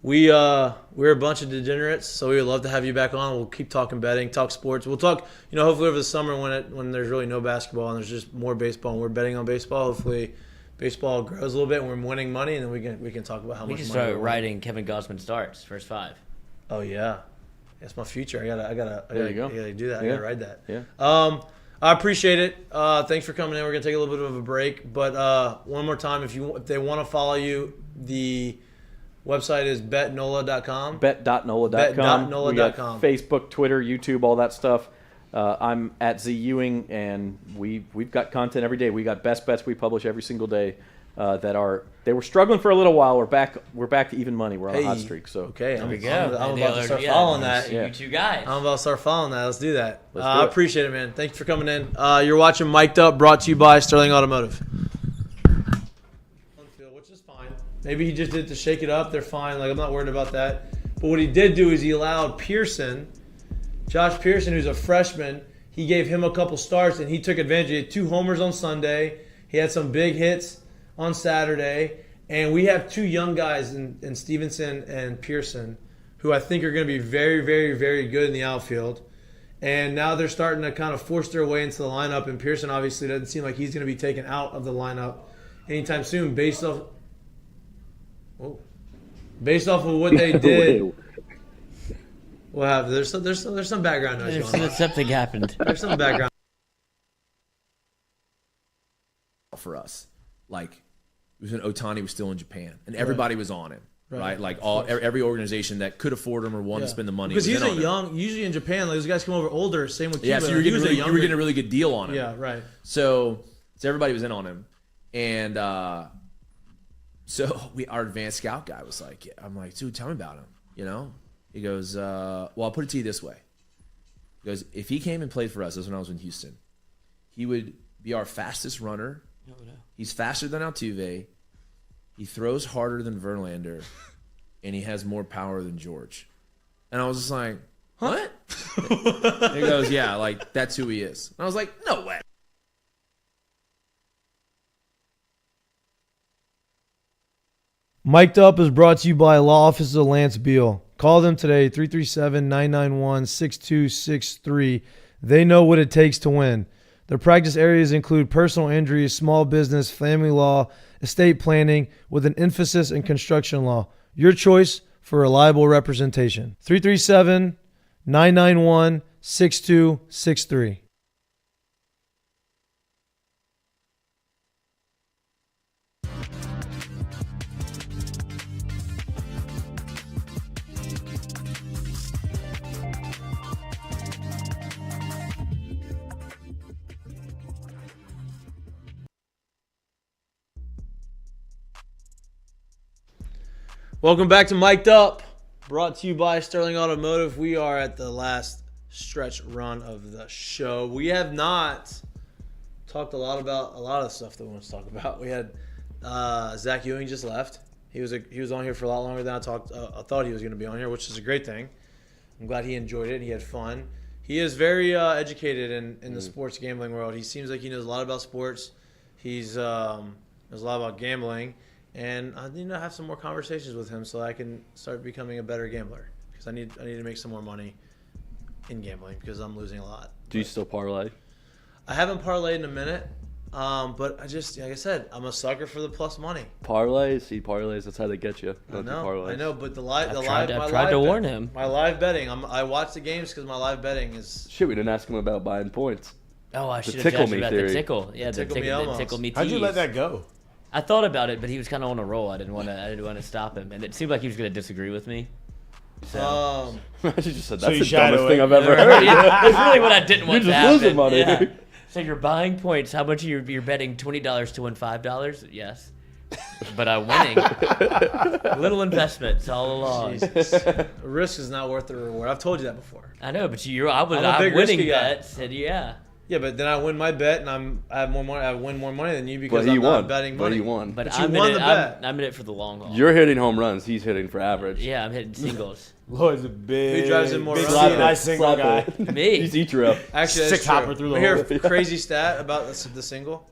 We're a bunch of degenerates, so we would love to have you back on. We'll keep talking betting, talk sports. We'll talk, hopefully over the summer when there's really no basketball and there's just more baseball and we're betting on baseball. Hopefully, baseball grows a little bit and we're winning money, and then we can talk about how We much can money start we're winning. writing Kevin Gosman starts, first 5. Oh yeah, that's my future. I gotta There you go. do that. I Yeah. gotta ride that. Yeah. I appreciate it. Thanks for coming in. We're gonna take a little bit of a break, but one more time, if they want to follow you, the website is betnola.com. Bet.nola.com. Bet.nola.com. We got Facebook, Twitter, YouTube, all that stuff. I'm at Z Ewing, and we've got content every day. We got best bets we publish every single day. They were struggling for a little while. We're back to even money. We're on a hot streak. So Okay, I'm we about to start following that. Yeah. You two guys. I'm about to start following that. Let's do that. Let's do I it. appreciate it, man. Thank you for coming in. You're watching Mik'd Up, brought to you by Sterling Automotive. Which is fine. Maybe he just did it to shake it up. They're fine. Like, I'm not worried about that. But what he did do is he allowed Josh Pearson, who's a freshman, he gave him a couple starts and he took advantage. He had 2 homers on Sunday. He had some big hits on Saturday. And we have 2 young guys in Stevenson and Pearson who I think are going to be very, very, very good in the outfield. And now they're starting to kind of force their way into the lineup. And Pearson obviously doesn't seem like he's going to be taken out of the lineup anytime soon based off of what they did. What happened? There's some background noise going on. Something happened. There's some background. For us, like it was when Otani was still in Japan and everybody was on him, right? Like every organization that could afford him or wanted to spend the money because was he's in on him. young. Usually in Japan, like, those guys come over older. Same with Cuba. Yeah, so you were getting a really good deal on him. Yeah, right. So everybody was in on him, and so our advanced scout guy was like, I'm like, dude, tell me about him. He goes, well, I'll put it to you this way. He goes, if he came and played for us, this was when I was in Houston, he would be our fastest runner. He's faster than Altuve. He throws harder than Verlander, and he has more power than George. And I was just like, what? He goes, yeah, like that's who he is. And I was like, no way. Mik'd Up is brought to you by Law Offices of Lance Beal. Call them today, 337-991-6263. They know what it takes to win. Their practice areas include personal injury, small business, family law, estate planning, with an emphasis in construction law. Your choice for reliable representation. 337-991-6263. Welcome back to Mik'd Up, brought to you by Sterling Automotive. We are at the last stretch run of the show. We have not talked a lot about a lot of stuff that we want to talk about. We had Zach Ewing just left. He was on here for a lot longer than I thought he was going to be on here, which is a great thing. I'm glad he enjoyed it. He had fun. He is very educated in the sports gambling world. He seems like he knows a lot about sports. He's knows a lot about gambling. And I need to have some more conversations with him so I can start becoming a better gambler, because I need to make some more money in gambling because I'm losing a lot. Do you still parlay? I haven't parlayed in a minute, but I just, like I said, I'm a sucker for the plus money. Parlays, that's how they get you. I know, but I've tried to warn him. My live betting, I watch the games because my live betting is. Shit, we didn't ask him about buying points. Oh, I should have tickle asked me about theory. the tickle. Yeah, the Tickle me almost. tickle me tease. How'd you let that go? I thought about it, but he was kind of on a roll. I didn't want to stop him, and it seemed like he was going to disagree with me. So, You just said So that's you the shied dumbest away. thing I've ever heard. it's really what I didn't want You're to just happen. losing money. Yeah. So you're buying points. How much you're betting $20 to win $5? Yes, but I'm winning. Little investments all along. The risk is not worth the reward. I've told you that before. I know, but I'm I'm a big winning risky guy. bets, and yeah. Yeah, but then I win my bet and I have more money. I win more money than you because But he I'm won. not betting money. But he won. But But you I'm won in it. the bet. I'm in it for the long haul. You're hitting home runs. He's hitting for average. Yeah, I'm hitting singles. Lloyd's a big. Who drives in more big runs? CNI single guy. Me. He's Ichiro. Actually, that's Six true. hopper through the We hear hole. a crazy stat about the single.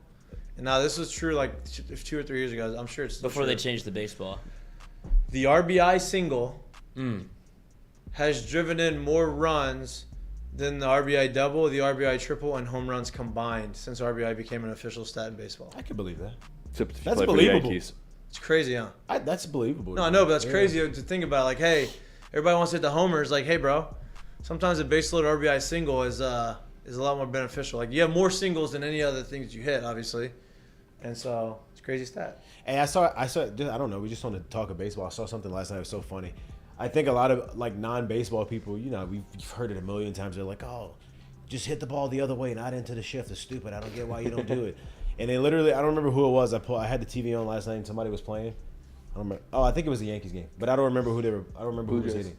And now this was true like 2 or 3 years ago. I'm sure it's still Before true. they changed the baseball. The RBI single has driven in more runs than the RBI double, the RBI triple, and home runs combined since RBI became an official stat in baseball. I can believe that. Except if you That's play for the believable. Yankees. It's crazy, huh? That's believable. No, I know, but that's Yeah. crazy to think about. Like, hey, everybody wants to hit the homers. Like, hey, bro, sometimes a base load RBI single is a lot more beneficial. Like, you have more singles than any other things you hit, obviously, and so it's a crazy stat. Hey, I saw. I don't know. We just want to talk of baseball. I saw something last night. It was so funny. I think a lot of like non-baseball people, we've heard it a million times. They're like, "Oh, just hit the ball the other way, not into the shift. It's stupid. I don't get why you don't do it." And they literally, I don't remember who it was. I had the TV on last night and somebody was playing. I don't remember. Oh, I think it was the Yankees game, but I don't remember who they were. I don't remember who was hitting.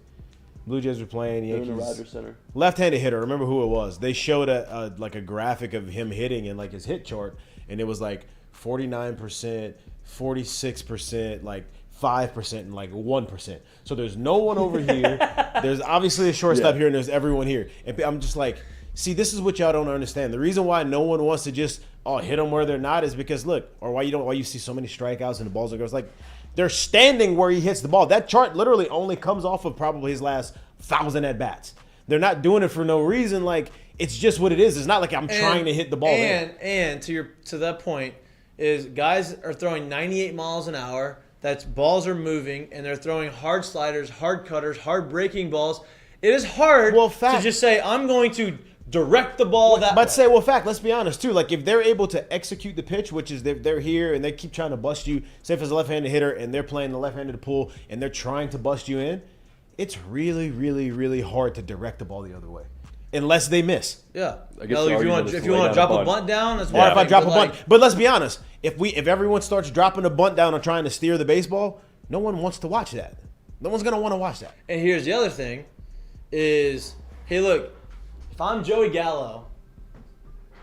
Blue Jays were playing. The They're in Yankees. the Rogers Center. Left-handed hitter. I remember who it was. They showed a graphic of him hitting and like his hit chart, and it was like 49%, 46%, like 5%, and like 1%. So there's no one over here. There's obviously a shortstop here, and there's everyone here. And I'm just like, see, this is what y'all don't understand. The reason why no one wants to just hit them where they're not is because look, or why you see so many strikeouts and the balls that goes like. They're standing where he hits the ball. That chart literally only comes off of probably his last 1,000 at-bats. They're not doing it for no reason. Like, it's just what it is. It's not like I'm trying to hit the ball there. And to that point is guys are throwing 98 miles an hour. That's balls are moving, and they're throwing hard sliders, hard cutters, hard breaking balls. It is hard to just say, I'm going to direct the ball that way. Let's be honest, too. Like, if they're able to execute the pitch, which is they're here and they keep trying to bust you, say if it's a left-handed hitter and they're playing the left-handed pull and they're trying to bust you in, it's really, really, really hard to direct the ball the other way. Unless they miss. Yeah. I guess Now, the if you argument want is to to lay down drop a a bunt. bunt down, that's Or one if I thing, drop a but, bunt. like, But let's be honest. If everyone starts dropping a bunt down and trying to steer the baseball, no one wants to watch that. No one's going to want to watch that. And here's the other thing is, hey, look, if I'm Joey Gallo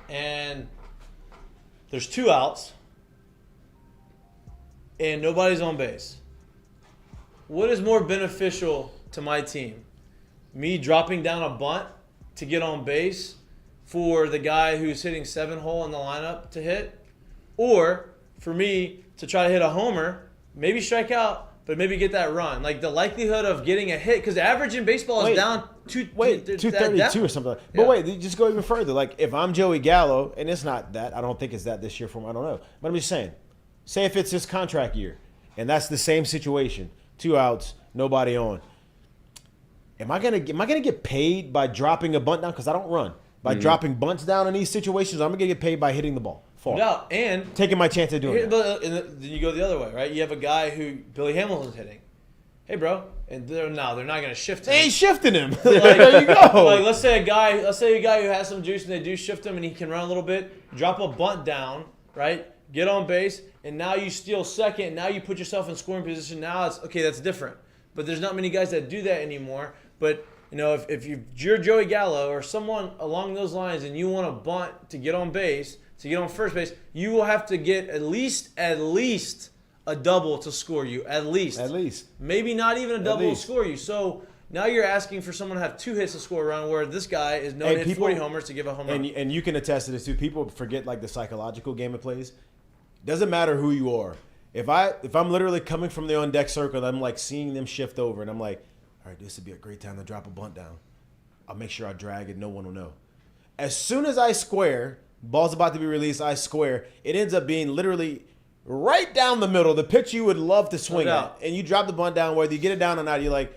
and there's 2 outs and nobody's on base, what is more beneficial to my team? Me dropping down a bunt to get on base for the guy who's hitting 7-hole in the lineup to hit, or for me to try to hit a homer, maybe strike out, but maybe get that run. Like the likelihood of getting a hit, because the average in baseball is down 232 or something. But wait, just go even further. Like if I'm Joey Gallo, and it's not that, I don't think it's that this year for him. I don't know, but I'm just saying. Say if it's his contract year, and that's the same situation, 2 outs, nobody on. Am I gonna get paid by dropping a bunt down? Because I don't run. By dropping bunts down in these situations, I'm gonna get paid by hitting the ball far. No, and Taking my chance of doing it. but then you go the other way, right? You have a guy who Billy Hamilton's hitting. Hey, bro, and they're not going to shift him. They ain't shifting him. Like, there you go. Like let's say a guy who has some juice and they do shift him and he can run a little bit, drop a bunt down, right? Get on base, and now you steal second. And now you put yourself in scoring position. Now it's okay. That's different. But there's not many guys that do that anymore. But if you're Joey Gallo or someone along those lines, and you want to bunt to get on base, to get on first base, you will have to get at least a double to score you. At least. Maybe not even a double to score you. So now you're asking for someone to have 2 hits to score a run, where this guy is known to hit 40 homers to give a home run. And you can attest to this too. People forget like the psychological game it plays. Doesn't matter who you are. If I'm literally coming from the on deck circle, I'm like seeing them shift over, and I'm like, all right, this would be a great time to drop a bunt down. I'll make sure I drag it. No one will know. As soon as I square, ball's about to be released, I square. It ends up being literally right down the middle, the pitch you would love to swing at. And you drop the bunt down, whether you get it down or not, you're like,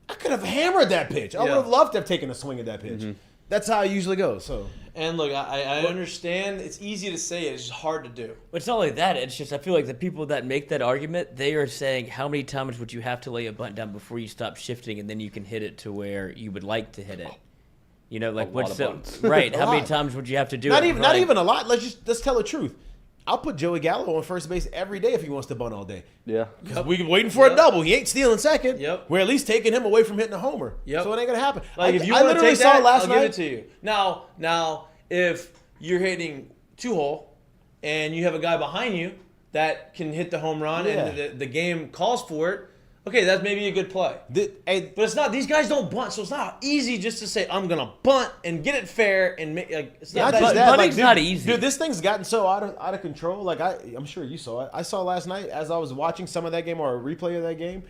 I could have hammered that pitch. I would have loved to have taken a swing at that pitch. That's how it usually goes. So. And look, I understand it's easy to say it. It's just hard to do. But it's not like that. It's just I feel like the people that make that argument, they are saying how many times would you have to lay a bunt down before you stop shifting and then you can hit it to where you would like to hit it. You know, like what's the right? How many times would you have to do it? Not even a lot. Let's tell the truth. I'll put Joey Gallo on first base every day if he wants to bunt all day. Yeah. Because we're waiting for a double. He ain't stealing second. Yep. We're at least taking him away from hitting a homer. Yep. So it ain't gonna happen. Like if you I want to literally take saw that, last I'll night. give it to you. Now, if you're hitting 2-hole and you have a guy behind you that can hit the home run and the game calls for it, okay, that's maybe a good play. But it's not. These guys don't bunt, so it's not easy just to say I'm gonna bunt and get it fair and make. Like, it's not Not just that. that, Bunting's dude, not easy. Dude, this thing's gotten so out of control. Like I'm sure you saw it. I saw last night as I was watching some of that game or a replay of that game.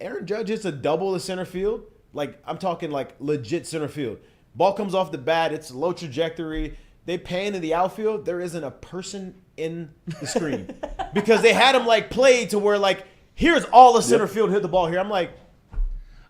Aaron Judge hits a double to center field. Like I'm talking like legit center field. Ball comes off the bat. It's low trajectory. They pan in the outfield. There isn't a person in the screen because they had him like played to where like here's all the center field hit the ball here. I'm like,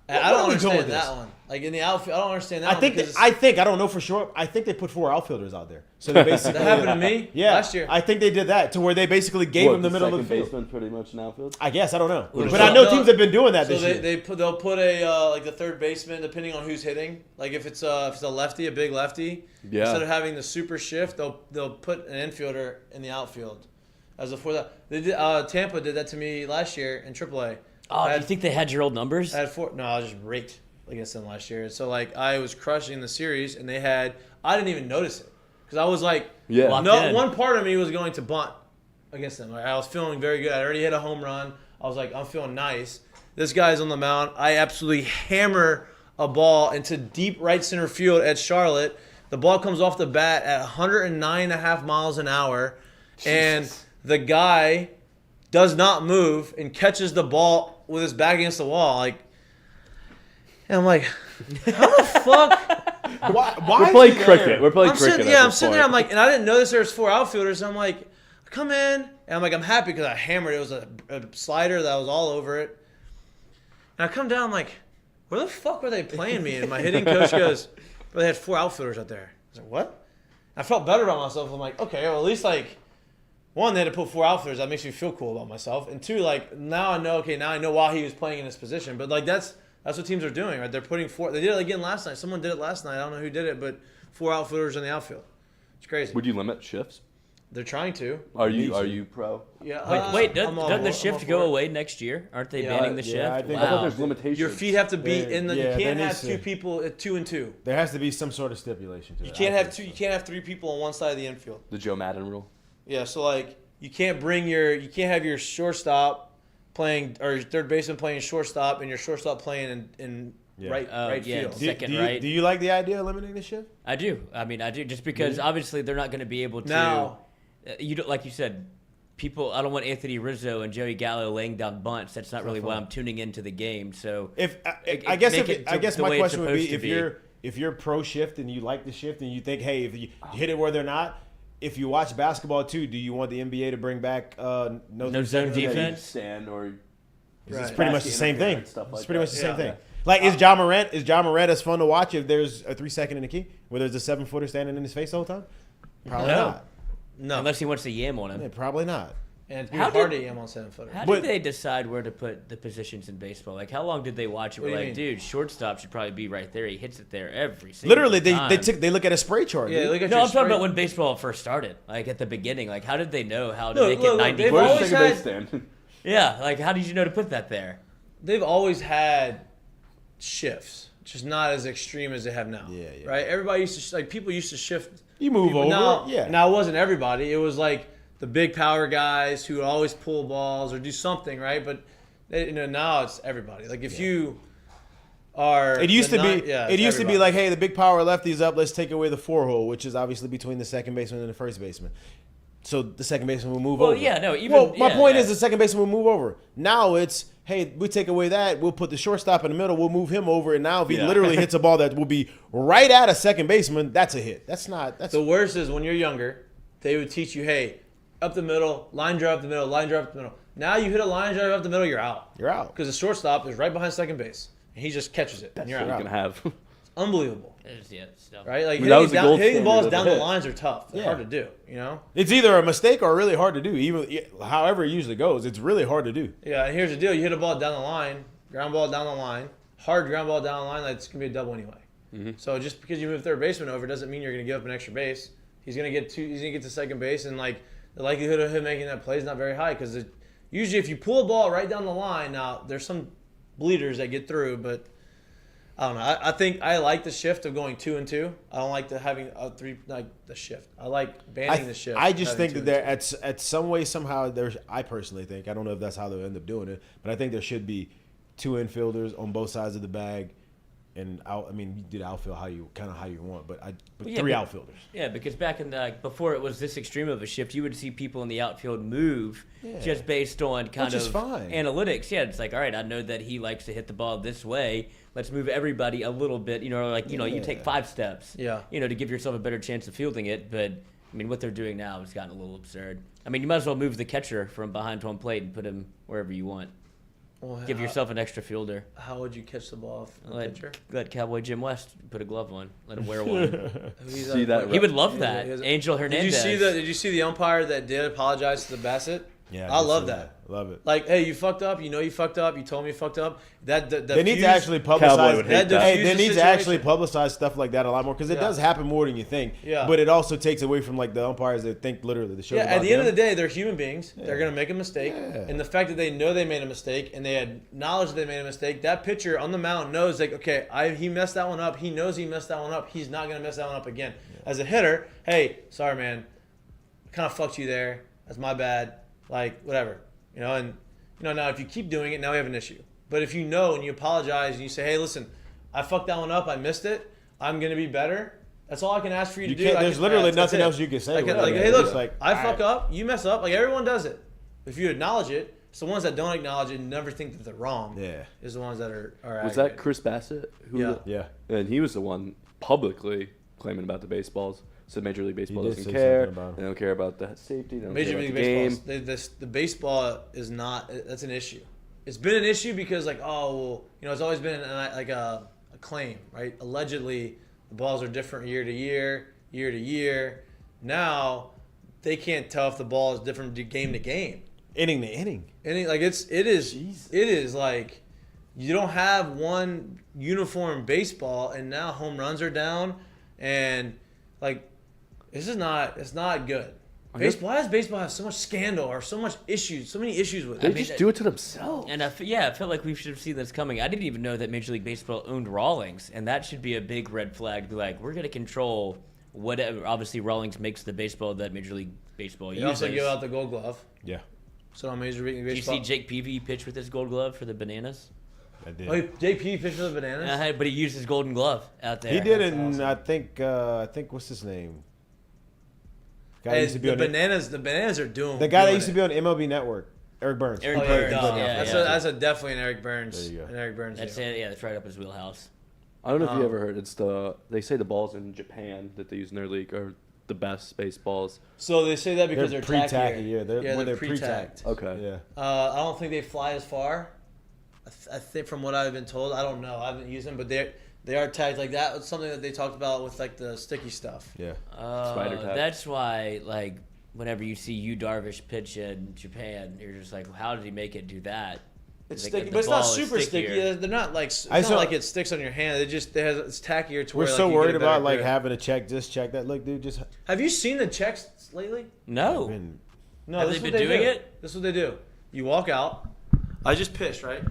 I don't understand that one. Like in the outfield, I don't understand that. I don't know for sure. I think they put 4 outfilders out there. So they basically that happened to me last year. I think they did that to where they basically gave him the middle of the field. Baseman pretty much an outfield. I guess I don't know, but So I know teams have been doing that this year. They'll put a like the third baseman depending on who's hitting. Like if it's a lefty, a big lefty. Yeah. Instead of having the super shift, they'll put an infielder in the outfield. As before that, they did. Tampa did that to me last year in AAA. Oh, do you think they had your old numbers? I had 4. No, I was just raked against them last year. So like I was crushing the series, and they had. I didn't even notice it because I was like, one part of me was going to bunt against them. Like, I was feeling very good. I already hit a home run. I was like, I'm feeling nice. This guy's on the mound. I absolutely hammer a ball into deep right center field at Charlotte. The ball comes off the bat at 109.5 miles an hour, and the guy does not move and catches the ball with his back against the wall. Like, and I'm like, how the fuck? Why We're playing cricket. We're playing cricket. I'm sitting there. I'm like, and I didn't notice there was 4 outfielders. I'm like, come in, and I'm like, I'm happy because I hammered. It was a slider that was all over it. And I come down. I'm like, where the fuck were they playing me? And my hitting coach goes, but they had 4 outfielders out there. I was like, what? I felt better about myself. I'm like, okay, well at least like. 1, they had to put 4 outfielders. That makes me feel cool about myself. And 2, like now I know. Okay, now I know why he was playing in this position. But like that's what teams are doing, right? They're putting 4. They did it again last night. Someone did it last night. I don't know who did it, but 4 outfielders in the outfield. It's crazy. Would you limit shifts? They're trying to. Are you pro? Yeah. Wait, doesn't the shift go away next year? Aren't they banning the shift? I think- I thought Wow. there's limitations. Your feet have to be in the. Yeah, You can't there have needs 2 to- people at 2 and 2. There has to be some sort of stipulation to it. You can't have 2. You can't have 3 people on one side of the infield. The Joe Madden rule. Yeah. So like you can't have your shortstop playing or your third baseman playing shortstop and your shortstop playing in right yeah. field. Second, do you, right? Do you like the idea of eliminating the shift? I do. I mean, I do. Just because obviously they're not going to be able to. Now- you don't, like you said, people. I don't want Anthony Rizzo and Joey Gallo laying down bunts. That's not really why I'm tuning into the game. So I guess make it I guess the my way it's question would be supposed to if you're pro shift and you like the shift and you think, hey, if you hit it where they're not. If you watch basketball too, do you want the NBA to bring back no zone defense? Stand or It's pretty much the same thing. Interference, stuff like It's pretty that. much the same Yeah. thing. Like is Ja Morant as fun to watch if there's a 3-second in the key where there's a 7-footer standing in his face the whole time? Probably No. not. No. Unless he wants to yam on Yeah, him. probably not. And it's How hard to am on 7-footer. How But- did they decide where to put the positions in baseball? Like, how long did they watch it? What We're do you like, mean? dude, shortstop should probably be right there. He hits it there every single Literally, time. they look at a spray chart. Yeah, dude. look at No, your I'm talking spray- about when baseball first started, like at the beginning. Like, how did they know how to Look, make look, it look, 90? they've Where's always the second had- base stand? Yeah, like how did you know to put that there? They've always had shifts, just not as extreme as they have now. Yeah, yeah. Right? Everybody used to people used to shift. You move people. over. Now, Yeah. Now it wasn't everybody. It was like the big power guys who would always pull balls or do something, right? But now it's everybody. Like if you are, It used to be. it's It used to be everybody. like, hey, the big power lefty's up. Let's take away the 4-hole, which is obviously between the second baseman and the first baseman. So the second baseman will move over. Well, yeah, no, even Well, my point yeah. is the second baseman will move over. Now it's, hey, we take away that, we'll put the shortstop in the middle, we'll move him over, and now if he literally hits a ball that will be right at a second baseman, that's a hit. That's the worst is when you're younger, they would teach you, hey, up the middle, line drive up the middle, line drive up the middle. Now you hit a line drive up the middle, you're out. You're out. Because the shortstop is right behind second base, and he just catches it, and you're That's what out. you're going to have. Unbelievable. Stuff. Right? Like, that was the gold hitting balls standard down of the the lines are tough. They're hard to do, you know? It's either a mistake or really hard to do. Even however it usually goes, it's really hard to do. Yeah, and here's the deal. You hit a ball down the line, ground ball down the line, hard ground ball down the line, that's going to be a double anyway. Mm-hmm. So just because you move third baseman over doesn't mean you're going to give up an extra base. He's going to get to second base, and like the likelihood of him making that play is not very high because usually if you pull a ball right down the line, now there's some bleeders that get through, but I don't know. I think I like the shift of going 2 and 2. I don't like having a 3 like the shift. I like banning the shift. I just think that there two. at some way somehow there's. I personally think, I don't know if that's how they'll end up doing it, but I think there should be 2 infielders on both sides of the bag, and I mean you did outfield how you want, but 3 outfielders. Yeah, because back in the, before it was this extreme of a shift, you would see people in the outfield move just based on kind of analytics. Yeah, it's like, all right, I know that he likes to hit the ball this way. Let's move everybody a little bit. You take 5 steps. Yeah. To give yourself a better chance of fielding it. But I mean, what they're doing now has gotten a little absurd. I mean, you might as well move the catcher from behind home plate and put him wherever you want. Well, Give yourself an extra fielder. How would you catch the ball from the pitcher? Let Cowboy Jim West put a glove on. Let him wear one. See that? He would love that. Angel Hernandez. Did you see the umpire that did apologize to the Bassett? Yeah, I love that. Love it. Like, hey, you fucked up. You know you fucked up. You told me you fucked up. They need to actually Cowboy publicize. would hate that. Hey, they need to actually publicize stuff like that a lot more because it does happen more than you think. Yeah. But it also takes away from like the umpires that think literally the show. Yeah. At the end of the day, they're human beings. They're gonna make a mistake, and the fact that they know they made a mistake and they had knowledge that they made a mistake, that pitcher on the mound knows like, okay, he messed that one up. He knows he messed that one up. He's not gonna mess that one up again. As a hitter, hey, sorry man, kind of fucked you there. That's my bad. Like whatever. And now if you keep doing it, now we have an issue. But if you know and you apologize and you say, hey, listen, I fucked that one up. I missed it. I'm going to be better. That's all I can ask for you to do. There's literally nothing else you can say. Hey, look, I fuck up. You mess up. Like everyone does it. If you acknowledge it, it's the ones that don't acknowledge it and never think that they're wrong. Yeah. Is the ones that are Was that Chris Bassett? Yeah. And he was the one publicly claiming about the baseballs. Said Major League Baseball did doesn't say care. something about it. They don't care about the safety. They don't Major care League about the game. Baseball. The baseball is not. That's an issue. It's been an issue because it's always been a claim, right? Allegedly, the balls are different year to year. Now, they can't tell if the ball is different game to game, Inning to inning. Like it is like you don't have one uniform baseball, and now home runs are down, and like it's not good. Why does baseball have so much scandal or so many issues with it? They just do it to themselves. And I felt like we should have seen this coming. I didn't even know that Major League Baseball owned Rawlings, and that should be a big red flag. Be like, we're going to control whatever. Obviously, Rawlings makes the baseball that Major League Baseball They uses. also give out the Gold Glove. Yeah. So on Major League Did you Baseball. see Jake Peavy pitch with his Gold Glove for the Bananas? I did. Oh, JP pitched for the Bananas. But he used his Golden Glove out there. He did it, That's and awesome. I think what's his name? Guy Hey, used to be the on Bananas are doing. the guy that doing used to be on MLB Network, Eric Burns. Eric Oh, Burns, yeah, yeah. That's definitely an Eric Burns. There you go. An Eric Burns. That's deal. it. Yeah, that's right up his wheelhouse. I don't know if you ever heard. They say the balls in Japan that they use in their league are the best baseballs. So they say that because they're pre-tacky. tackier. Yeah, they're pre-tacked. Okay. Yeah. I don't think they fly as far. I think from what I've been told, I don't know. I haven't used them, but they are tagged like that. It's something that they talked about with like the sticky stuff. Yeah. Spider tag. That's why, like, whenever you see Yu Darvish pitch in Japan, you're just like, well, how did he make it do that? It's Like, sticky, the but it's not ball is super stickier. sticky. They're not like like it sticks on your hand. It's tackier to We're where so like, you worried get a better about like grip. having to check this, check that. Look, dude, just Have you seen the checks lately? No. No, Have this they is been what they doing do. it? This is what they do. You walk out. I just pitched, right?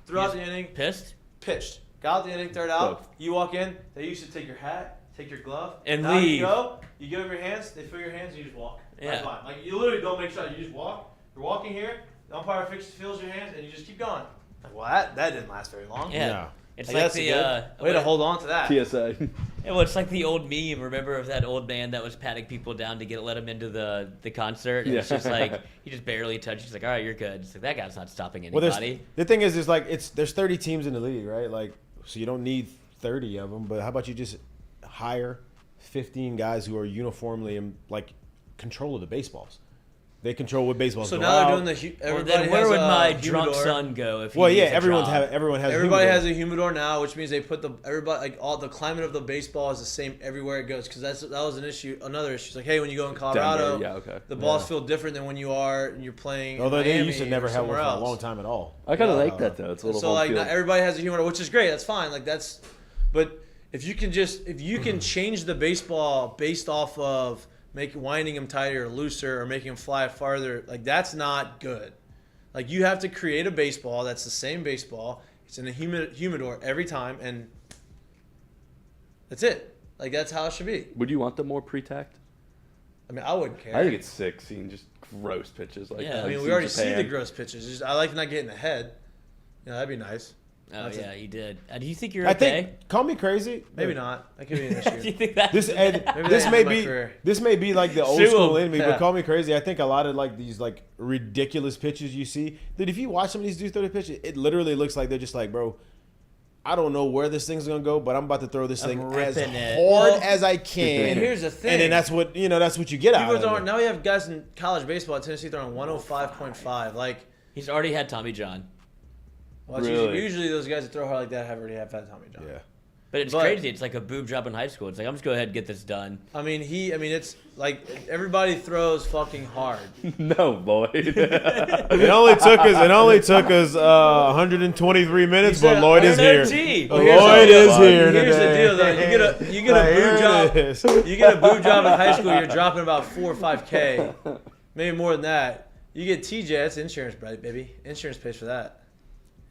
Throughout the inning, Pissed? pitched. Got out the inning, third out. Both. You walk in. They used to take your hat, take your glove, And now leave. You go. You give them your hands. They feel your hands. And you just walk. Yeah. That's fine. Like you literally don't make shots. You just walk. You're walking here. The umpire feels your hands, and you just keep going. Like, well, that didn't last very long. Yeah. no. It's Like, like that's the good. Way to hold on to that. TSA. Yeah, well, it's like the old meme. Remember of that old man that was patting people down to let him into the concert? And it's just like he just barely touched. He's like, all right, you're good. It's like that guy's not stopping anybody. The thing is like there's 30 teams in the league, right? Like, so you don't need 30 of them. But how about you just hire 15 guys who are uniformly in like control of the baseballs? They control what baseballs. So go now out. they're doing Well, then where would my drunk son go if he needs a everyone job? has Everybody humidor. has a humidor now, which means they put all the climate of the baseball is the same everywhere it goes. Because that was an issue. Another issue. It's like, hey, when you go in Colorado, the balls feel different than when you're playing. Although in they Miami used to never or have one somewhere for a else. long time at all. I kind of like that though. It's a little So home like field. not everybody has a humidor, which is great. That's fine. Like that's, but if you can change the baseball based off of winding them tighter or looser or making them fly farther, like that's not good. Like you have to create a baseball that's the same baseball. It's in a humidor every time, and that's it. Like that's how it should be. Would you want them more pre-tacked? I mean, I wouldn't care. I think it's sick seeing just gross pitches like Yeah. that. I mean, I've we seen already see Japan. the gross pitches. I like not getting the head. Yeah, that'd be nice. Oh That's yeah, he did. Do you think you're I okay? think call me crazy. Maybe not. That could be an Do you issue. think that? This Maybe this that may happened in my be career. this may be like the old Sue school him. in me, Yeah. but call me crazy. I think a lot of like these like ridiculous pitches you see, dude. If you watch some of these dudes throw the pitches, it literally looks like they're just like, bro, I don't know where this thing's gonna go, but I'm about to throw this thing as ripping it. hard Well, as I can. And here's the thing. And then that's what you get out People of throwing, it. now we have guys in college baseball at Tennessee throwing 105.5. Like, He's already had Tommy John. well, it's Really? usually those guys that throw hard like that have already had Tommy John. Yeah. But it's But- crazy. It's like a boob job in high school. It's like I'm just go ahead and get this done. I mean, it's like everybody throws fucking hard. No, boy. It only took us 123 minutes, He said, but Lloyd is here. NRG. Well, here's Lloyd the- is here Here's the today. deal, though. You get a Like, boob here job. it is. You get a boob job in high school. You're dropping about 4 or 5K, maybe more than that. You get TJ. That's insurance, baby. Insurance pays for that.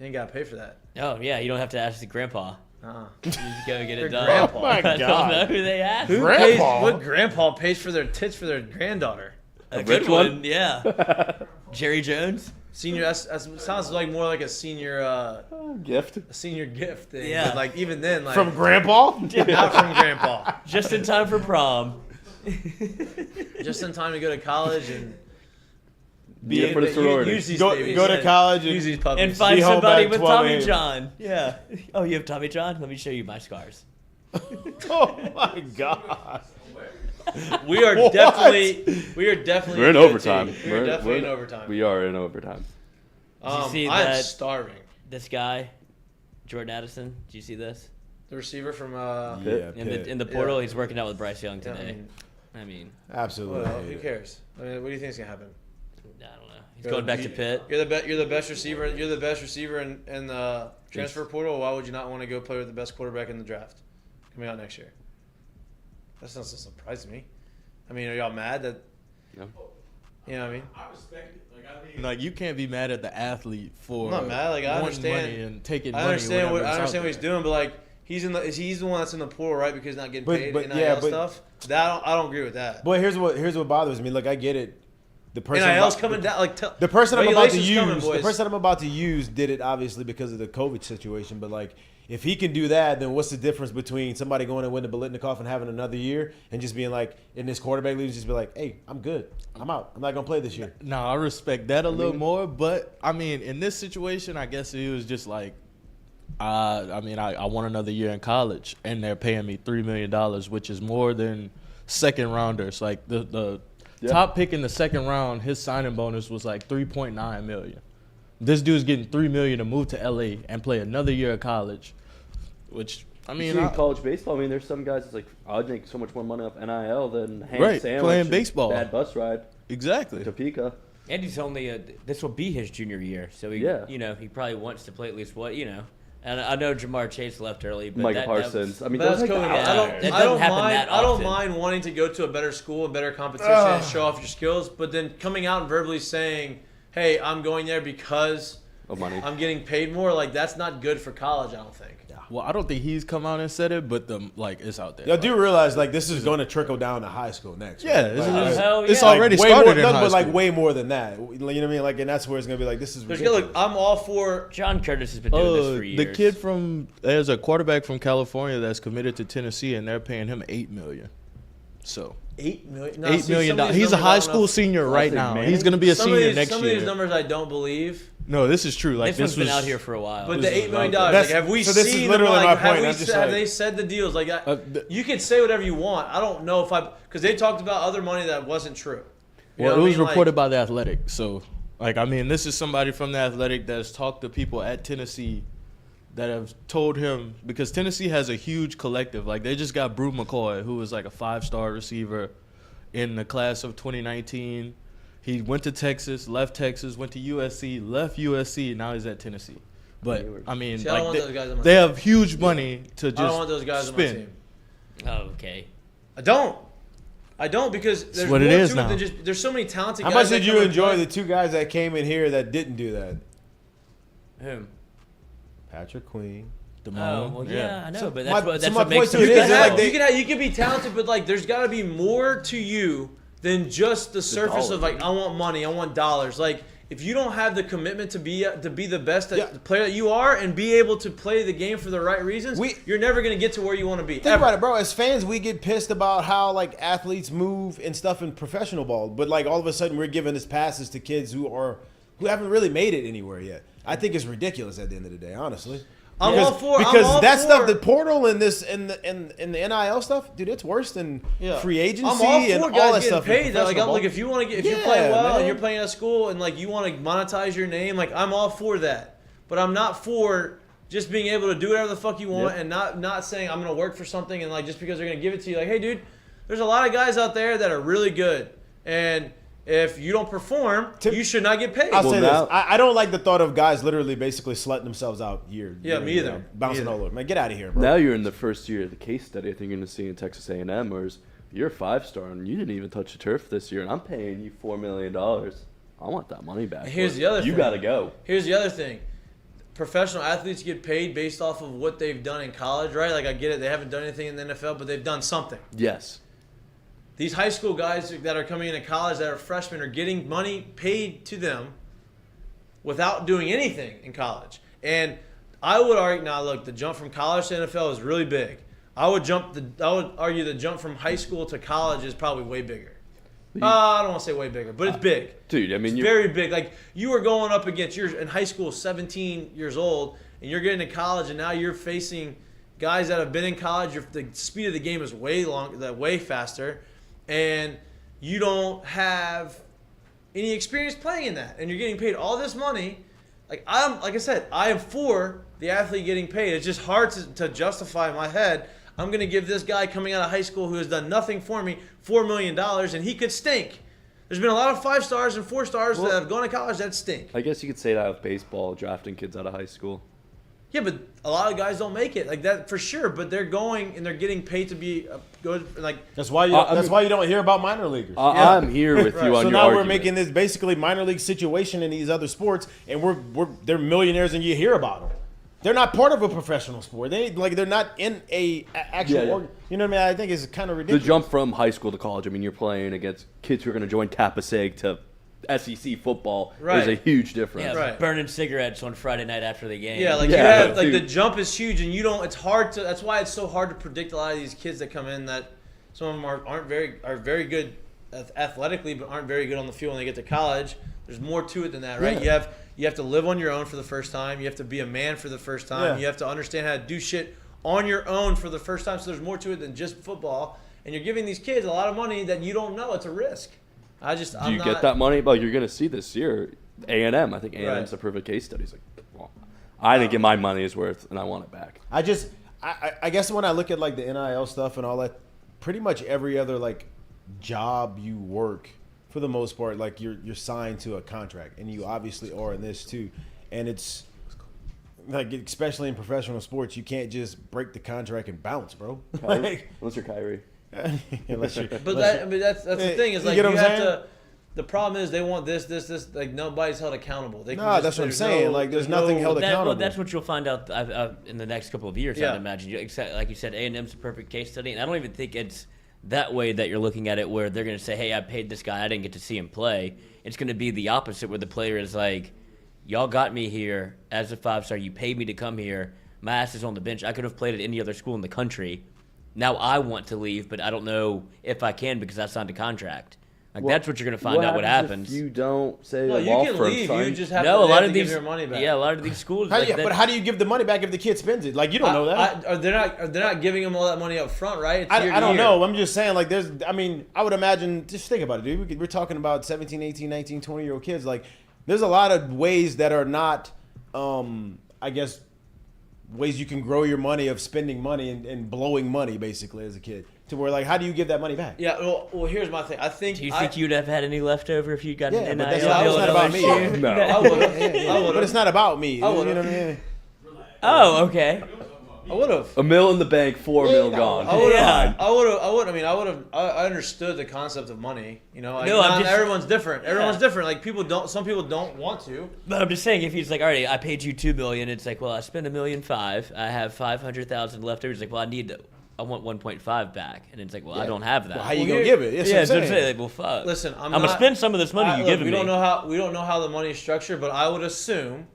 You ain't gotta pay for that. Oh yeah, you don't have to ask the grandpa. You just go get Your it done. grandpa. Oh my I don't God. know who they asked. Who pays, what grandpa pays for their tits for their granddaughter? A good one, yeah. Jerry Jones. Senior. That sounds like more like a senior Gift. gift thing. Yeah. But like even then, like From Grandpa? not from grandpa. Just in time for prom. Just in time to go to college and Be it for the sorority. Use these Go babies. to college Use these puppies. And find Be home somebody by with 12 Tommy a.m. John. Yeah. Oh, you have Tommy John? Let me show you my scars. Oh my God. We are What? definitely We're in good overtime. team. We are definitely in overtime. We are in overtime. you see I'm that- starving. This guy, Jordan Addison. Do you see this? The receiver from Yeah, In the portal, he's working out with Bryce Young today. I mean, absolutely. well, who cares? I mean, what do you think is gonna happen? I don't know. He's going back to Pitt. You're the best receiver. You're the best receiver in the transfer portal. Why would you not want to go play with the best quarterback in the draft coming out next year? That's not so surprising me. I mean, are y'all mad that? No. You know what I mean? I respect it. Like you can't be mad at the athlete for I'm not mad. Like I wanting understand. money and taking I money. understand what whenever it's out he's there. doing, but like he's the one that's in the portal, right? Because he's not getting But- paid but- NIL yeah, but- stuff. That I don't agree with that. But here's what bothers me. Look, I get it. The person NIL's about- coming down. Like The person I'm about to regulations use, coming, the boys. person I'm about to use did it obviously because of the COVID situation. But like, if he can do that, then what's the difference between somebody going and winning the Biletnikoff and having another year and just being like in this quarterback league, just be like, hey, I'm good, I'm out, I'm not gonna play this year. No, I respect that a little more, but I mean, in this situation, I guess he was just like, I want another year in college, and they're paying me $3 million, which is more than second rounders. Like the top pick in the second round, his signing bonus was like $3.9 million. This dude's getting $3 million to move to LA and play another year of college, which I mean, in college baseball, I mean, there's some guys that's like, I'd make so much more money off NIL than ham Right, sandwich playing and baseball. bad bus ride exactly. to Topeka. And he's only this will be his junior year, so he, Yeah. he probably wants to play at least And I know Jamar Chase left early, but Micah that Parsons. was- I mean, But those that's like COVID. the Yeah. I don't. That I doesn't don't happen mind. that I don't often. mind wanting to go to a better school and better competition and show off your skills. But then coming out and verbally saying, "Hey, I'm going there because of money. I'm getting paid more. Like, that's not good for college, I don't think. Well, I don't think he's come out and said it, but it's out there. Y'all do realize like this is going to trickle down to high school next. Yeah, right? Hell it's yeah. already way started more, in no, high but like school. way more than that. You know what I mean? Like, and that's where it's gonna be like this is There's ridiculous. look, I'm all for. John Curtis has been doing this for years. The kid there's a quarterback from California that's committed to Tennessee, and they're paying him $8 million. So $8 million. No, $8 see, million. some of these He's a numbers I high don't know. school senior right Classic now. man. He's going to be a senior next Some year. of these numbers I don't believe. No, this is true. Like This one's was been out here for a while. But the $8 million, That's- like, have we so this is seen? literally them, like, my point. Have, I'm we, just have like- they said the deals? Like, the- you can say whatever you want. I don't know if because they talked about other money that wasn't true. You Well, know it what was I mean? reported by the Athletic. So, like, I mean, this is somebody from the Athletic that's talked to people at Tennessee that have told him, because Tennessee has a huge collective. Like, they just got Brew McCoy, who was like a 5-star receiver in the class of 2019. He went to Texas, left Texas, went to USC, left USC, now he's at Tennessee. But, I mean, See, I don't like, want those guys on my they team. have huge money to just I don't want those guys on my spend. team. Oh, okay. I don't because there's what more it is to now. it than just. There's so many talented How guys. much that did you come and enjoy play. the 2 guys that came in here that didn't do that? Whom? Patrick Queen. Oh, well, yeah, I know, but my- that's so what my makes point them to it is, special. like, they- you can be talented, but like there's got to be more to you than just the surface of like I want money, I want dollars. Like if you don't have the commitment to be the best the player that you are and be able to play the game for the right reasons, you're never gonna get to where you want to be. Think about it, bro. As fans, we get pissed about how like athletes move and stuff in professional ball, but like all of a sudden we're giving this passes to kids who haven't really made it anywhere yet. I think it's ridiculous at the end of the day, honestly. I'm all for because that stuff, the portal and this and the NIL stuff, dude, it's worse than free agency I'm all for and guys all that getting stuff. paid. Like, Like if you want to if you play well man. and you're playing at school and like you want to monetize your name, like I'm all for that. But I'm not for just being able to do whatever the fuck you want and not saying I'm gonna work for something and like just because they're gonna give it to you, like, hey, dude, there's a lot of guys out there that are really good and. If you don't perform, you should not get paid. I'll say this. I don't like the thought of guys literally basically slutting themselves out here. Yeah, me either. Bouncing all over. Man, get out of here, bro. Now you're in the first year of the case study I think you're going to see in Texas A&M, whereas you're a 5-star and you didn't even touch the turf this year, and I'm paying you $4 million. I want that money back. Here's the other thing. You got to go. Here's the other thing. Professional athletes get paid based off of what they've done in college, right? Like, I get it. They haven't done anything in the NFL, but they've done something. Yes. These high school guys that are coming into college that are freshmen are getting money paid to them without doing anything in college. And I would argue, now look, the jump from college to NFL is really big. I would argue the jump from high school to college is probably way bigger. I don't want to say way bigger, but it's big. Dude, I mean, it's very big. Like, you are going up against, you're in high school 17 years old, and you're getting to college, and now you're facing guys that have been in college. The speed of the game is way faster. And you don't have any experience playing in that, and you're getting paid all this money. Like I said, I am for the athlete getting paid. It's just hard to justify in my head. I'm going to give this guy coming out of high school who has done nothing for me $4 million, and he could stink. There's been a lot of 5 stars and 4 stars that have gone to college that stink. I guess you could say that with baseball, drafting kids out of high school. Yeah, but a lot of guys don't make it like that for sure. But they're going and they're getting paid to be good. Like that's why you don't hear about minor leaguers. I'm here with you on so your now argument. we're making this basically minor league situation in these other sports, and they're millionaires, and you hear about them. They're not part of a professional sport. They're not in a actual. You know what I mean? I think it's kind of ridiculous. The jump from high school to college. I mean, you're playing against kids who are going to join Kappa Sig to SEC football. There's a huge difference. Yeah, burning cigarettes on Friday night after the game. Yeah, you have the jump is huge, and you don't. It's hard to. That's why it's so hard to predict a lot of these kids that come in. That some of them are very good athletically, but aren't very good on the field when they get to college. There's more to it than that, right? Yeah. You have to live on your own for the first time. You have to be a man for the first time. Yeah. You have to understand how to do shit on your own for the first time. So there's more to it than just football. And you're giving these kids a lot of money that you don't know. It's a risk. Do you get that money? Well, you're going to see this year, A&M. I think A&M's a perfect case study. It's like, well, I didn't get my money's worth, and I want it back. I guess when I look at like the NIL stuff and all that, pretty much every other like job you work, for the most part, like you're signed to a contract, and you obviously are in this too. And it's like, especially in professional sports, you can't just break the contract and bounce, bro. Unless you're Kyrie. Unless you're, But that's the thing is, like, you get you what I'm have saying? The problem is they want this. Like nobody's held accountable. They can No, just- that's what I'm there's saying. Like, there's nothing held accountable. Well, that's what you'll find out in the next couple of years. Yeah. I'd imagine. Like you said, A&M's a perfect case study, and I don't even think it's that way that you're looking at it, where they're going to say, "Hey, I paid this guy. I didn't get to see him play." It's going to be the opposite, where the player is like, "Y'all got me here as a 5-star. You paid me to come here. My ass is on the bench. I could have played at any other school in the country. Now I want to leave, but I don't know if I can because I signed a contract." Like, that's what you're going to find out what happens. If you don't say No, a you law can firm leave. sign- You just have No, to, a lot they of have to give these your money back. Yeah, a lot of these schools. But how do you give the money back if the kid spends it? Like, you don't know that. They're not giving them all that money up front, right? It's year to I don't year. know. I'm just saying, like, I would imagine, just think about it, dude. We're talking about 17, 18, 19, 20-year-old kids. Like, there's a lot of ways that are not, I guess, ways you can grow your money of spending money and blowing money, basically, as a kid. To where, like, how do you give that money back? Yeah, well, here's my thing. I think. Do you think you'd have had any left over if you got an but NIL that's not, deal it's at not about me. LSU? No. I would have. But it's not about me. You know what would've. I mean? Oh, okay. I would have. $1 million in the bank, $4 million gone. I would Yeah. have. I would have. I understood the concept of money. You know, like, No, I'm just- everyone's different. Everyone's Yeah. different. Like some people don't want to. But I'm just saying, if he's like, all right, I paid you $2 million, it's like, well, I spent $1.5 million. I have $500,000 left over. It's like, well, I want 1.5 back, and it's like, well, I don't have that. Well, how you Well, gonna here- give it? That's yeah, what I'm so it's saying. like, well, fuck. Listen, I'm gonna not- spend some of this money you Look, giving we me. don't know how the money is structured, but I would assume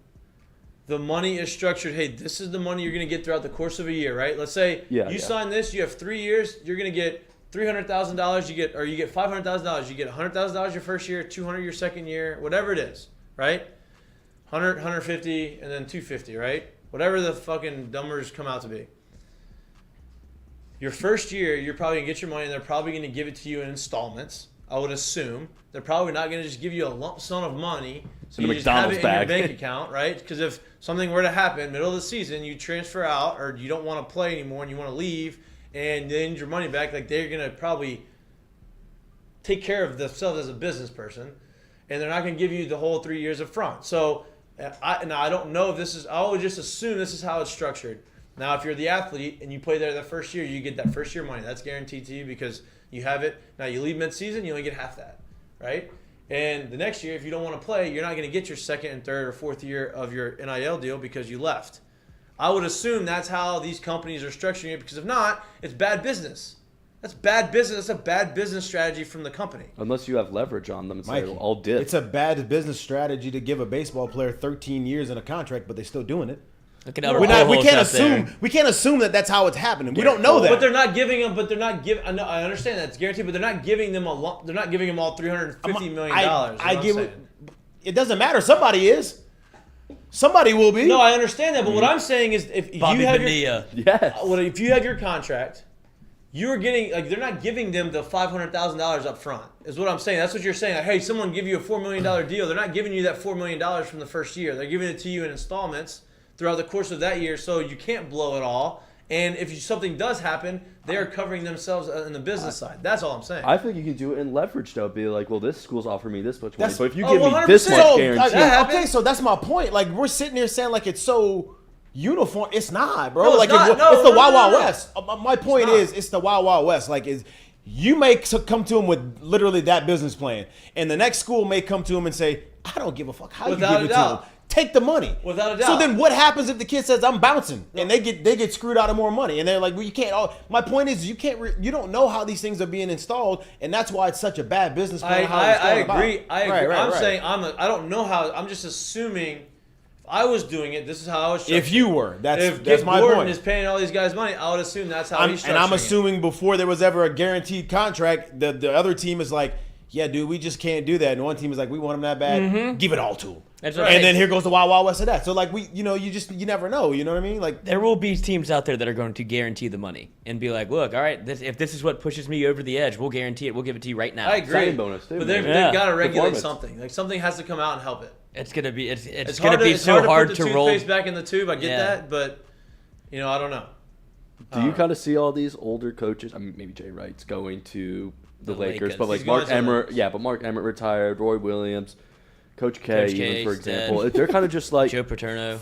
the money is structured. Hey, this is the money you're going to get throughout the course of a year, right? Let's say you sign this, you have 3 years, you're going to get $300,000. You get $500,000. You get $100,000 your first year, $200,000 your second year, whatever it is, right? 100, 150, and then 250, right? Whatever the fucking numbers come out to be. Your first year, you're probably going to get your money, and they're probably going to give it to you in installments. I would assume they're probably not going to just give you a lump sum of money, so In you a just have it McDonald's in bag. your bank account, right? Because if something were to happen middle of the season, you transfer out, or you don't want to play anymore, and you want to leave, and they need your money back, like they're going to probably take care of themselves as a business person, and they're not going to give you the whole 3 years up front. So I don't know if this is. I would just assume this is how it's structured. Now, if you're the athlete and you play there the first year, you get that first year money. That's guaranteed to you because you have it. Now, you leave mid-season, you only get half that, right? And the next year, if you don't want to play, you're not going to get your second and third or fourth year of your NIL deal because you left. I would assume that's how these companies are structuring it, because if not, it's bad business. That's bad business. That's a bad business strategy from the company. Unless you have leverage on them and say, Mikey, I'll dip. it's a bad business strategy to give a baseball player 13 years in a contract, but they're still doing it. Look at all the We bullholes can't out there. assume. We can't assume that that's how it's happening. We don't know that. But they're not giving them. But they're not giving. I understand that it's guaranteed, but they're not giving them a lump. They're not giving them all $350 million. I give it doesn't matter. Somebody is. Somebody will be. No, I understand that, but what I'm saying is, if Bobby you have Bonilla. Yes. if you have your contract, you're getting they're not giving them the $500,000 up front. Is what I'm saying. That's what you're saying. Like, hey, someone give you a $4 million deal. They're not giving you that $4 million from the first year. They're giving it to you in installments throughout the course of that year, so you can't blow it all. And if something does happen, they are covering themselves in the business side. That's all I'm saying. I think you can do it in leverage, though. Be like, well, this school's offering me this much money. That's- So if you Oh, give me 100%. this much So, guarantee, okay, so that's my point. Like, we're sitting here saying like it's so uniform. It's not, bro. No, it's like not. it's No, the no, Wild no, Wild no. West. My point is, it's the Wild Wild West. Like, you may come to them with literally that business plan, and the next school may come to them and say, "I don't give a fuck how Without you give a it to doubt. them. Take the money." Without a doubt. So then, what happens if the kid says, "I'm bouncing," and they get screwed out of more money, and they're like, "Well, you can't." My point is, you can't. You don't know how these things are being installed, and that's why it's such a bad business plan. I agree. I agree. Right, I'm right. saying I don't know how. I'm just assuming. If I was doing it, this is how I was. If you were, if that's Gibb my Gordon point. is paying all these guys money, I would assume that's how he's structuring And I'm it. assuming before there was ever a guaranteed contract, the other team is like, "Yeah, dude, we just can't do that." And one team is like, "We want him that bad. Give it all to him." That's And right. then here goes the Wild Wild West of that. So like you never know. You know what I mean? Like, There will be teams out there that are going to guarantee the money and be like, look, all right, if this is what pushes me over the edge, we'll guarantee it. We'll give it to you right now. I agree. Signing bonus, too, But man. they've Yeah. got to regulate Performance. something. Like something has to come out and help it. It's gonna be it's It's gonna hard be to, so hard put to the roll. toothpaste back in the tube. I get Yeah. that, but I don't know. do you kind of see all these older coaches? I mean, maybe Jay Wright's going to the The Lakers, Lakers. but like He's going Mark to the Emmert, Lakers. yeah, but Mark Emmert retired, Roy Williams, Coach K, Coach even K, for Stead. example. They're kind of just like, Joe Paterno.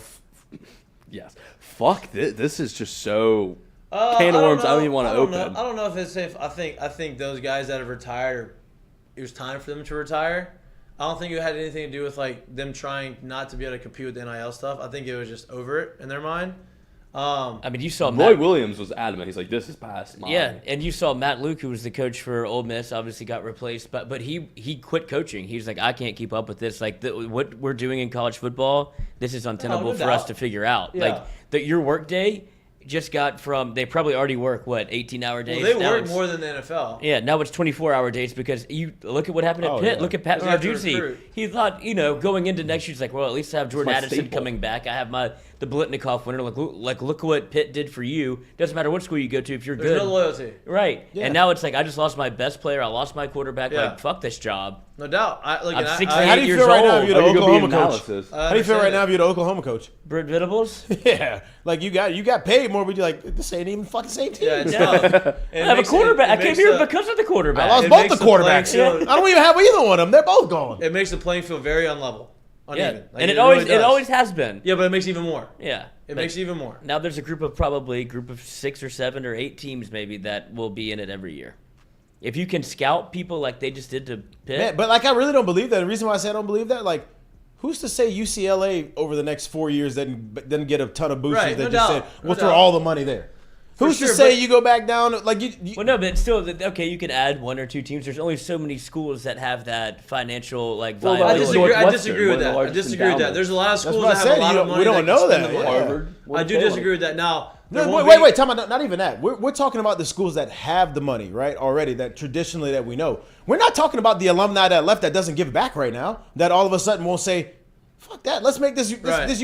yes, fuck this. This is just so I can of don't worms. I know. don't even want to I don't open. know. I don't know if it's safe. I think those guys that have retired it was time for them to retire. I don't think it had anything to do with like them trying not to be able to compete with the NIL stuff. I think it was just over it in their mind. I mean, you saw Roy Williams was adamant. He's like, "This is past mine." Yeah, and you saw Matt Luke, who was the coach for Ole Miss, obviously got replaced, but he quit coaching. He's like, I can't keep up with this. Like what we're doing in college football, this is untenable for us to figure out. Yeah. Like your work day just got from they probably already work 18-hour days. Well, they Now work it's- more than the NFL. Yeah, now it's 24-hour days because you look at what happened at Pitt. yeah. Look at Pat They have to Narduzzi. recruit. He thought, going into next year, he's like, well, at least I have Jordan my Addison staple. coming back. I have the Blitnikoff winner. Like look what Pitt did for you. Doesn't matter what school you go to if you're There's good. no loyalty. Right. And now it's like I just lost my best player. I lost my quarterback. Yeah. Like fuck this job. No doubt. I'm 68 How do you years feel right now old. if you're Are the you gonna be Oklahoma coach? analysis? How do you feel right now if you're the Oklahoma coach? Britt Venables. Yeah, like you got paid more, but you're like, this ain't even fucking same team. Yeah, it's tough. I have a quarterback. I came here because of the quarterback. I lost It both makes the the playing quarterbacks. field- I don't even have either one of them. They're both gone. It makes the playing field very unlevel, Yeah, uneven. Like, and it really does. always has been. Yeah, but it makes it even more. Yeah, It But makes it even more. now there's a group of 6 or 7 or 8 teams maybe that will be in it every year. If you can scout people like they just did to Pitt, Man, but like I really don't believe that. The reason why I say I don't believe that, like, who's to say UCLA over the next 4 years doesn't get a ton of boosters Right, that no just doubt, said, no we'll throw doubt. all the money there? Who's sure, to say but- you go back down? Like you well, no, but still, okay, you can add 1 or 2 teams. There's only so many schools that have that financial Well, viability. I I disagree with that. I disagree with that. There's a lot of schools what I that have said. a lot of money. We don't that can know spend that. the money. Yeah. Harvard. I do disagree with that. Now, there No, won't wait, be- time out. Not even that. We're talking about the schools that have the money, right? Already, that traditionally that we know. We're not talking about the alumni that left that doesn't give back right now. That all of a sudden won't say, "Fuck that. Let's make this Right. this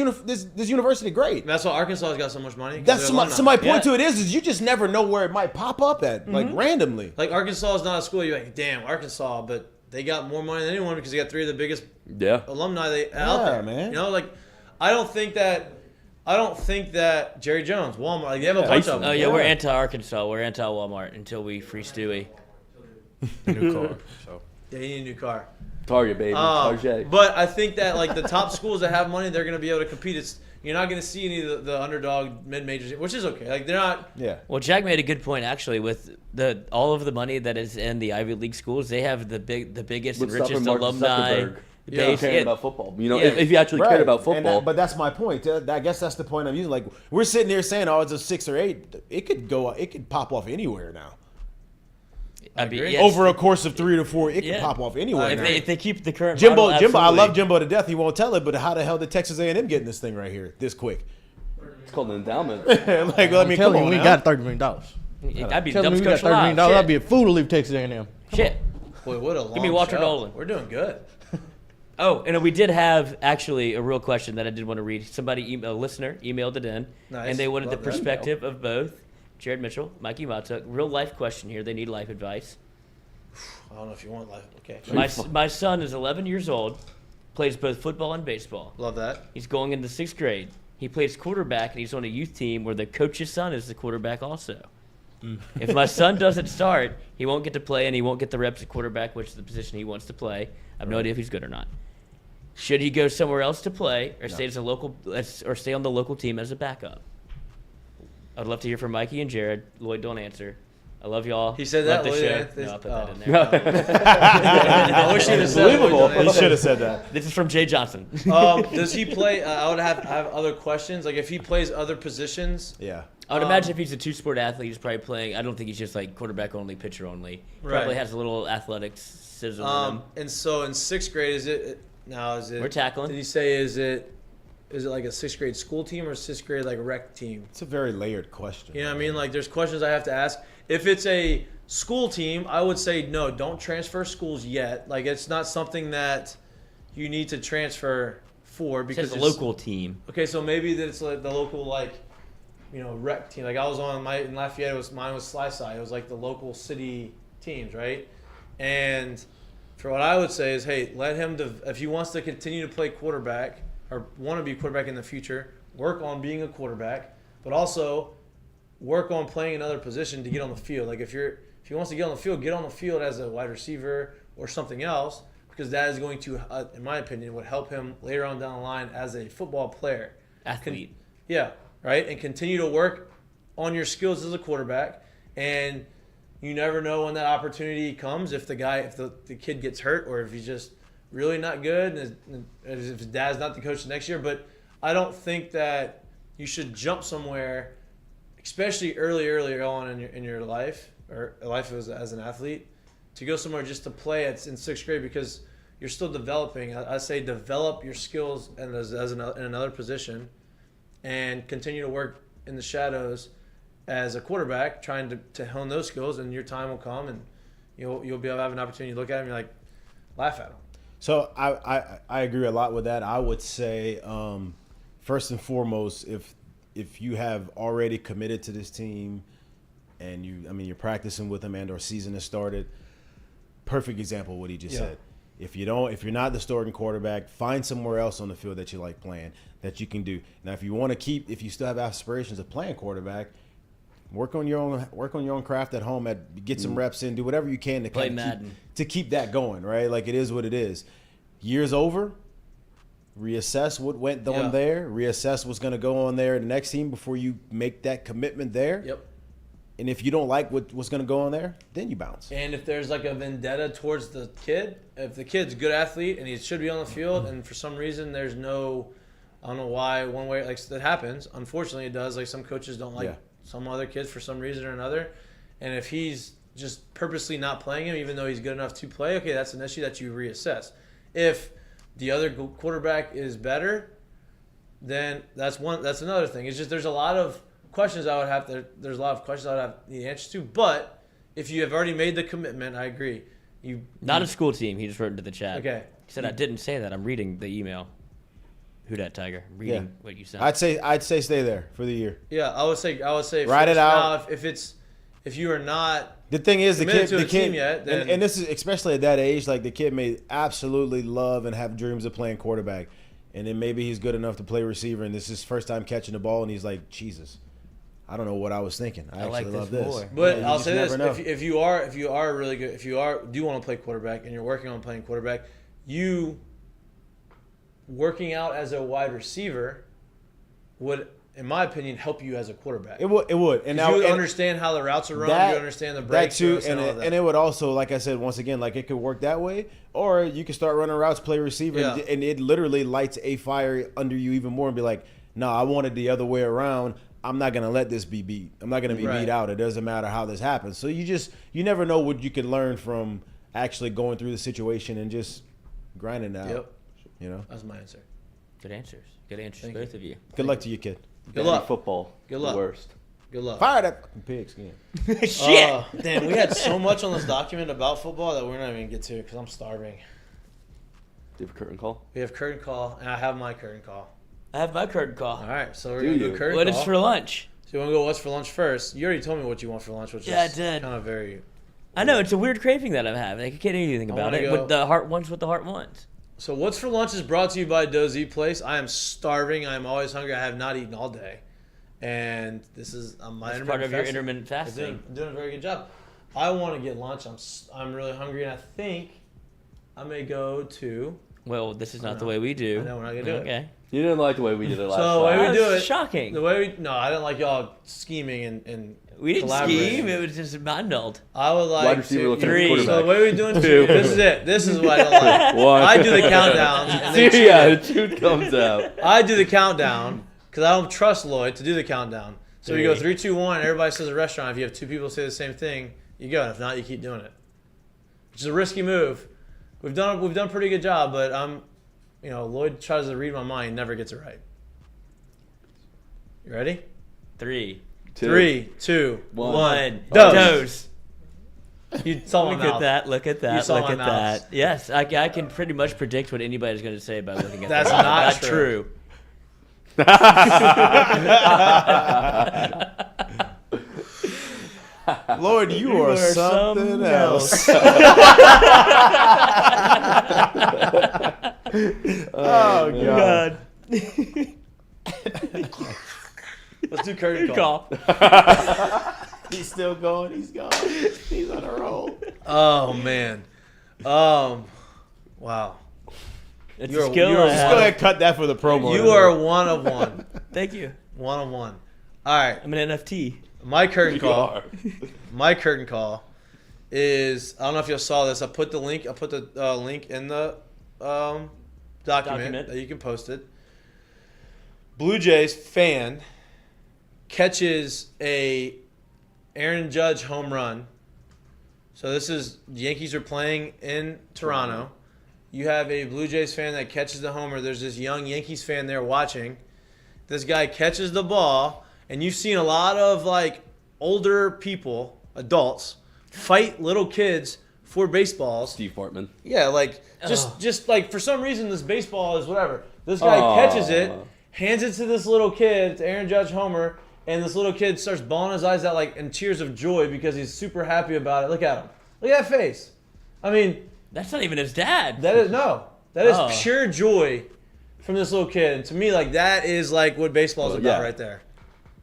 university great." That's why Arkansas has got so much money. 'cause That's they're so my alumni. point to it is you just never know where it might pop up at, like randomly. Like Arkansas is not a school you're like, damn, Arkansas, but they got more money than anyone because they got 3 of the biggest Yeah. alumni out there. man. You know, like I don't think that Jerry Jones, Walmart, like they have a bunch of them. Oh yeah, we're anti-Arkansas. We're anti-Walmart until we free Stewie. New car. So Yeah, you need a new car. Target, baby. Target. But I think that like the top schools that have money, they're going to be able to compete. You're not going to see any of the underdog mid-majors, which is okay. Like they're not. yeah. Well, Jack made a good point actually. With all of the money that is in the Ivy League schools, they have the biggest and What's stopping richest Mark alumni Zuckerberg base. caring Yeah. about football? You know, Yeah. if you actually cared about football. but that's my point. I guess that's the point I'm using. Like we're sitting here saying, "Oh, it's a 6 or 8." It could pop off anywhere now. I mean, agree. yes. Over a course of 3 to 4, it Yeah. can pop off anywhere. If now. they, if they keep the current Jimbo, model, I love absolutely. Jimbo to death. He won't tell it, but how the hell did Texas A&M get in this thing right here this quick? It's called an endowment. Like, I mean, come on, we now. got $30 million. I'd be Tell me dumbest we got coach $30 million. alive. Shit. I'd be a fool to leave Texas A&M. Shit. Boy, what a long me Walter show. Nolan. We're doing good. Oh, and we did have actually a real question that I did want to read. Somebody, a listener, emailed it in, Nice. and they wanted Love the that. perspective of both Jared Mitchell, Mikie Mahtook. Real life question here. They need life advice. I don't know if you want life. Okay. My son is 11 years old, plays both football and baseball. Love that. He's going into 6th grade. He plays quarterback, and he's on a youth team where the coach's son is the quarterback also. If my son doesn't start, he won't get to play, and he won't get the reps at quarterback, which is the position he wants to play. I have no idea if he's good or not. Should he go somewhere else to play, or stay stay on the local team as a backup? I'd love to hear from Mikey and Jared. Lloyd, don't answer. I love y'all. He said Love that. the Lloyd, show. yeah, No, I'll put oh. that in there. I wish he'd have said Unbelievable. it. He should have said that. This is from Jay Johnson. Does he play? I would have other questions. Like if he plays other positions. Yeah. I would imagine if he's a two-sport athlete, he's probably playing. I don't think he's just like quarterback only, pitcher only. He probably Right. has a little athleticism in him. And so in 6th grade, is it? We're tackling. Did he say is it like a 6th grade school team or 6th grade like rec team? It's a very layered question. You know what I mean? Like there's questions I have to ask. If it's a school team, I would say no, don't transfer schools yet. Like it's not something that you need to transfer for because It's a it's- local team. Okay, so maybe that it's like the local rec team. Like I was on in Lafayette. Mine was Slyside. It was like the local city teams, right? And for what I would say is, hey, let him if he wants to continue to play quarterback or want to be quarterback in the future, work on being a quarterback, but also work on playing another position to get on the field. Like if he wants to get on the field as a wide receiver or something else, because that is going to, in my opinion, would help him later on down the line as a football player. Athlete. Yeah, right? And continue to work on your skills as a quarterback. And you never know when that opportunity comes. If the kid gets hurt, or if he's just really not good, and if his dad's not the coach the next year. But I don't think that you should jump somewhere, especially early on in your life, or life as an athlete, to go somewhere just to play in 6th grade, because you're still developing. I say develop your skills in another position, and continue to work in the shadows as a quarterback, trying to hone those skills, and your time will come, and you'll be able to have an opportunity to look at him and you're like, laugh at him. So I agree a lot with that. I would say first and foremost, if you have already committed to this team and you're practicing with them and/or season has started, perfect example of what he just said. If you're not the starting quarterback, find somewhere else on the field that you like playing, that you can do. Now, if you still have aspirations of playing quarterback, work on your own craft at home. Get some reps in. Do whatever you can to Play Madden. keep that going. Right, like it is what it is. Year's over. Reassess what went on there. Reassess what's going to go on there in the next team before you make that commitment there. Yep. And if you don't like what's going to go on there, then you bounce. And if there's like a vendetta towards the kid, if the kid's a good athlete and he should be on the field, and for some reason there's no, I don't know why, one way, like that happens. Unfortunately, it does. Like some coaches don't like some other kids for some reason or another. And if he's just purposely not playing him, even though he's good enough to play, okay, that's an issue that you reassess. If the other quarterback is better, then that's another thing. It's just there's a lot of questions I would have the answers to. But if you have already made the commitment, I agree. Not a school team. He just wrote into the chat. Okay. He said, I didn't say that. I'm reading the email. Who dat Tiger? I'm reading what you sent. I'd say stay there for the year. Yeah, I would say ride it out. Now, if you are not the thing is the kid team yet, then, and this is especially at that age, like the kid may absolutely love and have dreams of playing quarterback, and then maybe he's good enough to play receiver, and this is his first time catching the ball, and he's like, Jesus, I don't know what I was thinking. I actually like love this this. more. But I'll say this: if you are really good, do want to play quarterback, and you're working on playing quarterback, you working out as a wide receiver would, in my opinion, help you as a quarterback. It would, and now you understand how the routes are run, you understand the breaks, that too, and it would also, like I said, once again, like it could work that way, or you could start running routes, play receiver, and it literally lights a fire under you even more, and be like, no, I wanted the other way around. I'm not going to let this be beat. I'm not going to be beat out. It doesn't matter how this happens. So you never know what you can learn from actually going through the situation and just grinding it out. Yep. You know? That's my answer. Good answers. Good answers, both of you. Good luck to you, kid. Good luck. Football. Good luck. The worst. Good luck. Fire that fucking pigskin. Shit. Damn, we had so much on this document about football that we're not even going to get to because I'm starving. Do you have a curtain call? We have curtain call, and I have my curtain call. I have my curtain call. All right, so we're going to do curtain What call. is for lunch? So you want to go what's for lunch first? You already told me what you want for lunch, which I is did. kind of very... I know, it's a weird craving that I'm having. I can't do anything about it. With the heart wants what the heart wants. So what's for lunch is brought to you by Dozy Place. I am starving. I am always hungry. I have not eaten all day. And this is my That's part of your intermittent fasting. I'm doing a very good job. I want to get lunch. I'm really hungry, and I think I may go to... Well, this is not the way we do. I know, we're not going to do it. Okay. You didn't like the way we did it last time. So the way we do it... Shocking. No, I didn't like y'all scheming and we didn't collaborating. scheme. It was just mind-nulled. I would like Wide receiver to... looking at the Three. quarterback. So the way we're doing this is it. This is what I don't like. One. I do the countdown. And they cheat Yeah, it. the truth comes out. I do the countdown because I don't trust Lloyd to do the countdown. So we go 3, 2, 1. Everybody says a restaurant. If you have 2 people say the same thing, you go. And if not, you keep doing it. Which is a risky move. We've done a pretty good job, but Lloyd tries to read my mind, never gets it right. You ready? 3, 3, 2, 1. Dose. You saw my mouth. Look at that. You saw Look my at mouth. that. Yes, I can pretty much predict what anybody's going to say by looking at That's that. not That's true. true. Lord, you are something else. Oh, God. Let's do curtain call. He's still going. He's gone. He's on a roll. Oh, man. Wow. It's You're- a skill you're- I Just have. go ahead and cut that for the promo. You are 1 of 1. Thank you. 1 of 1. All right. I'm an NFT. My curtain You call. are. My curtain call is I don't know if you saw this. I put the link in the document that you can post it. Blue Jays fan catches a Aaron Judge home run. So this is Yankees are playing in Toronto. You have a Blue Jays fan that catches the homer. There's this young Yankees fan there watching. This guy catches the ball, and you've seen a lot of like older people, adults, fight little kids for baseballs. Steve Bartman. Yeah, like just like for some reason this baseball is whatever. This guy catches it, hands it to this little kid, to Aaron Judge homer, and this little kid starts bawling his eyes out like in tears of joy because he's super happy about it. Look at him. Look at that face. I mean, That's not even his dad. that is pure joy from this little kid. And to me, like that is like what baseball is about right there.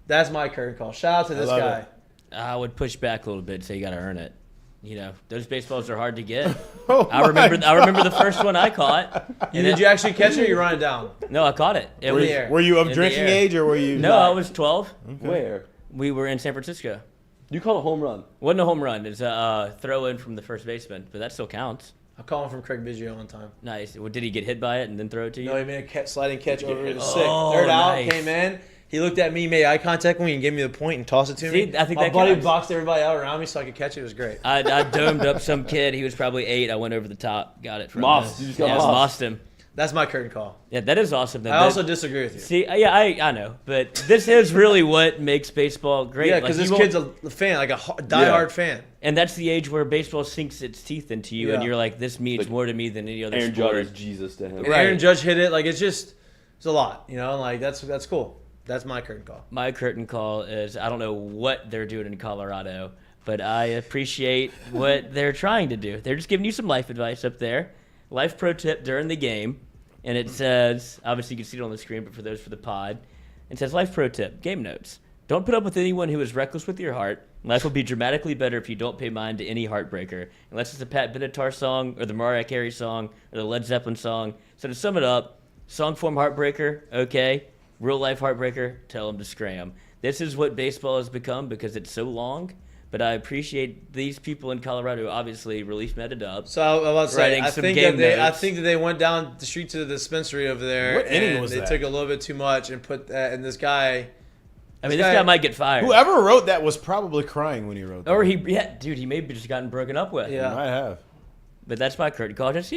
That's my curtain call. Shout out to this guy. I would push back a little bit and say you got to earn it. You know, those baseballs are hard to get. Oh I remember the first one I caught. Did you actually catch it or you run it down? No, I caught it. It Were was you- Were you of in the drinking air. age or were you? No, I was 12. Where? We were in San Francisco. You call a home run. Wasn't a home run. It's a throw in from the first baseman, but that still counts. I call him from Craig Biggio one time. Nice. Well, did he get hit by it and then throw it to you? No, he made a sliding catch over hit. the sick. Oh, Third out, nice. came in. He looked at me, made eye contact with me, and gave me the point and tossed it to See, me. I think My that buddy counts. boxed everybody out around me so I could catch it. It was great. I domed up some kid. He was probably 8. I went over the top, got it from Mossed. him. You just got yeah, mossed. mossed him. That's my curtain call. Yeah, that is awesome. I also disagree with you. See, yeah, I know, but this is really what makes baseball great. Yeah, because Like, this you kid's won't- a fan, like a diehard fan. and that's the age where baseball sinks its teeth into you, and Yeah. you're like, this means Like, more to me than any other Aaron sport. Judge is Jesus to him. And Right. Aaron Judge hit it. Like, it's a lot, you know? Like, that's cool. That's my curtain call. My curtain call is I don't know what they're doing in Colorado, but I appreciate what they're trying to do. They're just giving you some life advice up there. Life pro tip during the game. And it says, obviously you can see it on the screen, but for those for the pod, it says life pro tip, game notes. Don't put up with anyone who is reckless with your heart. Life will be dramatically better if you don't pay mind to any heartbreaker. Unless it's a Pat Benatar song or the Mariah Carey song or the Led Zeppelin song. So to sum it up, song form heartbreaker, okay. Real life heartbreaker, tell them to scram. This is what baseball has become because it's so long. But I appreciate these people in Colorado who obviously released Mik'dUp. So I was about to say, Writing I some think game that notes. they went down the street to the dispensary over there. What inning and was they that? took a little bit too much and put that. And this guy, I mean, this guy might get fired. Whoever wrote that was probably crying when he wrote that. Or dude, he may have just gotten broken up with. Yeah. He might have. But that's my curtain call. Just,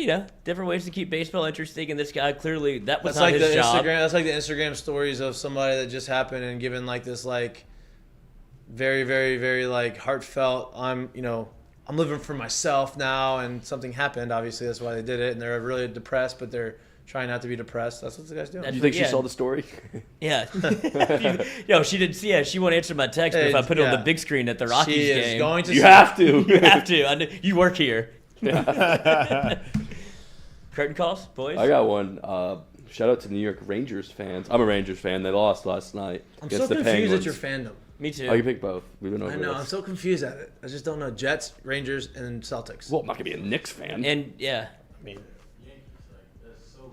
different ways to keep baseball interesting. And this guy, clearly, that was that's not like his the job. Instagram. That's like the Instagram stories of somebody that just happened and given like this like very, very, very like heartfelt. I'm living for myself now, and something happened. Obviously, that's why they did it, and they're really depressed, but they're trying not to be depressed. That's what the guy's doing. That's You think she yeah. saw the story? Yeah. She didn't see it. She won't answer my text, but if I put it on the big screen at the Rockies she is game. going to. You have to. You have to. I know, you work here. Curtain calls, boys? I got one. Shout out to New York Rangers fans. I'm a Rangers fan. They lost last night I'm so against the confused Penguins. at your fandom. Me too. Oh, you pick both. We've been over I know. this. I'm so confused at it. I just don't know. Jets, Rangers, and Celtics. Well, I'm not gonna be a Knicks fan. And, yeah. I mean,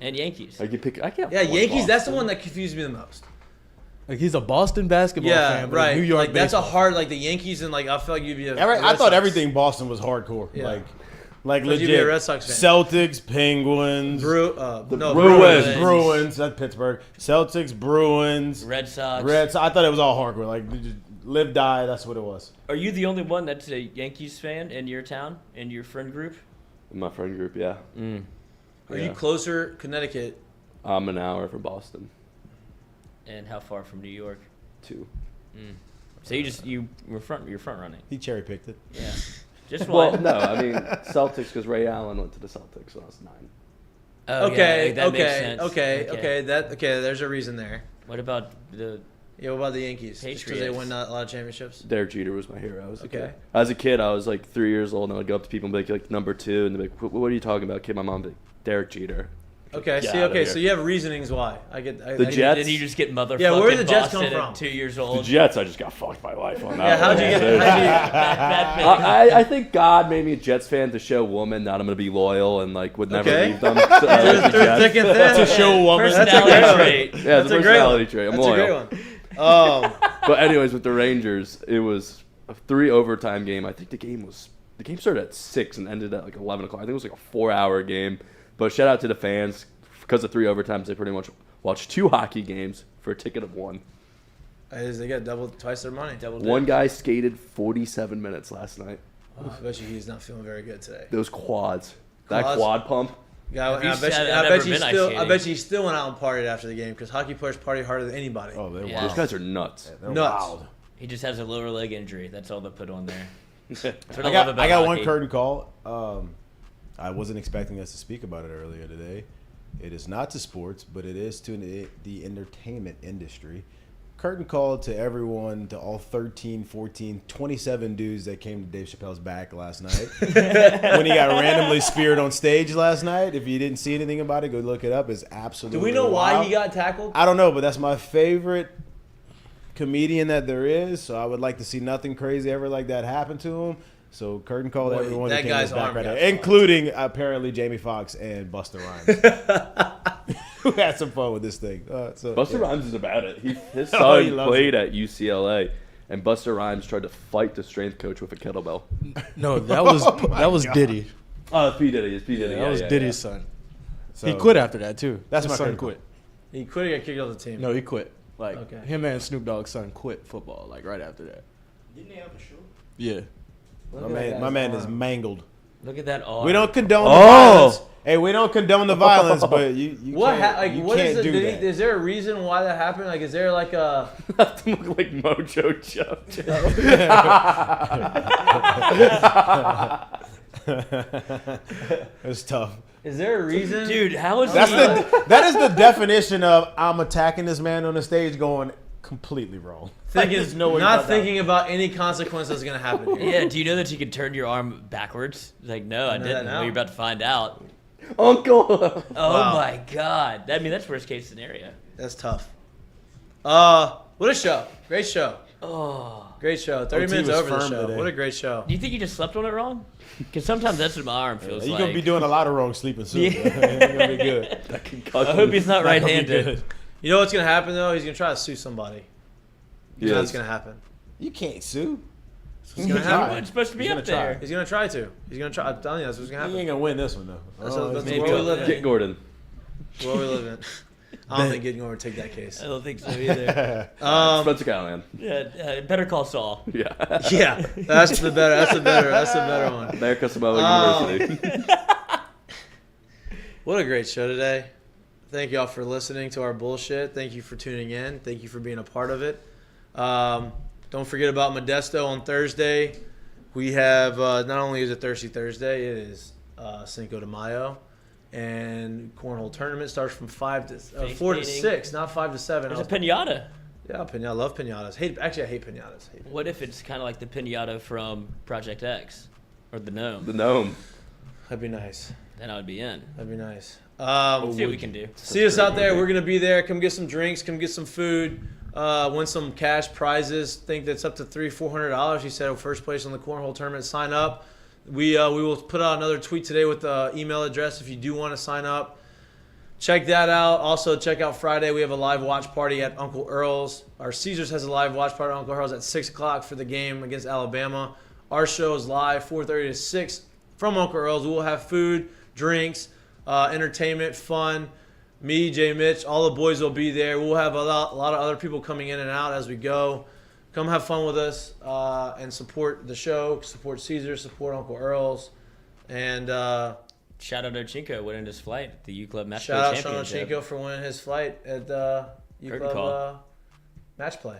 And Yankees. I can pick. I can't. yeah, watch Yankees. That's the Boston. one that confused me the most. Like he's a Boston basketball Yeah, fan, but right. a New York like that's a baseball hard. Like the Yankees and like I feel like you'd be a. I thought everything Boston was hardcore. Yeah. Like But you'd legit. be a Red Sox fan. Celtics, Penguins, No, Bruins. Bruins. That's Pittsburgh. Celtics, Bruins, Red Sox. Reds. I thought it was all hardcore. Like they just live, die. That's what it was. Are you the only one that's a Yankees fan in your town, in your friend group? In my friend group, yeah. Are you closer, Connecticut? I'm an hour from Boston. And how far from New York? 2. So you're front running. He cherry picked it. Yeah. Just Well, one. no, I mean Celtics because Ray Allen went to the Celtics when I was 9. Oh, Okay, yeah, that makes okay, sense. okay. There's a reason there. What about the? Yeah, what about the Yankees? Just because they Patriots. win a lot of championships. Derek Jeter was my hero. Okay. As a kid, I was like 3 years old, and I would go up to people and be like number 2, and they'd be like, what are you talking about, kid? My mom would be like, Derek Jeter. Okay, Get see, outta okay, here. so you have reasonings why. I get The Jets? Did you just get motherfucking Yeah, where did the Jets Boston come at from? 2 years The old? Jets, I just got fucked by life on that. Yeah, how'd you one. get? I think God made me a Jets fan to show women that I'm going to be loyal and like would never Okay. leave them. So, I like the Through Jets. thick and thin. To show a woman. That's a great Personality one. trait. Yeah, it's That's a a great personality one. trait. I'm That's a loyal. great one. But anyways, with the Rangers, it was a 3 overtime game. I think the game was the game started at 6 and ended at like 11 o'clock. I think it was like a 4-hour game. But shout out to the fans. Because of 3 overtimes, they pretty much watched 2 hockey games for a ticket of 1. They got twice their money. One guy skated 47 minutes last night. I bet you he's not feeling very good today. Those quads. That Quads? quad pump. I bet you still went out and partied after the game because hockey players party harder than anybody. Oh, they're Yeah. wild. Those guys are nuts. They're Nuts. wild. He just has a lower leg injury. That's all they put on there. That's what I love got about one hockey. curtain call. I wasn't expecting us to speak about it earlier today. It is not to sports, but it is to the entertainment industry. Curtain call to everyone, to all 13, 14, 27 dudes that came to Dave Chappelle's back last night. When he got randomly speared on stage last night. If you didn't see anything about it, go look it up. It's absolutely Do we know why wild. he got tackled? I don't know, but that's my favorite comedian that there is. So I would like to see nothing crazy ever like that happen to him. So curtain call to Boy, everyone that who came to guy's his back arm right got there, fucked. including apparently Jamie Foxx and Busta Rhymes, who had some fun with this thing. Busta Rhymes is about it. His Oh, son he loves played at UCLA, and Busta Rhymes tried to fight the strength coach with a kettlebell. No, that was Diddy. Oh, it's P. Diddy. It's P. Diddy. Yeah, that was Diddy's son. So, He quit after that too. That's His my son curtain quit. He quit or got kicked off the team? No, he quit. Like Okay. him and Snoop Dogg's son quit football. Like right after that. Didn't they have a show? Yeah. my man is mangled. Look at that arm. We don't condone the violence. Hey, we don't condone the violence, but you What? can't, you What can't is it? do that. Is there a reason why that happened? Like, is there like a? Look like Mojo Joe. It's tough. Is there a reason, Dude, how is That he? is the definition of I'm attacking this man on the stage going completely wrong. Thinking, no way not about thinking about any consequence that's gonna happen here. Yeah, do you know that you can turn your arm backwards? Like, no, I know that didn't. now. Well, you're about to find out. Uncle. Oh my God! I mean, that's worst case scenario. That's tough. What a show! Great show. Oh, Great show. 30 OT minutes was over the firm show. today. What a great show. do you think you just slept on it wrong? Because sometimes that's what my arm feels You're like. gonna be doing a lot of wrong sleeping soon. Yeah. It's gonna be good. I hope he's not That'll be right-handed. good. You know what's gonna happen though? He's gonna try to sue somebody. Yeah, That's gonna happen. You can't sue. It's gonna happen. It's supposed to be He's up gonna try. there. He's gonna try to. He's gonna try. I'm telling you, that's what's gonna He happen. ain't gonna win this one though. That's Oh, the maybe world we live Get in. Gordon. The world we live in. I don't think getting over to take that case. I don't think so either. Spencer Callahan. Yeah, better call Saul. Yeah. Yeah, that's the better one. America Samoa University. What a great show today. Thank y'all for listening to our bullshit. Thank you for tuning in. Thank you for being a part of it. Don't forget about Modesto on Thursday. We have, not only is it Thirsty Thursday, it is Cinco de Mayo. And cornhole tournament starts from 4 to painting. 6, not 5 to 7. There's a pinata. Yeah, I love pinatas. Actually, I hate pinatas. What if it's kind of like the pinata from Project X or the Gnome? The Gnome. That'd be nice. Then I would be in. That'd be nice. Let's see what we can do. See us out there. We're going to be there. Come get some drinks. Come get some food. Win some cash prizes. Think that's up to $300-$400. He said first place on the cornhole tournament. Sign up. We will put out another tweet today with the email address if you do want to sign up. Check that out. Also, check out Friday. We have a live watch party at Uncle Earl's. Our Caesars has a live watch party at Uncle Earl's at 6 o'clock for the game against Alabama. Our show is live 4:30 to 6 from Uncle Earl's. We will have food, drinks, entertainment, fun. Me, Jay Mitch, all the boys will be there. We'll have a lot of other people coming in and out as we go. Come have fun with us and support the show, support Caesars, support Uncle Earl's. And Shout out Ochinko winning his flight at the U Club Match shout Play out Sean Championship. Ochinko for winning his flight at U Curtain Club call. Match Play.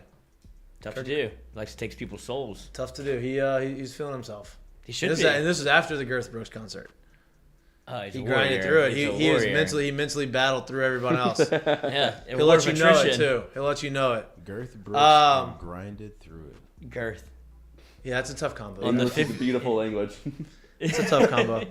Tough to do. Likes to take people's souls. Tough to do. He's feeling himself. He should This be. and this is after the Girth Brooks concert. Oh, he's He a grinded warrior. through it. He's a He warrior. mentally battled through everyone else. Yeah, He'll let you know it too. He'll let you know it. Girth Brooks grinded through it. Girth. Yeah, it's a tough combo. On the English is a beautiful language. It's a tough combo.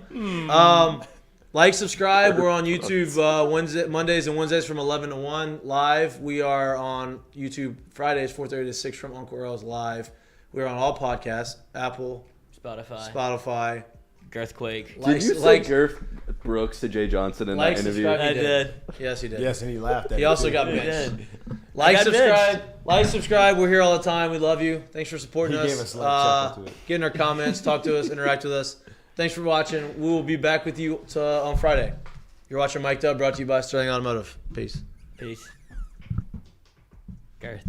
Like, subscribe. We're on YouTube Mondays and Wednesdays from 11 to 1 live. We are on YouTube Fridays 4:30 to 6 from Uncle Earl's live. We're on all podcasts: Apple, Spotify. Girthquake. Did you say Girth Brooks to Jay Johnson in that interview? subscribe, I he did. Yes, he did. Yes, and he laughed at He it, also too. got He benched. did. Like, got subscribe. Like, subscribe. We're here all the time. We love you. Thanks for supporting He us. gave us a chuckle to it. Get in our comments. Talk to us. Interact with us. Thanks for watching. We will be back with you on Friday. You're watching Mik'dUp, brought to you by Sterling Automotive. Peace. Peace. Gareth.